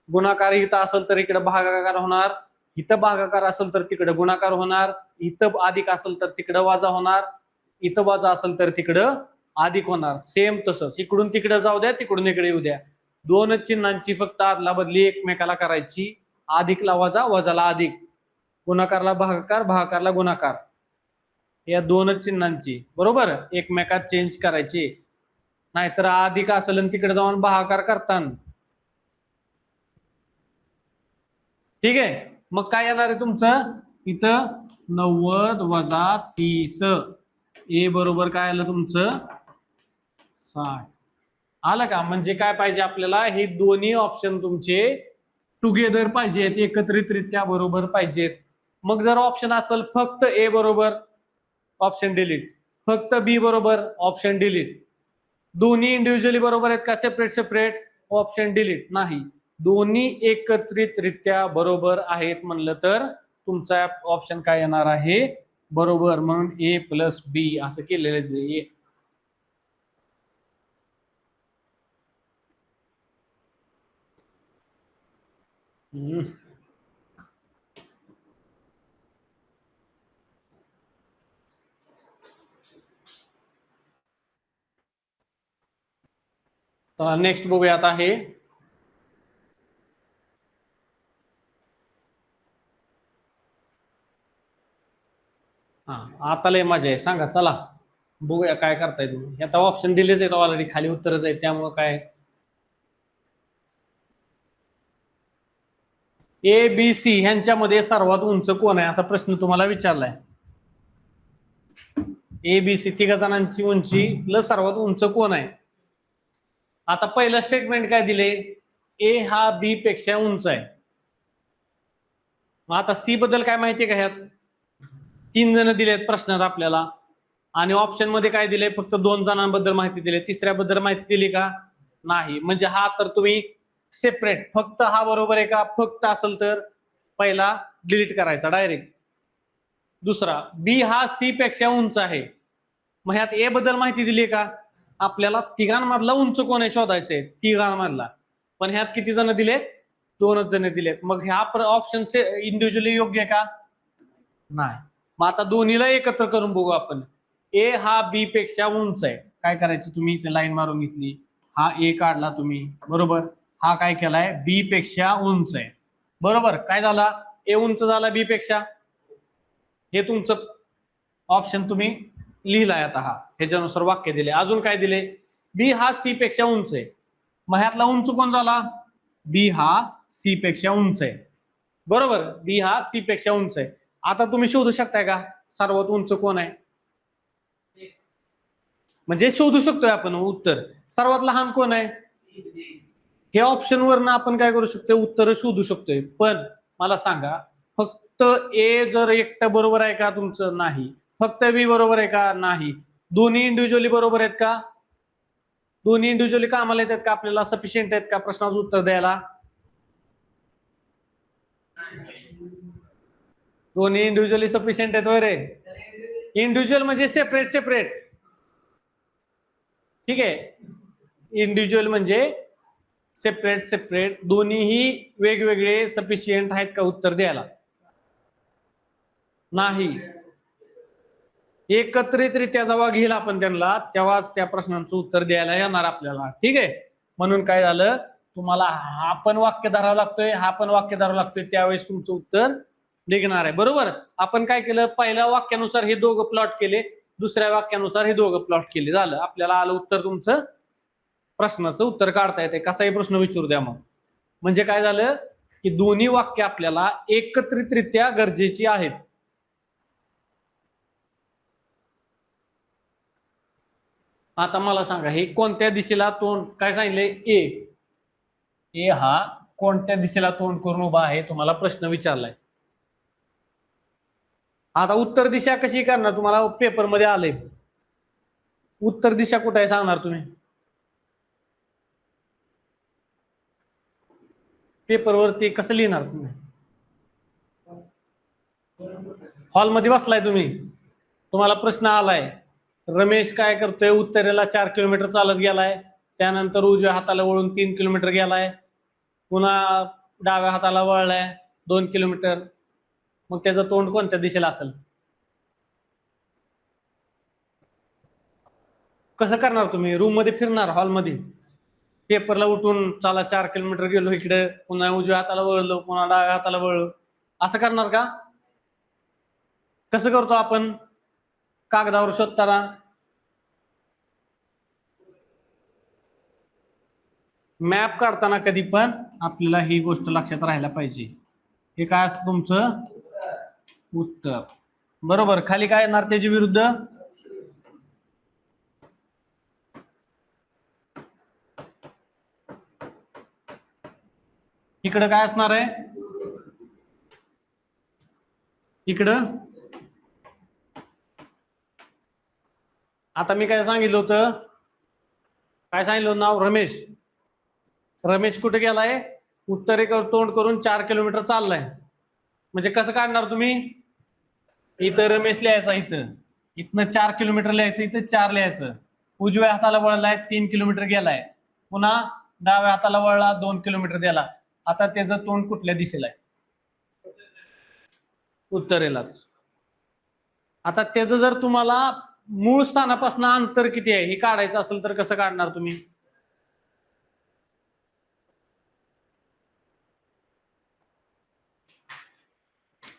गुणाकार इथं असेल तर इकडे भागाकार होणार, इथं भागाकार असेल तर तिकडे गुणाकार होणार, इथं अधिक असेल तर तिकडे वजा होणार, इथं वजा असेल तर तिकडं अधिक होणार. सेम तसंच इकडून तिकडे जाऊ द्या, तिकडून इकडे येऊ द्या. दोनच चिन्हांची फक्त आदला बदली एकमेकाला करायची. अधिकला वजा, वजाला अधिक, गुणाकारला भागाकार, भागाकारला गुणाकार, या दोनच चिन्हांची बरोबर एकमेकात चेंज करायची. नाहीतर अधिक असेल आणि तिकडे जाऊन भागाकार करताना. ठीक आहे. मग काय येणार आहे तुमचं, इथं 90 वजा 30, ए बरोबर काय आलं तुमचं 60. आलं का. म्हणजे काय पाहिजे आपल्याला, हे दोन्ही ऑप्शन तुमचे टुगेदर पाहिजेत, एकत्रितरित्या बरोबर पाहिजेत. मग जर ऑप्शन असेल फक्त ए बरोबर, ऑप्शन डिलीट, फक्त बी बरोबर, ऑप्शन डिलीट, दोन्ही इंडिव्हिज्युअली बरोबर आहेत का सेपरेट सेपरेट, ऑप्शन डिलीट. नाही, दोन्ही एकत्रितरित्या बरोबर आहेत म्हणलं तर तुमचा ऑप्शन काय येणार आहे, बरोबर. म्हणून ए प्लस बी असं केलेलं आहे. नेक्स्ट बघूयात आहे आता लय मजा आहे. सांगा चला बघूया काय करताय तुम्ही. आता ऑप्शन दिलेच आहेत ऑलरेडी, खाली उत्तरच आहेत, त्यामुळे काय ए बी सी ह्यांच्यामध्ये सर्वात उंच कोण आहे असा प्रश्न तुम्हाला विचारलाय. ए बी सी तिघा जणांची उंची प्लस सर्वात उंच कोण आहे. आता पहिलं स्टेटमेंट काय दिले, ए हा बी पेक्षा उंच आहे. मग आता सी बद्दल काय माहितीये का, ह्यात 3 जण दिलेत प्रश्नात आपल्याला, आणि ऑप्शन मध्ये काय दिले, फक्त 2 जणांबद्दल माहिती दिली, तिसऱ्याबद्दल माहिती दिली का नाही. म्हणजे हा तर तुम्ही सेपरेट, फक्त हा बरोबर आहे का, फक्त असेल तर पहिला डिलीट करायचा डायरेक्ट. दुसरा, बी हा सी पेक्षा उंच आहे. मग ह्यात ए बद्दल माहिती दिली का, आपल्याला तिघांमधला उंच कोण आहे शोधायचंय, तिघांमधला. पण ह्यात किती जण दिलेत, 2च जण दिलेत. मग ह्या ऑप्शन इंडिव्हिज्युअली योग्य आहे का, नाही. मग आता दोन्हीला एकत्र करून बघू आपण. ए हा बी पेक्षा उंच आहे, काय करायचं तुम्ही, इथे लाईन मारून घेतली, हा ए काढला तुम्ही बरोबर, हा काय केलाय बी पेक्षा उंच आहे बरोबर. काय झाला, ए उंच झाला बी पेक्षा, हे तुमचं ऑप्शन तुम्ही लिहिलाय. आता हा ह्याच्यानुसार वाक्य दिले. अजून काय दिले, बी हा सी पेक्षा उंच आहे. मग ह्यातला उंच कोण झाला, बी हा सी पेक्षा उंच आहे बरोबर. बी हा सी पेक्षा उंच आहे. आता तुम्ही शोधू शकताय का सर्वात उंच कोण आहे, म्हणजे शोधू शकतोय आपण उत्तर. सर्वात लहान कोण आहे, हे ऑप्शन वरनं आपण काय करू शकतो, उत्तर शोधू शकतोय. पण मला सांगा, फक्त ए जर एकटं बरोबर आहे का तुमचं, नाही. फक्त बी बरोबर आहे का? नाही. दोन्ही इंडिव्हिज्युअली बरोबर आहेत का? दोन्ही इंडिव्हिज्युअली कामाला येतात का? आपल्याला सफिशियंट आहेत का प्रश्नाचं उत्तर द्यायला? दोन्ही इंडिव्हिज्युअली सफिशियंट आहेत वगैरे. इंडिव्हिज्युअल म्हणजे सेपरेट सेपरेट. ठीक आहे, इंडिव्हिज्युअल म्हणजे सेपरेट सेपरेट, दोन्हीही वेगवेगळे सफिशियंट आहेत का उत्तर द्यायला? नाही. एकत्रितरित्या जेव्हा घेईल आपण त्यांना तेव्हाच त्या प्रश्नांचं उत्तर द्यायला येणार आपल्याला. ठीक आहे, म्हणून काय झालं, तुम्हाला हा पण वाक्य धरावं लागतोय, हा पण वाक्य धरावं लागतोय, त्यावेळेस तुमचं उत्तर निघणार आहे. बरोबर. आपण काय केलं, पहिल्या वाक्यानुसार हे दोघं प्लॉट केले, दुसऱ्या वाक्यानुसार हे दोघं प्लॉट केले, झालं आपल्याला आलं उत्तर. तुमचं प्रश्नाचं उत्तर काढता येते, कसाही प्रश्न विचारू द्या. मग म्हणजे काय झालं की दोन्ही वाक्य आपल्याला एकत्रितरित्या गरजेची आहेत. आता मला सांगा, हे कोणत्या दिशेला तोंड, काय सांगितलंय, ए हा कोणत्या दिशेला तोंड करून उभा आहे, तुम्हाला प्रश्न विचारलाय. आता उत्तर दिशा कशी करणार, तुम्हाला पेपरमध्ये आलंय, उत्तर दिशा कुठे आहे सांगणार तुम्ही? पेपरवरती कसं लिहिणार तुम्ही? हॉलमध्ये बसलाय तुम्ही, तुम्हाला प्रश्न आलाय, रमेश काय करतोय, उत्तरेला 4 किलोमीटर चालत गेलाय, त्यानंतर उजव्या हाताला वळून 3 किलोमीटर गेलाय, पुन्हा डाव्या हाताला वळलाय 2 किलोमीटर. मग त्याचं तोंड कोणत्या दिशेला असेल? कसं करणार तुम्ही? रूम मध्ये फिरणार, हॉलमध्ये पेपरला उठून चला 4 किलोमीटर गेलो इकडे, पुन्हा उजव्या हाताला वळलो, पुन्हा डाव्या हाताला वळलो, असं करणार का? कसं करतो आपण कागदावर शोधताना? मॅप काढताना कधी पण आपल्याला ही गोष्ट लक्षात राहायला पाहिजे. हे काय असतं तुमचं उत्तर, बरोबर. खाली काय येणार त्याच्या विरुद्ध? इकडं काय असणार आहे? इकडं आता मी काय सांगितलं होतं, काय सांगितलं होतं नाव? रमेश. रमेश कुठे गेलाय? उत्तरेकडे तोंड करून 4 किलोमीटर चाललाय. म्हणजे कसं काढणार तुम्ही? इथं रमेश लिहायचा, इथनं 4 किलोमीटर लिहायचं, इथं 4 लिहायचं, उजव्या हाताला वळलाय 3 किलोमीटर गेलाय, पुन्हा डाव्या हाताला वळला 2 किलोमीटर गेला. आता त्याचं तोंड कुठल्या दिशेला आहे? उत्तरेलाच. आता त्याचं जर तुम्हाला मूळ स्थानापासून अंतर किती आहे हे काढायचं असेल तर कसं काढणार तुम्ही?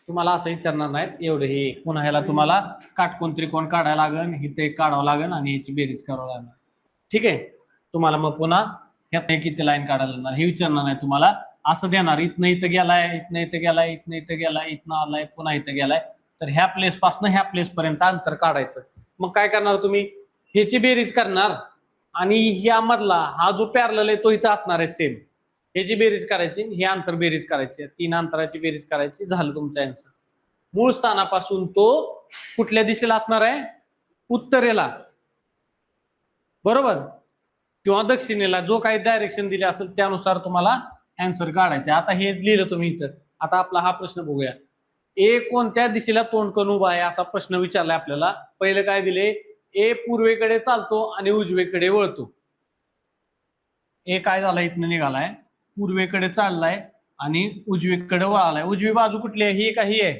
तुम्हाला असं विचारणार नाहीत एवढं, हे पुन्हा ह्याला तुम्हाला काटकोन त्रिकोण काढायला लागेल, इथे काढावं लागेल आणि याची बेरीज करावं लागेल. ठीक आहे, तुम्हाला मग पुन्हा ह्यात किती लाईन काढायला लागणार हे विचारणार नाही तुम्हाला, असं देणार, इथनं इथं गेलाय, इथनं इथं गेलाय, इथनं इथं गेलाय, इथनं आलाय, पुन्हा इथं गेलाय, तर ह्या प्लेस पासून ह्या प्लेस पर्यंत अंतर काढायचं. मग काय करणार तुम्ही? ह्याची बेरीज करणार आणि ह्यामधला हा जो पॅरलल आहे तो इथं असणार आहे सेम, ह्याची बेरीज करायची, हे अंतर बेरीज करायची, 3 अंतराची बेरीज करायची, झालं तुमचं आन्सर. मूळ स्थानापासून तो कुठल्या दिशेला असणार आहे? उत्तरेला, बरोबर, किंवा दक्षिणेला, जो काही डायरेक्शन दिले असेल त्यानुसार तुम्हाला आन्सर काढायचे. आता हे लिहिलं तुम्ही इथं. आता आपला हा प्रश्न बघूया, ए कोणत्या दिशेला तोंड करून उभा आहे असा प्रश्न विचारलाय आपल्याला. पहिलं काय दिले? ए पूर्वेकडे चालतो आणि उजवीकडे वळतो. ए काय झाला, इथनं निघालाय, पूर्वेकडे चाललाय आणि उजवीकडे वळालाय. उजवी बाजू कुठली आहे? ही का ही आहे?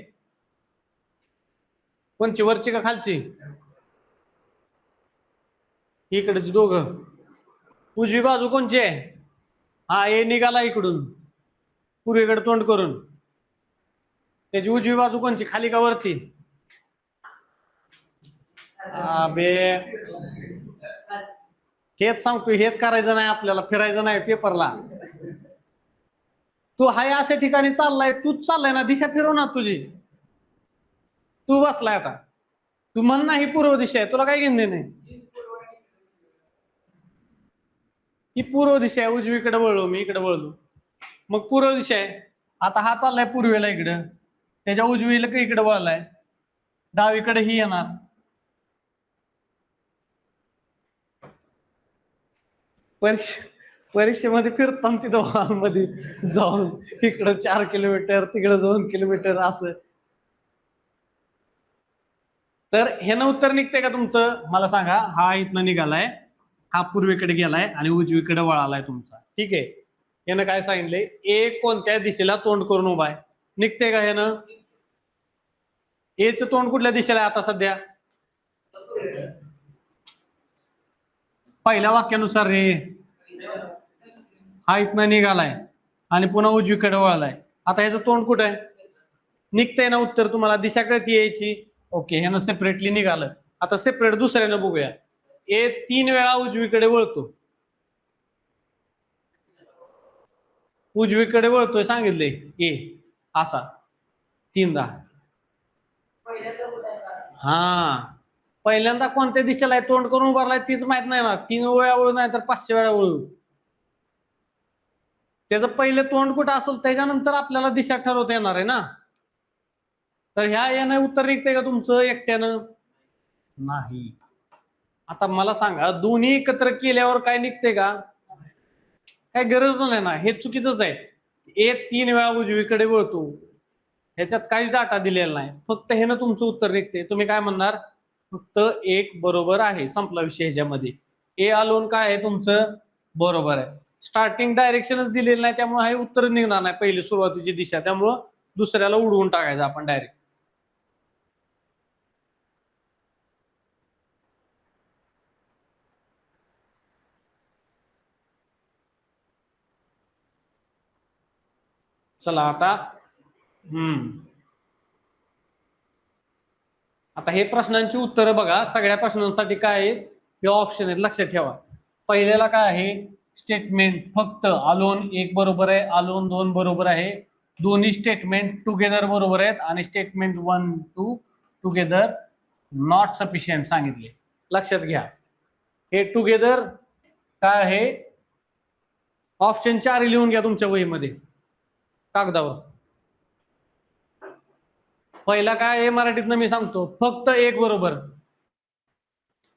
कोणची, वरची का खालची? इकडची, दोघं. उजवी बाजू कोणची आहे? हा, ए निघाला इकडून पूर्वेकडे तोंड करून, त्याची उजवी बाजू कोणची, खाली का वरती? बे हेच सांगतो, हेच करायचं नाही आपल्याला, फिरायचं नाही पेपरला. तू हाय अशा ठिकाणी चाललाय, तूच चाललाय ना, दिशा फिरव ना तुझी. तू बसलाय आता, तू म्हण ना ही पूर्व दिशा आहे, तुला काय घेणे नाही? ही पूर्व दिशा आहे, उजवीकडे वळलो मी, इकडे वळलो, मग पूर्व दिशा आहे. आता हा चाललाय पूर्वेला इकडं, त्याच्या उजवीला का इकडे वळलाय, डावीकडे ही येणार. परीक्षेमध्ये फिरताना तिथं हॉलमध्ये जाऊन इकडं 4 किलोमीटर तिकडं 2 किलोमीटर असं. तर ह्यानं उत्तर निघते का तुमचं मला सांगा. हा इथनं निघालाय, हा पूर्वेकडे गेलाय आणि उजवीकडे वळालाय तुमचा. ठीक आहे. यानं काय सांगितलंय, ए कोणत्या दिशेला तोंड करून उभा आहे. निघते का ह्यानं? एचं तोंड कुठल्या दिशेला आहे आता सध्या? पहिल्या वाक्यानुसार रे. हा इथनं निघालाय आणि पुन्हा उजवीकडे वळालाय. आता ह्याचं तोंड कुठं आहे? निघतंय ना उत्तर तुम्हाला. दिशा कळती यायची. ओके, ह्यानं सेपरेटली निघालं. आता सेपरेट दुसऱ्यानं बघूया. ए 3 वेळा उजवीकडे वळतो. उजवीकडे वळतोय सांगितले ए असा 3दा. हा, पहिल्यांदा कोणत्या दिशेला आहे तोंड करून उभारलाय तीच माहित नाही ना. 3 वेळा वळू नाही तर 500 वेळा वळू. त्याचं पहिलं तोंड कुठं असेल त्याच्यानंतर आपल्याला दिशा ठरवता येणार आहे ना. तर ह्या यानं उत्तर निघते का तुमचं एकट्यानं? नाही. आता मला सांगा, दोन्ही एकत्र केल्यावर काय निघते का? काय गरज नाही ना. हे चुकीचंच आहे. ए 3 वेळा उजवीकडे वळतो, ह्याच्यात काहीच डाटा दिलेला नाही. फक्त हे ना तुमचं उत्तर निघते. तुम्ही काय म्हणणार? फक्त एक बरोबर आहे. संपला विषय. ह्याच्यामध्ये ए अलोन काय आहे तुमचं? बरोबर आहे. स्टार्टिंग डायरेक्शनच दिलेलं नाही त्यामुळे हे उत्तर निघणार नाही. पहिली सुरुवातीची दिशा, त्यामुळं दुसऱ्याला उडवून टाकायचं आपण डायरेक्ट. चला आता आता हे प्रश्नांची उत्तरं बघा. सगळ्या प्रश्नांसाठी काय आहे, हे ऑप्शन आहेत लक्षात ठेवा. पहिल्याला काय आहे? स्टेटमेंट फक्त अलोन 1 बरोबर आहे, अलोन 2 बरोबर आहे. दोन्ही स्टेटमेंट टुगेदर बरोबर आहेत आणि स्टेटमेंट 1 2 टुगेदर नॉट सफिशियंट सांगितले. लक्षात घ्या. हे टुगेदर काय आहे? ऑप्शन 4 लिहून घ्या तुमच्या वहीमध्ये कागदावर. पहिला काय आहे मराठीतनं मी सांगतो, फक्त एक बरोबर.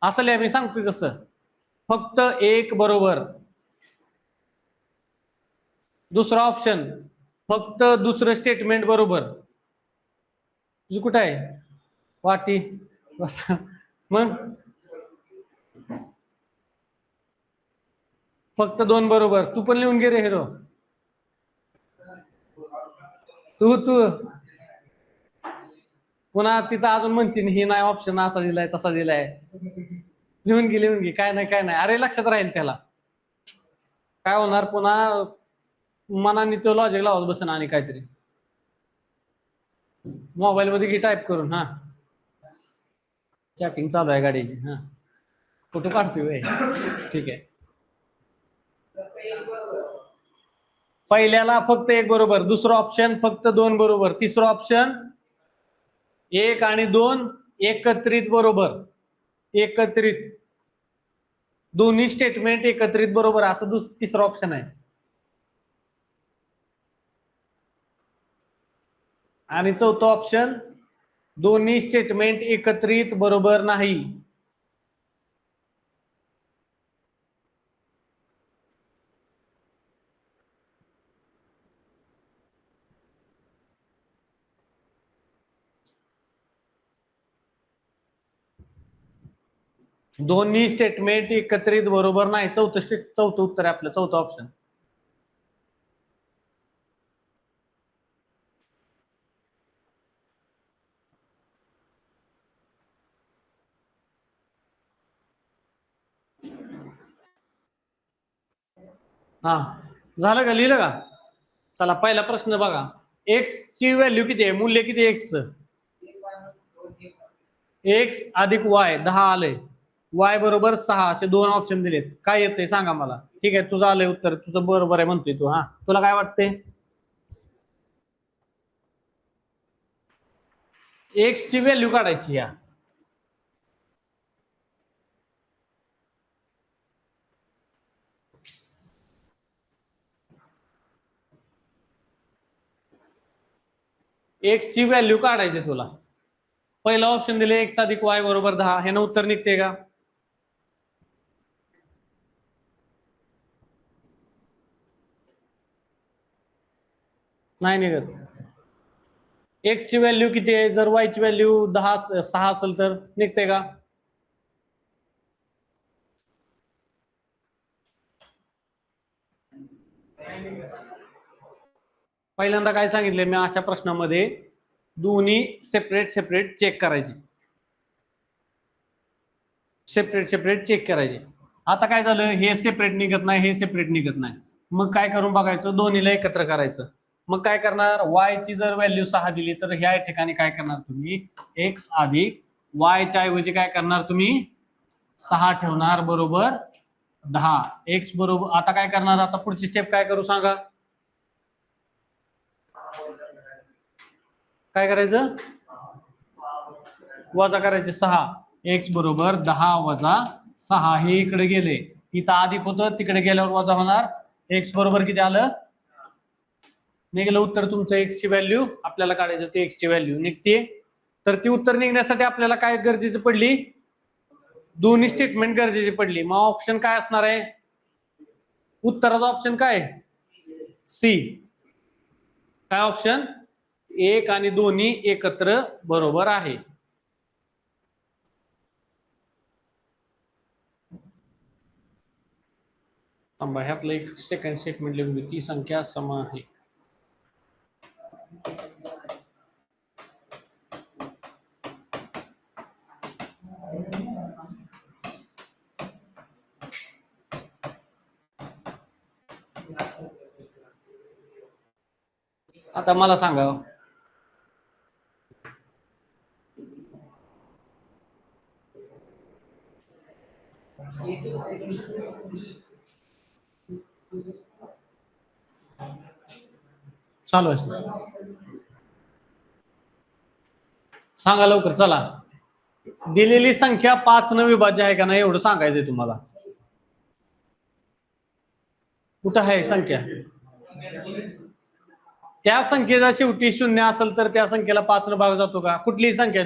असं लिहा, मी सांगतोय तसं. फक्त एक बरोबर. दुसरा ऑप्शन, फक्त दुसरं स्टेटमेंट बरोबर. तुझी कुठं आहे वाटी? मग फक्त 2 बरोबर. तू पण लिहून घे रे हिरो. तू पुन्हा तिथं अजून म्हणशील ही नाही ऑप्शन असा दिलाय तसा दिलाय. लिहून घे काय नाही काय नाही. अरे लक्षात राहील त्याला. काय होणार पुन्हा मनाने तो लॉजिक लावत बसन आणि काहीतरी. मोबाईल मध्ये घे टाईप करून. हा, चॅटिंग चालू आहे गाडीची. हा, फोटो काढतोय. ठीक आहे. पहिल्याला फक्त एक बरोबर, दुसरं ऑप्शन फक्त 2 बरोबर, तिसरं ऑप्शन 1 आणि 2 एकत्रित बरोबर. एकत्रित दोन्ही स्टेटमेंट एकत्रित बरोबर असं तिसरं ऑप्शन आहे. आणि चौथं ऑप्शन दोन्ही स्टेटमेंट एकत्रित बरोबर नाही. दोन्ही स्टेटमेंट एकत्रित बरोबर नाही. चौथं उत्तर आहे आपलं, चौथं ऑप्शन. हा, झालं का? लिहिलं का? चला पहिला प्रश्न बघा. एक्स ची व्हॅल्यू किती आहे? मूल्य किती आहे एक्सचं? एक्स अधिक वाय 10 आलंय. वाय बरोबर 6 असे 2 ऑप्शन दिलेत. काय येतंय सांगा मला. ठीक आहे, तुझं आलंय उत्तर, तुझं बरोबर आहे म्हणतोय तू. हा, तुला काय वाटतंय? एक्स ची व्हॅल्यू काढायची. या एक्स ची व्हॅल्यू काढायची तुला. पहिला ऑप्शन दिले x अधिक y बरोबर 10, हे ना उत्तर निघते का? नाही निघत. x ची व्हॅल्यू किती आहे? जर y ची व्हॅल्यू 6 असेल तर निघते का? पहिल्यांदा काय सांगितले मी अशा प्रश्नामध्ये, दोन्ही सेपरेट चेक करायचे, सेपरेट चेक करायचे. आता काय झालं, हे सेपरेट निघत नाही, हे सेपरेट निघत नाही, मग काय करून बघायचं, दोन्हीला एकत्र करायचं. मग काय करणार, y ची जर व्हॅल्यू 6 दिली तर ह्या ठिकाणी काय करणार तुम्ही, x अधिक y च्या ऐवजी काय करणार तुम्ही 6 ठेवणार बरोबर 10. x बरोबर, आता काय करणार, आता पुढची स्टेप काय करू सांगा, काय करायचं, वजा करायचे 6. x बरोबर 10 वजा 6, हे इकडे गेले, इथं अधिक होतं तिकडे गेल्यावर वजा होणार. x बरोबर किती आलं, निघालं उत्तर तुमचं. x ची व्हॅल्यू आपल्याला काढायचं होती, x ची व्हॅल्यू निघते. तर ती उत्तर निघण्यासाठी आपल्याला काय गरजेची पडली, दोन्ही स्टेटमेंट गरजेची पडली. मग ऑप्शन काय असणार आहे, उत्तराचा ऑप्शन काय, सी. काय ऑप्शन, 1 आणि दोन्ही एकत्र बरोबर आहे. ह्यातलं एक सेकंड स्टेटमेंट लिहून घेऊ, ती संख्या सम आहे. आता मला सांगा, चालू आहे, सांगा लवकर चला. दिलेली संख्या 5 न विभाज्य आहे का नाही एवढं सांगायचंय तुम्हाला. कुठं आहे संख्या, त्या संख्येचा शेवटी 0 असेल तर त्या संख्येला 5 न भाग जातो का? कुठलीही संख्या,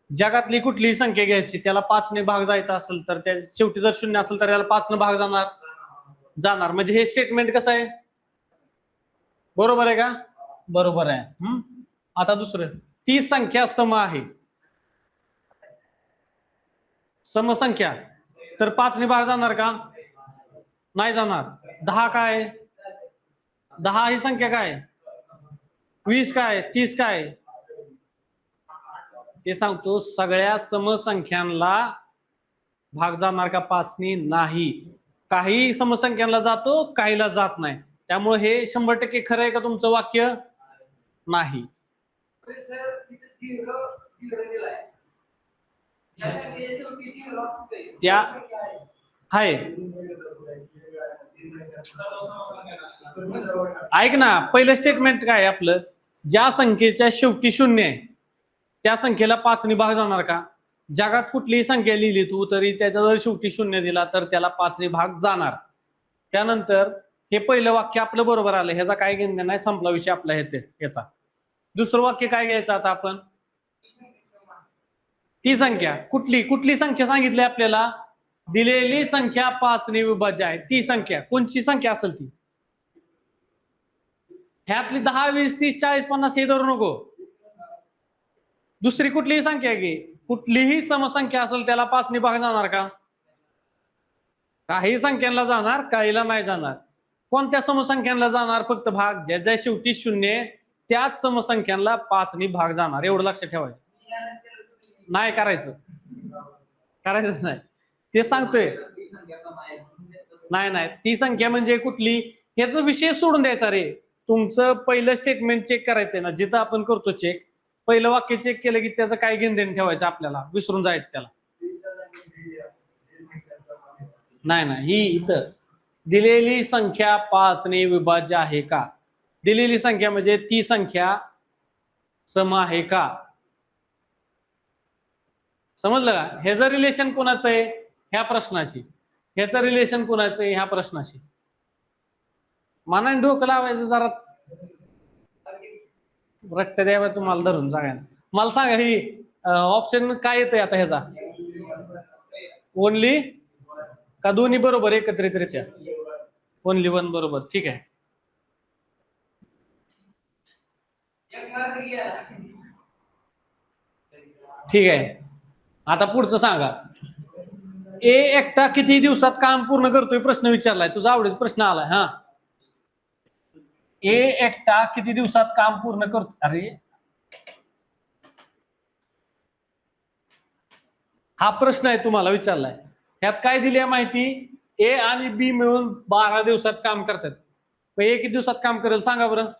जगातली कुठलीही संख्या घ्यायची, त्याला 5 ने भाग जायचा असेल तर त्या शेवटी जर 0 असेल तर त्याला 5 न भाग जाणार. म्हणजे हे स्टेटमेंट कसं आहे, बरोबर आहे का? बरोबर आहे. आता दुसरं, ती संख्या सम आहे, समसंख्या, तर 5 ने भाग जाणार का? नाही जाणार. 10 काय, 10 ही संख्या काय, 20 काय, 30 काय, ते सांगतो. सगळ्या समसंख्यांना भाग जाणार का 5 ने? नाही. काही समसंख्यांना जातो, काहीला जात नाही. त्यामुळे हे 100% खरं आहे का तुमचं वाक्य? नाही. त्या आहे, ऐक ना, पहिलं स्टेटमेंट काय आपलं, ज्या संख्येच्या शेवटी 0 आहे त्या संख्येला 5 ने भाग जाणार का? जगात कुठलीही संख्या लिहिली तू तरी त्याच्या जर शेवटी 0 दिला तर त्याला 5 ने भाग जाणार. त्यानंतर हे पहिलं वाक्य आपलं बरोबर आलं, ह्याचा काय घेणं नाही, संपला विषय आपला ह्याचा. दुसरं वाक्य काय घ्यायचं आता आपण, ती संख्या कुठली संख्या सांगितली आपल्याला, दिलेली संख्या 5 ने विभाज्य आहे, ती संख्या कोणची संख्या असेल ती, ह्यातली 10 20 30 40 50 हे धरू नको. दुसरी कुठलीही संख्या घे, कुठलीही समसंख्या असेल त्याला 5 ने भाग जाणार का? काही संख्यांना जाणार, काहीला नाही जाणार. कोणत्या समसंख्यांना जाणार फक्त भाग, ज्याच्या शेवटी 0 त्याच समसंख्यांना 5 ने भाग जाणार, एवढं लक्षात ठेवायचं. नाही करायचं नाही, ते सांगतोय. नाही, ती संख्या म्हणजे कुठली, ह्याचा विषय सोडून द्यायचा रे. तुमचं पहिलं स्टेटमेंट चेक करायचंय ना, जिथं आपण करतो चेक, पहिलं वाक्य चेक केलं की त्याचं काय घेणं ठेवायचं आपल्याला, विसरून जायचं त्याला. नाही, ही इथं दिलेली संख्या 5 ने विभाज्य आहे का, दिलेली संख्या म्हणजे ती संख्या सम आहे का, समजलं का? ह्याचं रिलेशन कोणाचं आहे ह्या प्रश्नाशी, ह्याचं रिलेशन कोणाचं आहे ह्या प्रश्नाशी. मनाने डोकं लावायचं जरा, रक्त द्यावं तुम्हाला धरून सगळ्यांना. मला सांगा ही ऑप्शन काय येतंय आता ह्याचा? ओनली का दोन्ही बरोबर एकत्रितरित्या? ओनली वन बरोबर. ठीक आहे. ठीक आहे. आता पुढचं सांगा. ए एकटा किती दिवसात काम पूर्ण करतोय प्रश्न विचारलाय. तुझा आवडीचा प्रश्न आलाय. हा, ए एकटा किती दिवसात काम पूर्ण करतो? अरे हा प्रश्न आहे तुम्हाला विचारलाय. ह्यात काय दिली आहे माहिती? ए आणि बी मिळून 12 दिवसात काम करतात. ए किती दिवसात काम करेल सांगा बरं?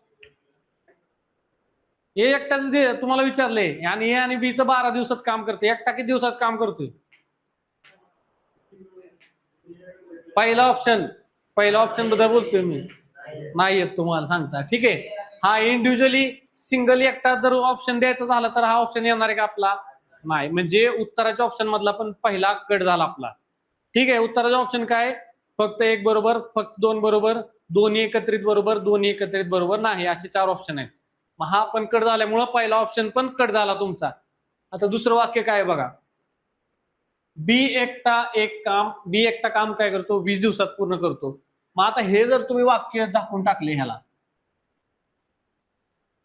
ए एकटाच तुम्हाला विचारले आणि ए आणि बी चं 12 दिवसात काम करते. एकटा किती दिवसात काम करतोय? पहिला ऑप्शन बद्दल बोलतोय मी. नाही येत तुम्हाला सांगता. ठीक आहे. हा इंडिव्हिज्युअली सिंगल एकटा जर ऑप्शन द्यायचा झाला तर हा ऑप्शन येणार आहे का आपला? नाही. म्हणजे उत्तराच्या ऑप्शन मधला पण पहिला कट झाला आपला. ठीक आहे. उत्तराचा ऑप्शन काय? फक्त एक बरोबर, फक्त दोन बरोबर, दोन्ही एकत्रित बरोबर, दोन्ही एकत्रित बरोबर नाही, असे 4 ऑप्शन आहेत. मग हा पण कट झाल्यामुळे पहिला ऑप्शन पण कट झाला तुमचा. आता दुसरं वाक्य काय बघा. बी एकटा काम काय करतो? 20 दिवसात पूर्ण करतो. मग आता हे जर तुम्ही वाक्य झाकून टाकले ह्याला,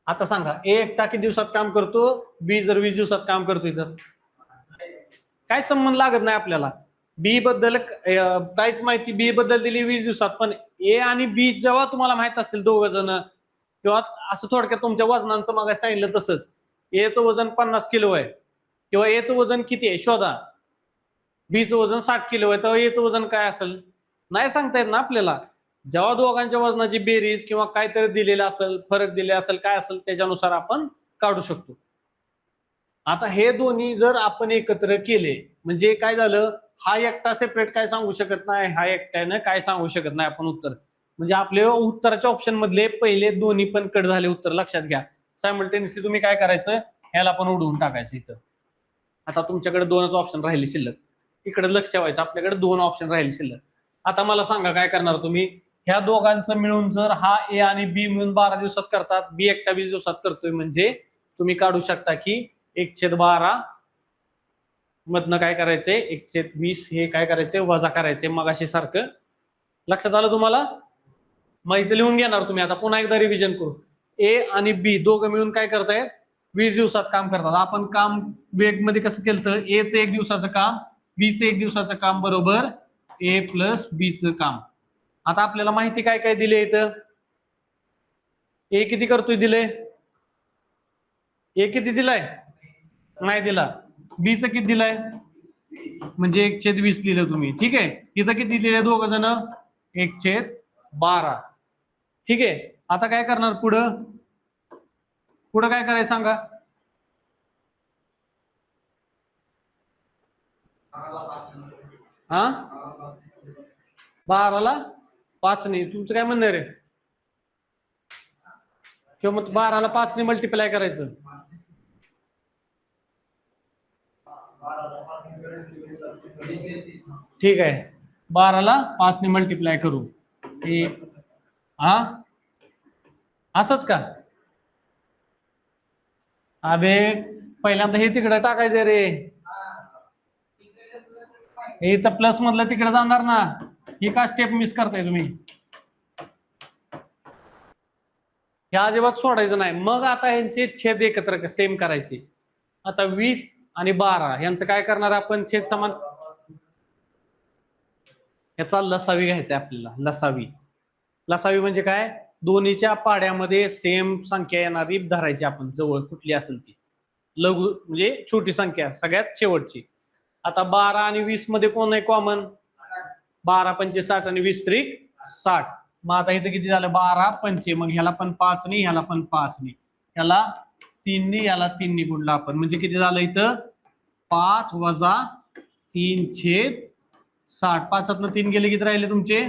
आता सांगा ए एकटा किती दिवसात काम करतो? बी जर 20 दिवसात काम करतोय तर काय संबंध लागत नाही आपल्याला. बी बद्दल काहीच माहिती बी बद्दल दिली 20 दिवसात, पण ए आणि बी जेव्हा तुम्हाला माहित असतील दोघ जण, किंवा असं थोडक्यात तुमच्या वजनांचं मग सांगितलं तसंच, एचं वजन 50 किलो आहे किंवा एचं वजन किती आहे शोधा, बीचं वजन 60 किलो आहे, तर एचं वजन काय असेल नाही सांगता येत ना आपल्याला. जेव्हा दोघांच्या वजनाची बेरीज किंवा काहीतरी दिलेलं असेल, फरक दिले असेल, काय असेल त्याच्यानुसार आपण काढू शकतो. आता हे दोन्ही जर आपण एकत्र केले म्हणजे काय झालं, हा एकटा सेपरेट काय सांगू शकत नाही, हा एकट्यानं काय सांगू शकत नाही आपण उत्तर. म्हणजे आपले उत्तराच्या ऑप्शन मधले पहिले दोन्ही पण कट झाले उत्तर. लक्षात घ्या. सायमल्टेनियसली तुम्ही काय करायचं, ह्याला पण उडवून टाकायचं इथं. आता तुमच्याकडे 2च ऑप्शन राहिले शिल्लक. इकडे लक्ष ठेवायचं, आपल्याकडे 2 ऑप्शन राहिले शिल्लक. आता मला सांगा काय करणार तुम्ही? ह्या दोघांचं मिळून जर हा ए आणि बी मिळून 12 दिवसात करतात, बी एकटा 20 दिवसात करतोय, म्हणजे तुम्ही काढू शकता की 1/12 मधनं काय करायचंय 1/20 हे काय करायचंय वजा करायचंय मगाशी सारखं. लक्षात आलं तुम्हाला? मग इथे लिहून घेणार तुम्ही. आता पुन्हा एकदा रिव्हिजन करू. ए आणि बी दोघं मिळून काय करतायत? 20 दिवसात काम करतात. आपण काम वेग मध्ये कसं केलं? एचं 1 दिवसाचं काम, बीचं 1 दिवसाचं काम बरोबर ए प्लस बीचं काम. आता आपल्याला माहिती काय काय दिले इथं? ए किती करतोय दिले? ए किती दिलाय? नाही दिला. बीचं किती दिलाय? म्हणजे 1/20 लिहिलं तुम्ही. ठीक आहे. इथं किती दिले दोघ जण? 1/12. ठीक आहे. आता काय करणार पुढं? पुढं काय करायचं सांगा? हा, 12ला 5 नाही. तुमचं काय म्हणणं रे? किंवा मग 12ला 5 ने मल्टिप्लाय करायचं. ठीक आहे. 12ला 5 ने मल्टिप्लाय करू. हा, असंच का? अबे पहिल्यांदा हे तिकडे टाकायचं रे. हे तर प्लस मधलं तिकडे जाणार ना. ही का स्टेप मिस करताय तुम्ही? हे अजिबात सोडायचं नाही. मग आता यांचे छेद एकत्र सेम करायचे. आता 20 आणि 12 यांचं काय करणार आपण? छेद समान. याचा लसावी घ्यायचा आपल्याला. लसावी म्हणजे काय? दोन्हीच्या पाड्यामध्ये सेम संख्या येणारी धरायची आपण, जवळ कुठली असेल ती. लघु म्हणजे छोटी संख्या सगळ्यात शेवटची. आता 12 आणि 20 मध्ये कोण आहे कॉमन? 12 पंचे 60 आणि 20 त्रिक 60. मग आता इथं किती झालं? 12 पंचे. मग ह्याला पण 5 नाही, ह्याला पण 5 नाही, ह्याला 3 नाही, ह्याला 3 ने गुणला आपण. म्हणजे किती झालं इथं? 5 वजा 3/60. 5तनं 3 गेले किती राहिले तुमचे?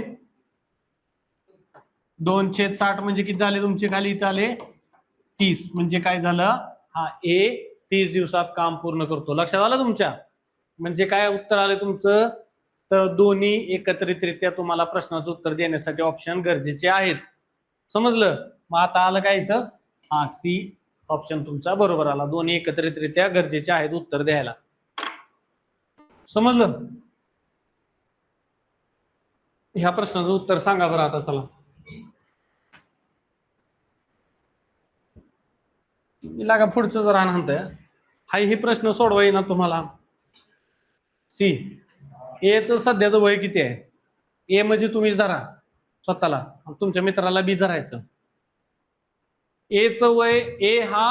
2/60. म्हणजे किती झाले तुमचे? खाली इथं आले 30. म्हणजे काय झालं? हा ए 30 दिवसात काम पूर्ण करतो. लक्षात आलं तुमच्या? म्हणजे काय उत्तर आलं तुमचं? तर दोन्ही एकत्रितरित्या तुम्हाला प्रश्नाचं उत्तर देण्यासाठी ऑप्शन गरजेचे आहेत. समजलं? मग आता आलं काय इथं? हा सी ऑप्शन तुमचा बरोबर आला. दोन्ही एकत्रितरित्या गरजेचे आहेत उत्तर द्यायला. समजलं? ह्या प्रश्नाचं उत्तर सांगा बरं आता. चला लागा पुढचं जरा म्हणतंय. हाय हे प्रश्न सोडवाय ना तुम्हाला. सी एच सध्याचं वय किती आहे? ए म्हणजे तुम्हीच धरा स्वतःला, तुमच्या मित्राला बी धरायचं. ए च वय, ए हा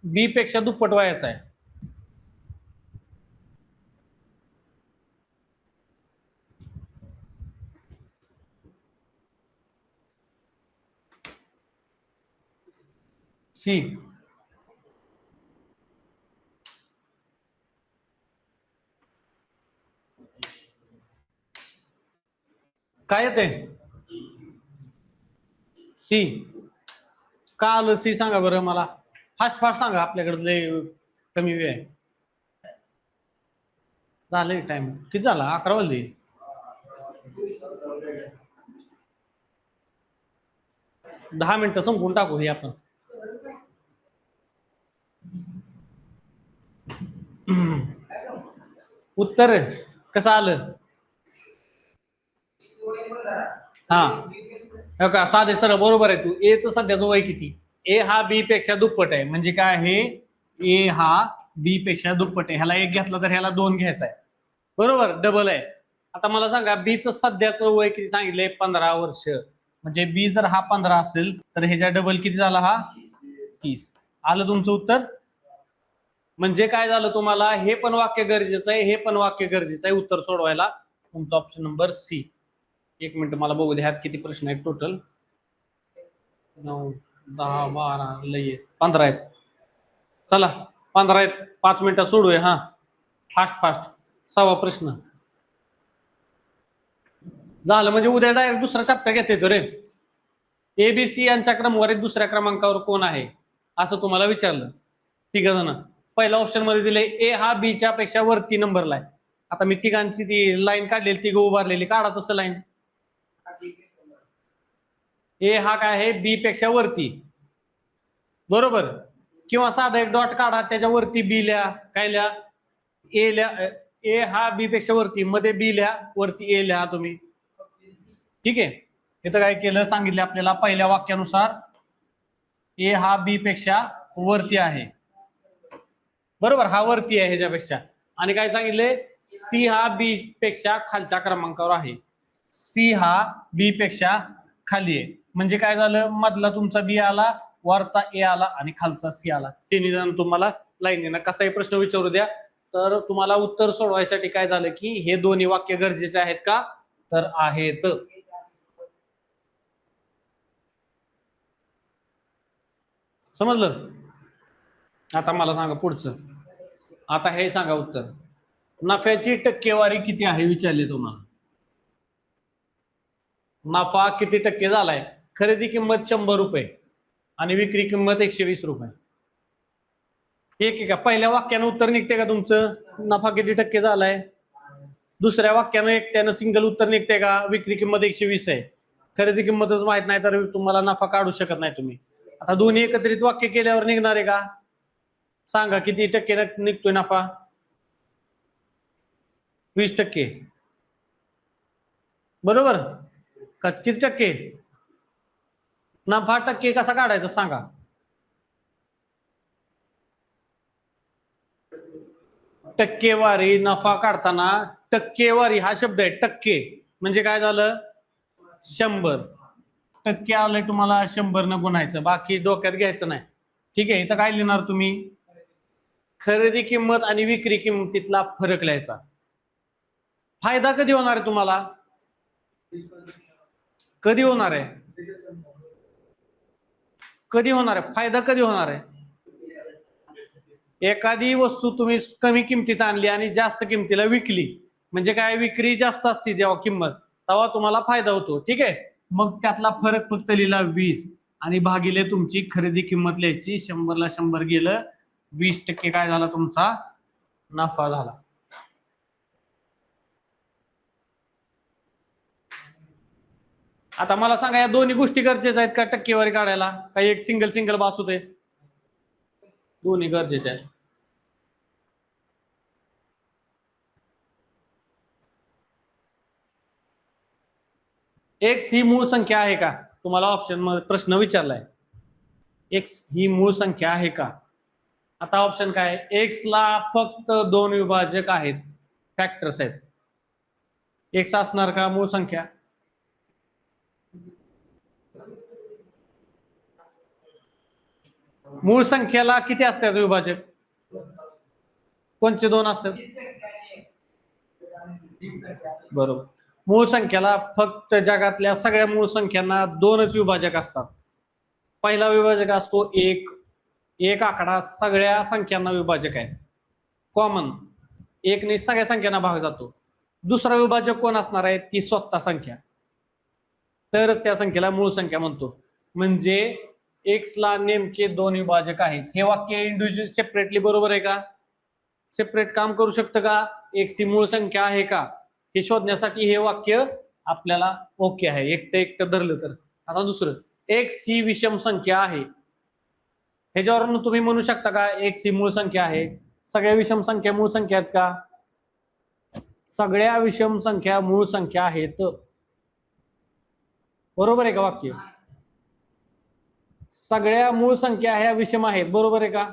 बी पेक्षा दुप्पट वयाचा आहे. सी काय येते? सी का आलं सी सांगा बरं मला. फास्ट फास्ट सांगा, आपल्याकडे लय कमी वेळ आहे. झालंय टाइम किती झाला? 11 वाजले. दहा मिनिटं संपवून टाकू हे आपण. उत्तर कसं आलं? हा का साधे सर बरोबर आहे. तू ए च सध्याचं वय किती? ए हा बी पेक्षा दुप्पट आहे. म्हणजे काय आहे? ए हा बी पेक्षा दुप्पट आहे. ह्याला एक घेतला तर ह्याला 2 घ्यायचा आहे. बरोबर, डबल आहे. आता मला सांगा बी च सध्याचं वय किती सांगितलंय? 15 वर्ष. म्हणजे बी जर हा 15 असेल तर ह्याच्या डबल किती झाला? हा 30. आलं तुमचं उत्तर? म्हणजे काय झालं तुम्हाला? हे पण वाक्य गरजेचं आहे, हे पण वाक्य गरजेचं आहे उत्तर सोडवायला. तुमचा ऑप्शन नंबर सी. एक मिनिट मला बघू द्या किती प्रश्न आहेत टोटल. 9 10 12 लय 15 आहेत. चला 15 आहेत, 5 मिनिटात सोडूया. हा फास्ट फास्ट. 6वा प्रश्न झालं. म्हणजे उद्या डायरेक्ट दुसरा चॅप्टर घेता येतो रे. एबीसी यांच्या क्रमवारीत दुसऱ्या क्रमांकावर कोण आहे असं तुम्हाला विचारलं. ठीक आहे ना. पहिल्या ऑप्शन मध्ये दिले ए हा बीच्या पेक्षा वरती नंबरला आहे. आता मी तिघांची ती लाईन काढलेली, तिघ उभारलेली, काढा तसं लाईन. ए हा काय आहे? बी पेक्षा वरती. बरोबर. किंवा साधा एक डॉट काढा, त्याच्यावरती बी लिहा. काय लिहा? ए लिहा. ए हा बी पेक्षा वरती, मध्ये बी लिहा, वरती ए लिहा तुम्ही. ठीक आहे. इथं काय केलं सांगितलं आपल्याला पहिल्या वाक्यानुसार ए हा बी पेक्षा वरती आहे. बरोबर, हा वरती आहे ह्याच्यापेक्षा. आणि काय सांगितले? सी हा बी पेक्षा खालच्या क्रमांकावर आहे. सी हा बी पेक्षा खाली आहे. म्हणजे काय झालं? मधला तुमचा बी आला, वरचा ए आला आणि खालचा सी आला. तिन्ही जण तुम्हाला लाईनीनं कसाही प्रश्न विचारू द्या तर तुम्हाला उत्तर सोडवायसाठी काय झालं की हे दोन्ही वाक्य गरजेचे आहेत का? तर आहेत. समजलं? आता मला सांगा पुढचं. आता हे सांगा उत्तर. नफ्याची टक्केवारी किती आहे विचारले तुम्हाला. नफा किती टक्के झालाय? खरेदी किंमत 100 रुपये आणि विक्री किंमत 120 रुपये. ठीक आहे का? पहिल्या वाक्यानं उत्तर निघते का तुमचं? नफा किती टक्के झालाय? दुसऱ्या वाक्यानं एकट्यानं सिंगल उत्तर निघते का? विक्री किंमत 120 आहे. खरेदी किंमतच माहित नाही तर तुम्हाला नफा काढू शकत नाही तुम्ही. आता दोन्ही एकत्रित वाक्य केल्यावर निघणार आहे का? सांगा किती टक्के निघतोय नफा? 20%. बरोबर का? किती टक्के? नफा टक्के कसा काढायचा सांगा? टक्केवारी नफा काढताना टक्केवारी हा शब्द आहे. टक्के म्हणजे काय झालं? 100 टक्के आलंय तुम्हाला. 100 न गुणायचं, बाकी डोक्यात घ्यायचं नाही. ठीक आहे. इथं काय लिहिणार तुम्ही? खरेदी किंमत आणि विक्री किंमतीतला फरक लिहायचा. फायदा कधी होणार आहे तुम्हाला? कधी होणार आहे? कधी होणार आहे फायदा? कधी होणार आहे? एखादी वस्तू तुम्ही कमी किमतीत आणली आणि जास्त किमतीला विकली, म्हणजे काय? विक्री जास्त असते जेव्हा किंमत, तेव्हा तुम्हाला फायदा होतो. ठीक आहे. मग त्यातला फरक फक्त लिहिला 20 आणि भागिले तुमची खरेदी किंमत लिहायची. 100 ला 100 गेलं, 20% काय झाला तुमचा? नफा झाला. आता मला सांगा या दोन्ही गोष्टी गरजेच्या आहेत का टक्केवारी काढायला? काही एक सिंगल बास होते? दोन्ही गरजेचे आहेत. एक्स ही मूळ संख्या आहे का? तुम्हाला ऑप्शन मध्ये प्रश्न विचारलाय. एक्स ही मूळ संख्या आहे का? आता ऑप्शन काय? एक्स ला फक्त दोन विभाजक आहेत, फॅक्टर्स आहेत. एक्स असणार का मूळ संख्या? मूळ संख्याला किती असतात विभाजक? कोणते दोन असतात? बरोबर. मूळ संख्याला फक्त जगातल्या सगळ्या मूळ संख्यांना दोनच विभाजक असतात. पहिला विभाजक असतो एक. एक आकडा सगळ्या संख्यांना विभाजक आहे, कॉमन. एकने सगळ्या संख्यांना भाग जातो. दुसरा विभाजक कोण असणार आहे? ती स्वतः संख्या. तरच त्या संख्येला मूळ संख्या म्हणतो. म्हणजे एक्स ला नेमके दोन विभाजक आहेत. हे वाक्य इंडिव्हिज्युअल सेपरेटली बरोबर आहे का? सेपरेट काम करू शकतं का? एक्स ही मूळ संख्या आहे का हे शोधण्यासाठी हे वाक्य आपल्याला ओके आहे, एकटं एकटं धरलं तर. आता दुसरं, एक्स ही विषम संख्या आहे. ह्याच्यावरून तुम्ही म्हणू शकता का एक्स ही मूळ संख्या आहे? सगळ्या विषम संख्या मूळ संख्या आहेत का? सगळ्या विषम संख्या मूळ संख्या आहेत. बरोबर आहे का वाक्य? सगळ्या मूळ संख्या ह्या विषम आहेत, बरोबर आहे का?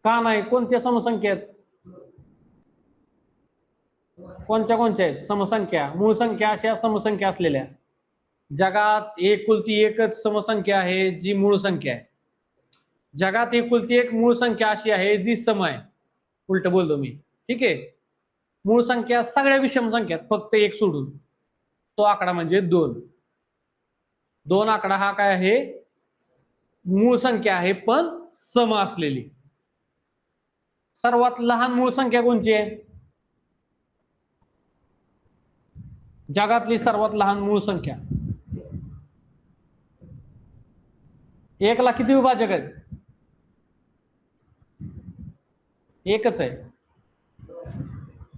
का नाही? कोणत्या समसंख्या आहेत? कोणत्या कोणत्या आहेत समसंख्या? मूळ संख्या अशा समसंख्या असलेल्या. जगात एकुलती एकच समसंख्या आहे जी मूळ संख्या आहे. जगात एकुलती एक मूळ संख्या अशी आहे जी सम आहे. उलट बोलतो मी, ठीक आहे. मूळ संख्या सगळ्या विषम संख्यात फक्त एक सोडून, तो आकडा म्हणजे दोन. दोन आकडा हा काय आहे? मूळ संख्या आहे पण सम असलेली. सर्वात लहान मूळ संख्या कोणची आहे? जगातली सर्वात लहान मूळ संख्या. एक ला किती विभाजक आहेत? एकच आहे.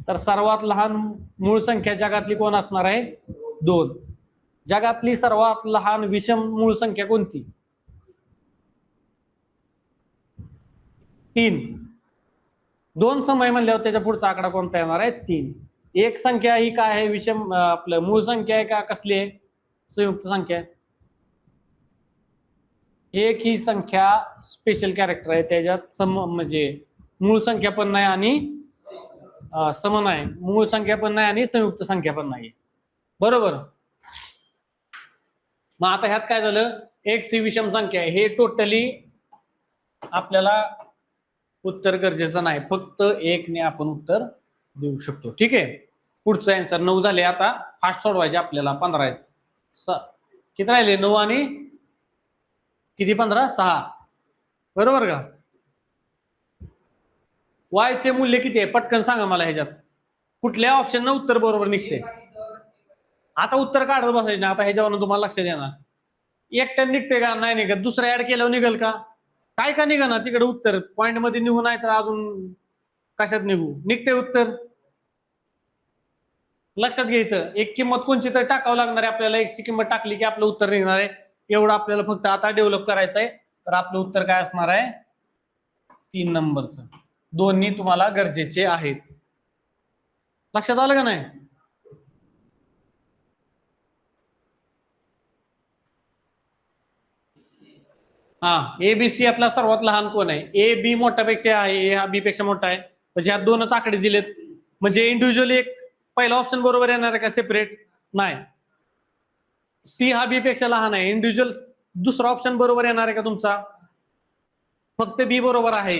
तर सर्वात लहान मूळ संख्या जगातली कोण असणार आहे? दोन. जगातली सर्वात लहान विषम मूळ संख्या कोणती? तीन. दोन समय म्हणल्यावर त्याच्या पुढचा आकडा कोणता येणार आहे? तीन. एक संख्या ही काय आहे? विषम आपलं मूळ संख्या आहे का कसली आहे? संयुक्त संख्या. एक ही संख्या स्पेशल कॅरेक्टर आहे, त्याच्यात सम म्हणजे मूळ संख्या पण नाही आणि सम नाही. मूळ संख्या पण नाही आणि संयुक्त संख्या पण नाही. बरोबर. मग आता ह्यात काय झालं? एक्स ही विषम संख्या आहे, हे टोटली आपल्याला उत्तर गरजेचं नाही, फक्त एक ने आपण उत्तर देऊ शकतो. ठीक आहे. पुढचं आन्सर 9 झाले. आता फास्ट सोडवायचे आपल्याला. 15 आहेत. किती राहिले? 9 आणि किती? 15. 6. बरोबर का? वाय चे मूल्य किती आहे? पटकन सांगा मला. ह्याच्यात कुठल्या ऑप्शन न उत्तर बरोबर निघते? आता उत्तर काढत बसायचं ना. आता ह्याच्यावरून तुम्हाला लक्षात येणार एकट्याने निघते का नाही निघत, दुसरं ऍड केल्यावर निघेल का? काय का निघा ना तिकडे उत्तर पॉइंट मध्ये निघू, नाही तर अजून कशात निघू? निघते उत्तर. लक्षात घ्यायचं एक किंमत कोणची तर टाकावं लागणार आहे आपल्याला. एक्सची किंमत टाकली की आपलं उत्तर निघणार आहे. एवढं आपल्याला फक्त आता डेव्हलप करायचं आहे. तर आपलं उत्तर काय असणार आहे? 3 नंबरचं. दोन्ही तुम्हाला गरजेचे आहेत. लक्षात आलं का नाही? हा, ए बी सी यातला सर्वात लहान कोण आहे? ए बी मोठ्यापेक्षा आहे, ए हा बी पेक्षा मोठा आहे. म्हणजे ह्या दोनच आकडे दिलेत. म्हणजे इंडिव्हिज्युअली एक पहिला ऑप्शन बरोबर येणार आहे का सेपरेट? नाही. सी हा बी पेक्षा लहान आहे, इंडिव्हिज्युअल दुसरा ऑप्शन बरोबर येणार आहे का तुमचा? फक्त बी बरोबर आहे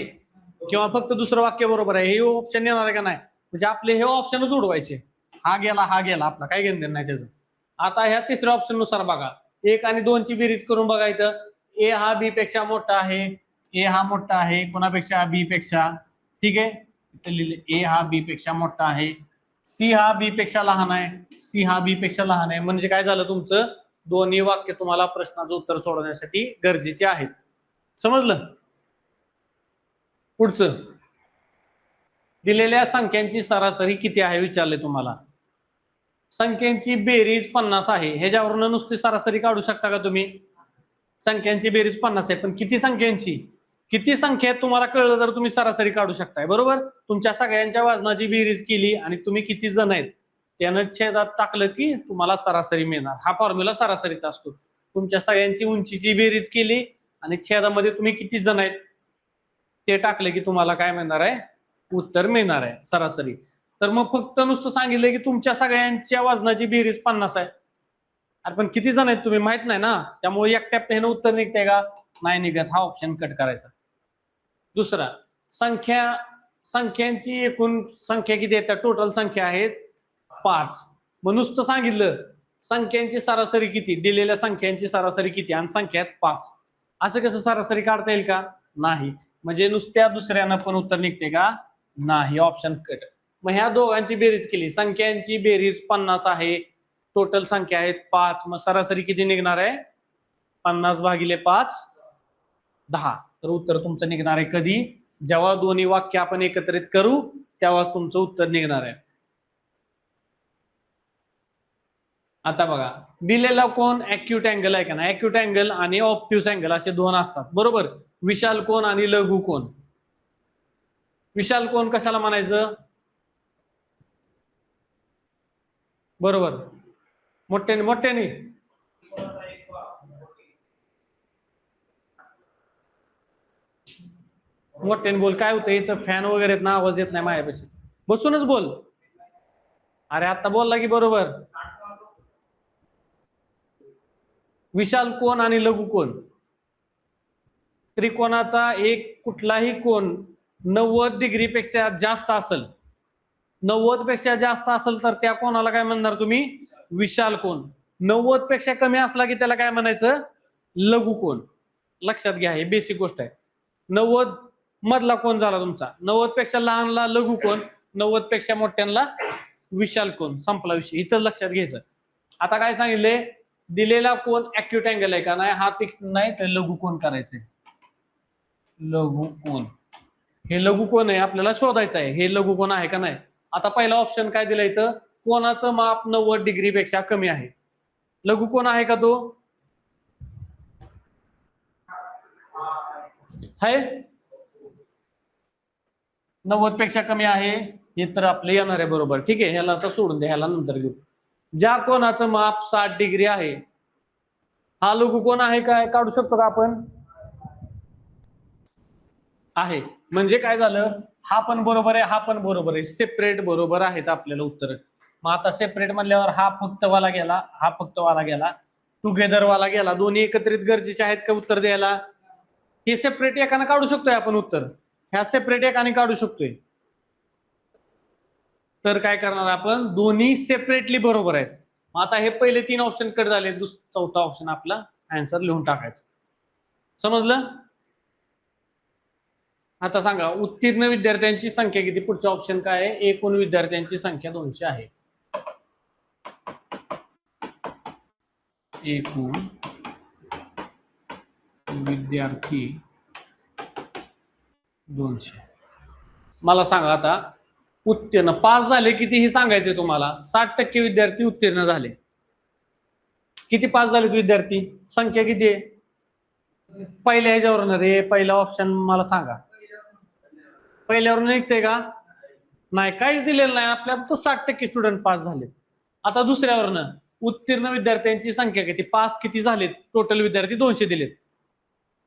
किंवा फक्त दुसरं वाक्य बरोबर आहे हे ऑप्शन येणार आहे का नाही? म्हणजे आपले हे ऑप्शनच उडवायचे. हा गेला हा गेला, आपला काय घेणं नाही त्याचं. आता ह्या तिसऱ्या ऑप्शन नुसार बघा. 1 आणि 2 ची बेरीज करून बघा. इथं ए हा बी पेक्षा मोठा आहे, ए हा मोठा आहे कोणापेक्षा? बी पेक्षा. ठीक आहे. इथं लिहिले ए हा बी पेक्षा मोठा आहे, सी हा बी पेक्षा लहान आहे, सी हा बी पेक्षा लहान आहे. म्हणजे काय झालं? तुमचं दोन्ही वाक्य तुम्हाला प्रश्नाचं उत्तर सोडवण्यासाठी गरजेचे आहेत. समजलं? पुढचं, दिलेल्या संख्यांची सरासरी किती आहे विचारले तुम्हाला. संख्यांची बेरीज 50 आहे. ह्याच्यावरून नुसती सरासरी काढू शकता का तुम्ही? संख्यांची बेरीज 50 आहे, पण किती संख्यांची, किती संख्या आहेत तुम्हाला कळलं तर तुम्ही सरासरी काढू शकताय. बरोबर, तुमच्या सगळ्यांच्या वजनाची बेरीज केली आणि तुम्ही किती जण आहेत त्यानं छेदात टाकलं की तुम्हाला सरासरी मिळणार. हा फॉर्म्युला सरासरीचा असतो. तुमच्या सगळ्यांची उंचीची बेरीज केली आणि छेदामध्ये तुम्ही किती जण आहेत ते टाकले की तुम्हाला काय मिळणार आहे, उत्तर मिळणार आहे सरासरी. तर मग फक्त नुसतं सांगितलं की तुमच्या सगळ्यांच्या वजनाची बेरीज 50 आहे. अरे पण किती जण आहेत तुम्ही माहित नाही ना, त्यामुळे एकट्या ह्यानं उत्तर निघतंय का, नाही निघत. हा ऑप्शन कट करायचा. दुसरा, संख्यांची एकूण संख्या किती येतात, टोटल संख्या आहेत 5. मग नुसतं सांगितलं संख्यांची सरासरी किती, दिलेल्या संख्यांची सरासरी किती आणि संख्या आहेत 5, असं कसं सरासरी काढता येईल का, नाही. म्हणजे नुसत्या दुसऱ्यानं पण उत्तर निघते का, नाही. Option cut. मग ह्या दोघांची बेरीज केली, संख्यांची बेरीज 50 आहे, टोटल संख्या आहेत 5, मग सरासरी किती निघणार आहे, 50 भागिले 5 10. तर उत्तर तुमचं निघणार आहे कधी, जेव्हा दोन्ही वाक्य आपण एकत्रित करू तेव्हाच तुमचं उत्तर निघणार आहे. आता बघा, दिलेला कोण ऍक्यूट अँगल आहे का ना, ऍक्यूट अँगल आणि ऑब्ट्यूस अँगल असे दोन असतात. बरोबर, विशाल कोण आणि लघु कोण. विशाल कोण कशाला म्हणायचं, बरोबर, मोठ्याने मोठ्याने मोठ्याने बोल. काय होतं इथं फॅन वगैरे ना, आवाज येत नाही माझ्यापाशी. बसूनच बोल. अरे आता बोलला की बरोबर. विशाल कोण आणि लघु कोण. त्रिकोणाचा एक कुठलाही कोण 90 डिग्री पेक्षा जास्त असेल, 90 पेक्षा जास्त असेल तर त्या कोणाला काय म्हणणार तुम्ही, विशाल कोण. 90 पेक्षा कमी असला की त्याला काय म्हणायचं, लघु कोण. लक्षात घ्या, हे बेसिक गोष्ट आहे. 90 मधला कोण झाला तुमचा, 90 पेक्षा लहानला लघु कोण, 90 पेक्षा मोठ्यांना विशाल कोण. संपला विषय, इथं लक्षात घ्यायचं. आता काय सांगितले, दिलेला कोण ऍक्यूट अँगल आहे का नाही, हा तीक्ष्ण नाही तर लघु कोण करायचंय. लघु कोण, हे लघु कोण आहे आपल्याला शोधायचं आहे, हे लघु कोण आहे का नाही. आता पहिला ऑप्शन काय दिलं इथं, कोणाचं माप 90 डिग्री पेक्षा कमी आहे. लघु कोण आहे का तो, आहे 90 पेक्षा कमी आहे, हे तर आपलं येणार आहे. बरोबर, ठीक आहे, ह्याला आता सोडून द्या, ह्याला नंतर घेऊ. ज्या कोणाचं माप 60 डिग्री आहे हा लघु कोण आहे, काय काढू शकतो का आपण, आहे. म्हणजे काय झालं, हा पण बरोबर आहे, हा पण बरोबर आहे, सेपरेट बरोबर आहेत आपल्याला उत्तर. मग आता सेपरेट म्हणल्यावर हा फक्त वाला गेला, हा फक्त वाला गेला, टुगेदर वाला गेला. दोन्ही एकत्रित गरजेचे आहेत का उत्तर द्यायला, हे सेपरेट एकाने काढू शकतोय आपण उत्तर, ह्या सेपरेट एकाने काढू शकतोय. तर काय करणार आपण, दोन्ही सेपरेटली बरोबर आहेत. आता हे पहिले 3 ऑप्शन कट झाले, चौथा ऑप्शन आपला आन्सर लिहून टाकायचं. समजलं. आता सांगा, उत्तीर्ण विद्यार्थ्यांची संख्या किती. पुढचा ऑप्शन काय आहे, एकूण विद्यार्थ्यांची संख्या 200 आहे. एकूण विद्यार्थी 200. मला सांगा आता, उत्तीर्ण पास झाले किती हे सांगायचंय तुम्हाला. 60% विद्यार्थी उत्तीर्ण झाले. किती पास झालेत विद्यार्थी, संख्या किती आहे पहिल्या ह्याच्यावरून. रे पहिला ऑप्शन मला सांगा, पहिल्यावरून निघते का, नाही, काहीच दिलेलं नाही आपल्याला, तर 60% स्टुडंट पास झाले. आता दुसऱ्यावरनं उत्तीर्ण विद्यार्थ्यांची संख्या किती, पास किती झालेत, टोटल विद्यार्थी 200 दिलेत,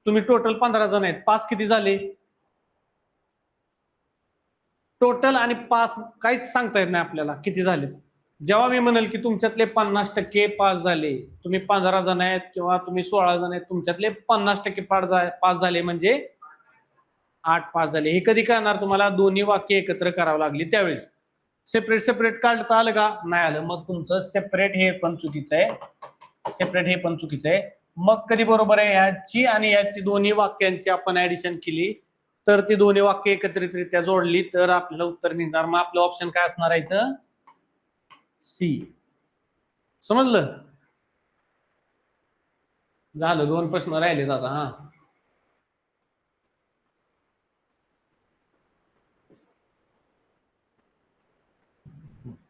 तुम्ही टोटल 15 जण आहेत, पास किती झाले, टोटल आणि पास काहीच सांगता येत नाही आपल्याला किती झाले. जेव्हा मी म्हणेल की तुमच्यातले 50% पास झाले, तुम्ही 15 जण आहेत किंवा तुम्ही 16 जण आहेत, तुमच्यातले 50% पास झाले म्हणजे 8 पास झाले. हे कधी कळणार तुम्हाला, दोन्ही वाक्य एकत्र करावं लागली त्यावेळेस. सेपरेट सेपरेट काढता आलं का, नाही आलं, मग तुमचं सेपरेट हे पण चुकीचं आहे, सेपरेट हे पण चुकीचं आहे. मग कधी बरोबर आहे, ह्याची आणि ह्याची दोन्ही वाक्यांची आपण ऍडिशन केली तर ती दोन्ही वाक्य एकत्रितरित्या जोडली तर आपल्याला उत्तर निघणार. मग आपलं ऑप्शन काय असणार आहे इथं, सी. समजलं. झालं, 2 प्रश्न राहिलेत आता. हा,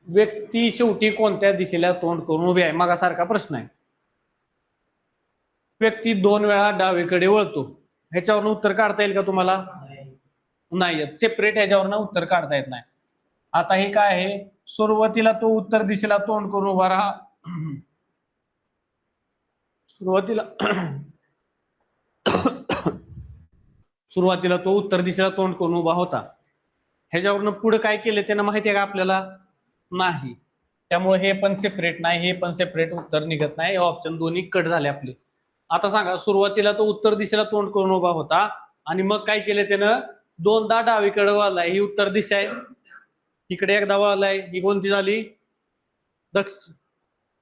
व्यक्ती शेवटी कोणत्या दिशेला तोंड करून उभी आहे, मागासारखा प्रश्न आहे. व्यक्ती 2 वेळा डावीकडे वळतो. ह्याच्यावरनं उत्तर काढता येईल का तुम्हाला? नाही येत. सेपरेट ह्याच्यावरनं उत्तर काढता येत नाही. आता हे काय आहे? सुरुवातीला तो उत्तर दिशेला तोंड करून उभा राहा. सुरुवातीला तो उत्तर दिशेला तोंड करून उभा होता. ह्याच्यावरनं पुढे काय केलं त्यानं माहिती आहे का आपल्याला? नाही. त्यामुळे हे पण सेपरेट नाही, हे पण सेपरेट उत्तर निघत नाही. ऑप्शन दोन्ही कट झाले आपले. आता सांगा, सुरुवातीला तो उत्तर दिशेला तोंड करून उभा होता आणि मग काय केलं त्यानं? 2दा डावीकडे वळलाय. ही उत्तर दिशा आहे. इकडे एकदा वळलाय. ही कोणती झाली?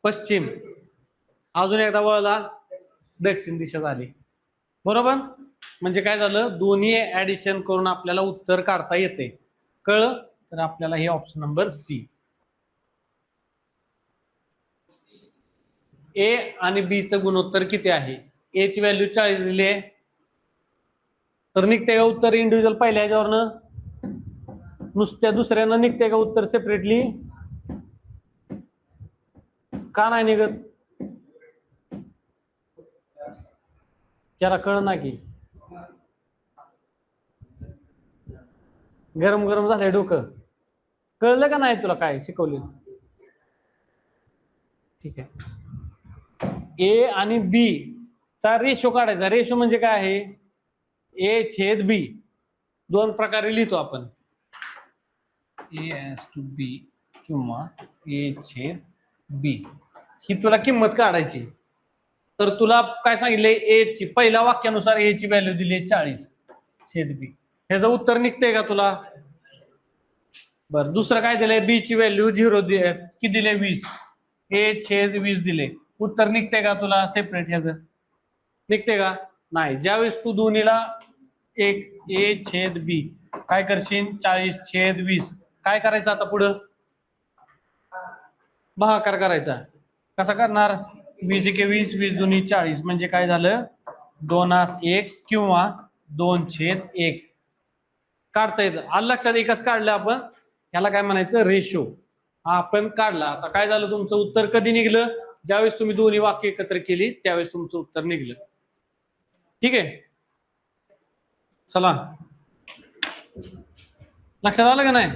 पश्चिम. अजून एकदा वळला, दक्षिण दिशा झाली. बरोबर? म्हणजे काय झालं? दोन्ही ऍडिशन करून आपल्याला उत्तर काढता येते. कळलं? तर आपल्याला हे ऑप्शन नंबर सी. ए आणि बी चं गुणोत्तर किती आहे? ए ची व्हॅल्यू 40 दिली आहे, तर निघते का उत्तर इंडिव्हिज्युअल पहिल्या ह्याच्यावरनं? नुसत्या दुसऱ्यानं निघते का उत्तर सेपरेटली? का नाही निघत? त्याला कळ ना की गरम गरम झालंय डोकं. कळलं का नाही तुला काय शिकवलं? ठीक आहे. ए आणि बी चा रेशो काढायचा. रेशो म्हणजे काय आहे? ए छेद बी. दोन प्रकारे लिहितो आपण, ए टू बी किंवा ए छेद बी. ही तुला किंमत काढायची. तर तुला काय सांगितले? ए ची पहिल्या वाक्यानुसार ए ची व्हॅल्यू दिली 40 छेद बी. ह्याचं उत्तर निघतंय का तुला? बरं, दुसरं काय दिलंय? बी ची व्हॅल्यू 0 किती दिले? 20. ए छेद 20 दिले. उत्तर निघते का तुला सेपरेट? ह्याचं निघते का? नाही. ज्यावेळेस तू दोन्हीला एक ए छेद बी काय करशील? 40 छेद 20. काय करायचं आता पुढं? भागाकार करायचा. कसा करणार? 20 एके 20, 20 दोन्ही 40. म्हणजे काय झालं? 2:1 किंवा 2/1 काढता येतं. आलं लक्षात? एकच काढलं आपण. याला काय म्हणायचं? रेशो. हा आपण काढला. आता काय झालं? तुमचं उत्तर कधी निघलं? ज्यावेळेस तुम्ही दोन्ही वाक्य एकत्र केली त्यावेळेस तुमचं उत्तर निघलं. ठीक आहे, चला लक्षात आलं का नाही?